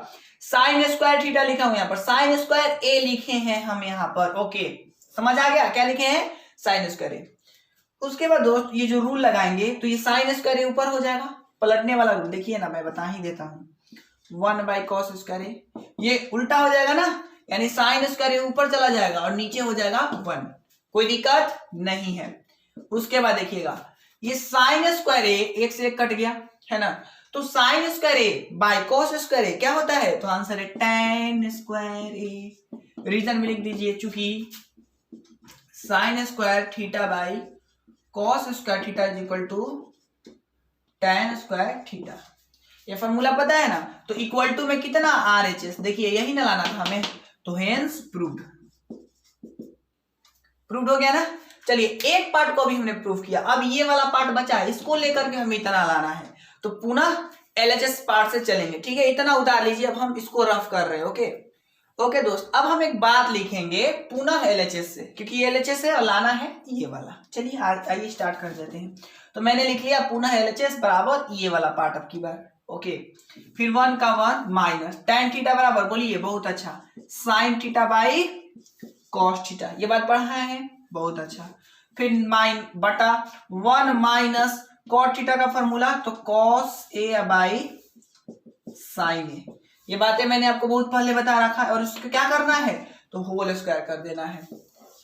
साइन स्क्वायर थीटा लिखा हूं यहाँ पर, साइन स्क्वायर ए लिखे हैं हम यहाँ पर। ओके, समझ आ गया, क्या लिखे हैं साइन स्क्वायर ए। उसके बाद दोस्त ये जो रूल लगाएंगे तो ये साइन स्क्वायर ए ऊपर हो जाएगा, पलटने वाला रूल देखिए ना, मैं बता ही देता हूँ। 1 बाई कॉस स्क्वायर ए, ये उल्टा हो जाएगा ना, यानी साइन स्क्वायर ए ऊपर चला जाएगा और नीचे हो जाएगा 1, कोई दिक्कत नहीं है। उसके बाद देखिएगा ये साइन स्क्वायर ए 1 से 1 कट गया है ना, तो sine square A by cos square A क्या होता है, तो आंसर है tan स्क्वायर ए। रीजन में लिख दीजिए, चूंकि sine square theta by cos square theta is equal to tan square theta. ये फॉर्मूला पता है ना, तो इक्वल टू में कितना RHS, देखिए यही ना लाना था हमें, तो हेंस प्रूव्ड। प्रूव्ड हो गया ना। चलिए एक पार्ट को भी हमने प्रूव किया, अब ये वाला पार्ट बचा है, इसको लेकर के हमें इतना लाना है, तो पुनः LHS पार्ट से चलेंगे, ठीक है। इतना उतार लीजिए, अब हम इसको रफ कर रहे हैं। ओके दोस्त, अब हम एक बात लिखेंगे पुनः LHS से, क्योंकि LHS है और लाना है ये वाला। चलिए आइए स्टार्ट कर देते हैं। तो मैंने लिख लिया पुनः LHS बराबर ये वाला पार्ट अब की बार। ओके, फिर 1 का 1 माइनस tan थीटा बराबर, बोलिए बहुत अच्छा, sign theta by cos theta, ये बात पढ़ा है बहुत अच्छा। फिर बटा 1 माइनस कॉट थीटा का फॉर्मूला, तो कॉस ए बाई साइन ए। ये बातें मैंने आपको बहुत पहले बता रखा है, और इसको क्या करना है, तो होल स्क्वायर कर देना है।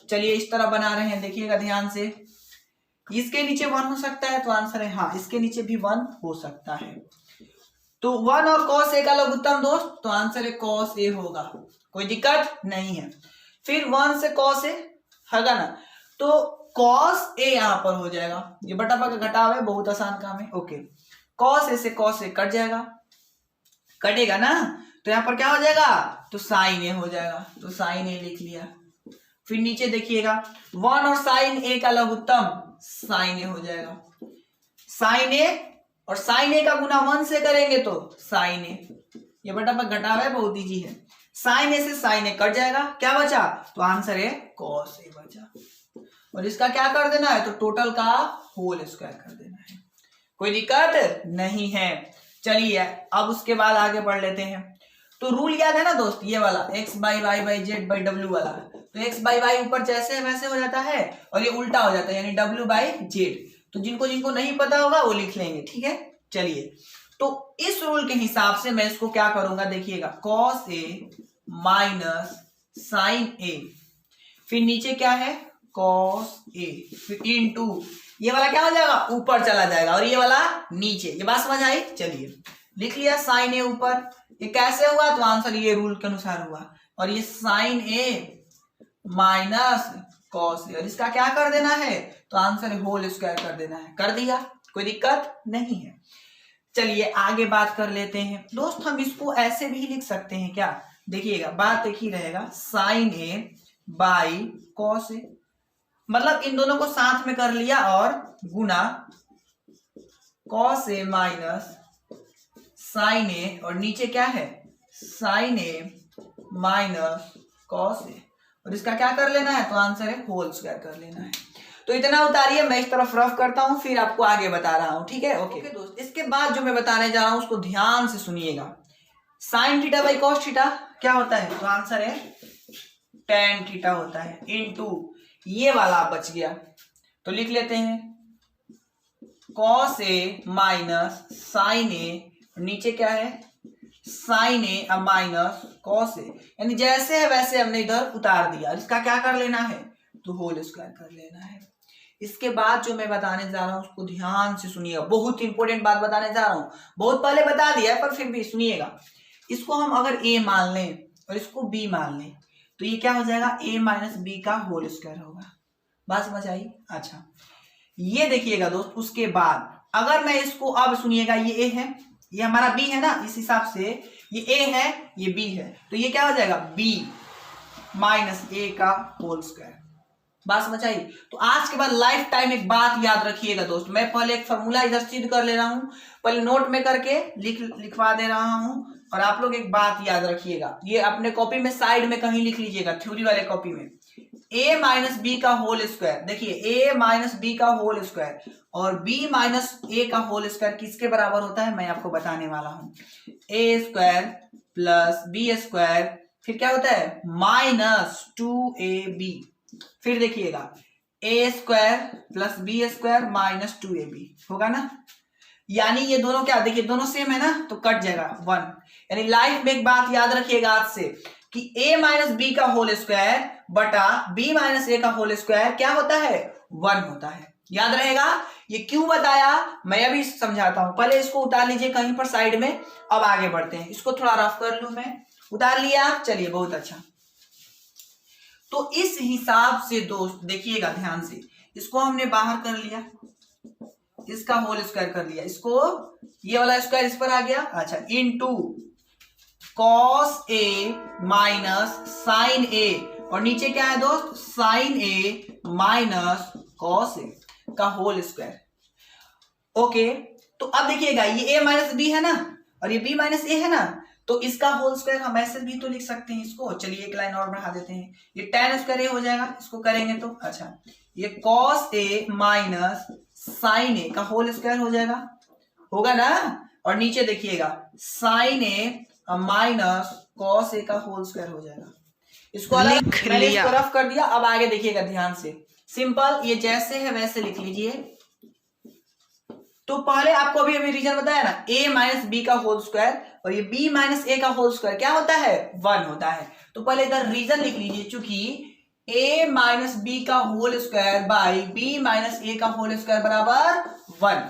चलिए इस तरह बना रहे हैं, देखिएगा ध्यान से। इसके नीचे 1 हो सकता है, तो आंसर है हाँ, इसके नीचे भी 1 हो सकता है। तो 1 और cos a का लघुत्तम दोस्त, तो आंसर है cos a होगा, कोई दिक्कत नहीं है। फिर 1 से cos a होगा ना, तो cos a यहां पर हो जाएगा, ये बटा का घटाव है, बहुत आसान काम है। ओके, cos a से cos a कट जाएगा, कटेगा ना, तो यहां पर क्या हो जाएगा, तो sin a हो जाएगा, तो sin a लिख लिया। फिर नीचे देखिएगा 1 और sin a का लघुत्तम sin a हो जाएगा, sin a और sin a का गुना 1 से करेंगे तो sin a, ये बटा घटाव है, बहुत इजी है। sin a से sin a कट जाएगा, क्या बचा, तो आंसर है cos a बचा, और इसका क्या कर देना है, तो टोटल का होल स्क्वायर कर देना है, कोई दिक्कत नहीं है। चलिए अब उसके बाद आगे बढ़ लेते हैं। तो रूल याद है ना दोस्त, ये वाला x by Y by Z by W वाला, तो x बाई वाई ऊपर जैसे है वैसे हो जाता है और ये उल्टा हो जाता है, यानी w बाई जेड। तो जिनको जिनको नहीं पता होगा वो लिख लेंगे, ठीक है। चलिए, तो इस रूल के हिसाब से मैं इसको क्या करूंगा, देखिएगा cos a minus sin a, फिर नीचे क्या है cos a, फिर इनटू ये वाला क्या हो जाएगा, ऊपर चला जाएगा और ये वाला नीचे, ये बात समझ आई। चलिए लिख लिया sin a ऊपर, ये कैसे हुआ, तो आंसर ये रूल के अनुसार हुआ, और ये sin a minus cos a, और इसका क्या कर देना है, तो आंसर होल स्क्वायर कर देना है, कर दिया, कोई दिक्कत नहीं है। चलिए आगे बात कर लेते हैं दोस्त, हम इसको ऐसे भी लिख सकते हैं क्या, देखिएगा बात एक ही रहेगा, sin a by cos a, मतलब इन दोनों को साथ में कर लिया और गुना cos a minus sin a, और नीचे क्या है sin a minus cos a, और इसका क्या कर लेना है, तो आंसर है होल स्क्वायर कर लेना है। तो इतना उतारिए, मैं इस तरफ रफ करता हूं, फिर आपको आगे बता रहा हूं, ठीक है। ओके दोस्त, इसके बाद जो मैं बताने जा रहा हूं उसको ध्यान से सुनिएगा। sin theta by cos theta क्या होता है, तो आंसर है tan थीटा होता है, इनटू ये वाला बच गया, तो लिख लेते हैं cos a minus sin a, नीचे क्या है sin a minus cos a, यानी जैसे है वैसे हमने इधर उतार दिया, इसका क्या कर लेना है, तो होल स्क्वायर कर लेना है। इसके बाद जो मैं बताने जा रहा हूं उसको ध्यान से सुनिएगा, बहुत इंपॉर्टेंट बात बताने जा रहा हूं, बहुत पहले बता दिया है पर फिर भी सुनिएगा। इसको हम अगर a मान लें और इसको b मान लें, तो ये क्या हो जाएगा, a माइनस b का होल स्क्वायर होगा, बात समझ आई। अच्छा ये देखिएगा दोस्त, उसके बाद अगर मैं इसको, अब सुनिएगा, ये a है, ये हमारा b है ना, इस हिसाब से ये a है ये b है, तो ये क्या हो जाएगा b माइनस a का होल स्क्वायर, बात समझ आई। तो आज के बाद लाइफ टाइम एक बात याद रखिएगा दोस्त, मैं पहले एक फॉर्मूला इधर सिद्ध कर ले रहा हूं, पहले नोट में करके लिखवा दे रहा हूं, और आप लोग एक बात याद रखिएगा, ये अपने कॉपी में साइड में कहीं लिख लीजिएगा, थ्योरी वाले कॉपी में, a माइनस बी का होल स्क्वायर, देखिए a माइनस बी का होल स्क्वायर और b माइनस a का होल स्क्वायर किसके बराबर होता है, मैं आपको बताने वाला हूं, a square plus b square, फिर क्या होता है माइनस 2ab, फिर देखिएगा a square plus b square minus 2ab होगा ना, यानी ये दोनों क्या, देखिए दोनों सेम है ना, तो कट जाएगा 1, यानी लाइफ में एक बात याद रखिएगा आज से कि a माइनस बी का होल स्क्वायर बटा b माइनस a का होल स्क्वायर क्या होता है, 1 होता है, याद रहेगा। ये क्यों बताया मैं अभी समझाता हूं, पहले इसको उतार लीजिए कहीं पर साइड में, अब आगे बढ़ते हैं। इसको थोड़ा रफ कर लूं मैं, उतार लिया, चलिए बहुत अच्छा। तो इस हिसाब से दोस्त देखिएगा ध्यान से, इसको हमने बाहर कर लिया, इसका होल स्क्वायर कर लिया, इसको ये वाला स्क्वायर इस पर आ गया, अच्छा, into cos a minus sin a, और नीचे क्या है दोस्त sin a minus cos a का होल स्क्वायर। ओके, तो अब देखिएगा ये a माइनस b है ना और ये b माइनस a है ना, तो इसका होल स्क्वायर हम ऐसे भी तो लिख सकते हैं इसको, चलिए एक लाइन और बढ़ा देते हैं, ये tan स्क्वायर a हो जाएगा, इसको करेंगे तो अच्छा ये cos a minus sin a का होल स्क्वायर हो जाएगा, होगा ना, और नीचे देखिएगा sin a minus cos a का होल स्क्वायर हो जाएगा, इसको अलग मैंने इसको रफ कर दिया। अब आगे देखिएगा ध्यान से, सिंपल, ये जैसे है वैसे लिख लीजिए। तो पहले आपको अभी रीजन बताया ना, a माइनस बी का होल स्क्वायर और ये b माइनस a का होल स्क्वायर क्या होता है, 1 होता है। तो पहले इधर रीजन लिख लीजिए, चूंकि a माइनस बी का whole square by b minus a का होल स्क्वायर बराबर 1,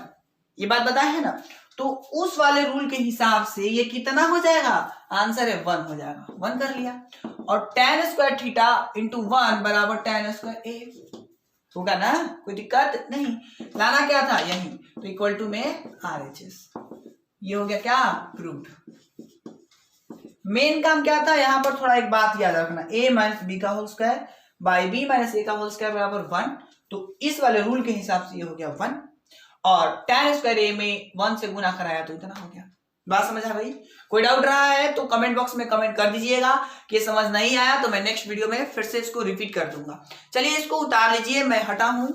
ये बात बताया है ना। तो उस वाले रूल के हिसाब से ये कितना हो जाएगा, आंसर है 1 हो जाएगा, 1 कर लिया। और tan स्क्वायर थीटा इंटू 1 बराबर tan स्क्वायर a होगा ना, कोई दिक्कत नहीं। लाना क्या था यही, तो इक्वल टू में RHS, ये हो गया क्या, प्रूव्ड। मेन काम क्या था यहाँ पर, थोड़ा एक बात याद रखना, a माइनस बी का whole square by B minus A का होल स्क्वायर बराबर 1, तो इस वाले रूल के हिसाब से ये हो गया 1, और tan स्क्वायर a में 1 से गुना कराया तो इतना हो गया। बात समझ आ गई? कोई डाउट रहा है तो कमेंट बॉक्स में कमेंट कर दीजिएगा कि समझ नहीं आया तो मैं नेक्स्ट वीडियो में फिर से इसको रिपीट कर दूंगा। चलिए इसको उतार लीजिए, मैं हटा हूं।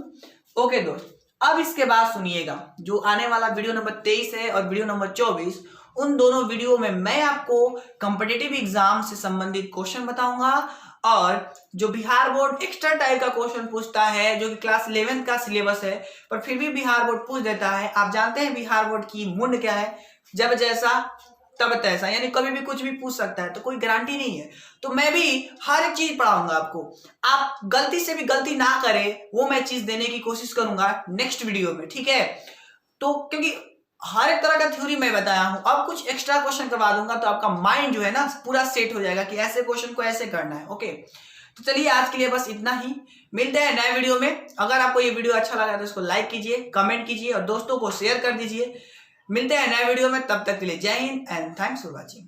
ओके दोस्त, अब इसके बाद सुनिएगा, जो आने वाला वीडियो नंबर 23 है और वीडियो नंबर 24, उन दोनों वीडियो में मैं आपको कॉम्पिटिटिव एग्जाम से संबंधित क्वेश्चन बताऊंगा, और जो बिहार बोर्ड एक्स्ट्रा टाइप का क्वेश्चन पूछता है, जो कि क्लास 11 का सिलेबस है पर फिर भी बिहार बोर्ड पूछ देता है। आप जानते हैं बिहार बोर्ड की मुंड क्या है, जब जैसा तब तैसा, यानी कभी भी कुछ भी पूछ सकता है, तो कोई गारंटी नहीं है। तो मैं भी हर एक चीज पढ़ाऊंगा आपको, आप गलती से भी गलती ना करें वो मैं चीज देने की कोशिश करूंगा नेक्स्ट वीडियो में, ठीक है। तो क्योंकि हर एक तरह का थ्योरी मैं बताया हूं, अब कुछ एक्स्ट्रा क्वेश्चन करवा दूंगा तो आपका माइंड जो है ना पूरा सेट हो जाएगा कि ऐसे क्वेश्चन को ऐसे करना है। ओके, तो चलिए आज के लिए बस इतना ही, मिलते हैं नए वीडियो में। अगर आपको ये वीडियो अच्छा लगा तो इसको लाइक कीजिए, कमेंट कीजिए और दोस्तों को शेयर कर दीजिए। मिलते हैं नए वीडियो में, तब तक के लिए जय Hind and thanks for watching.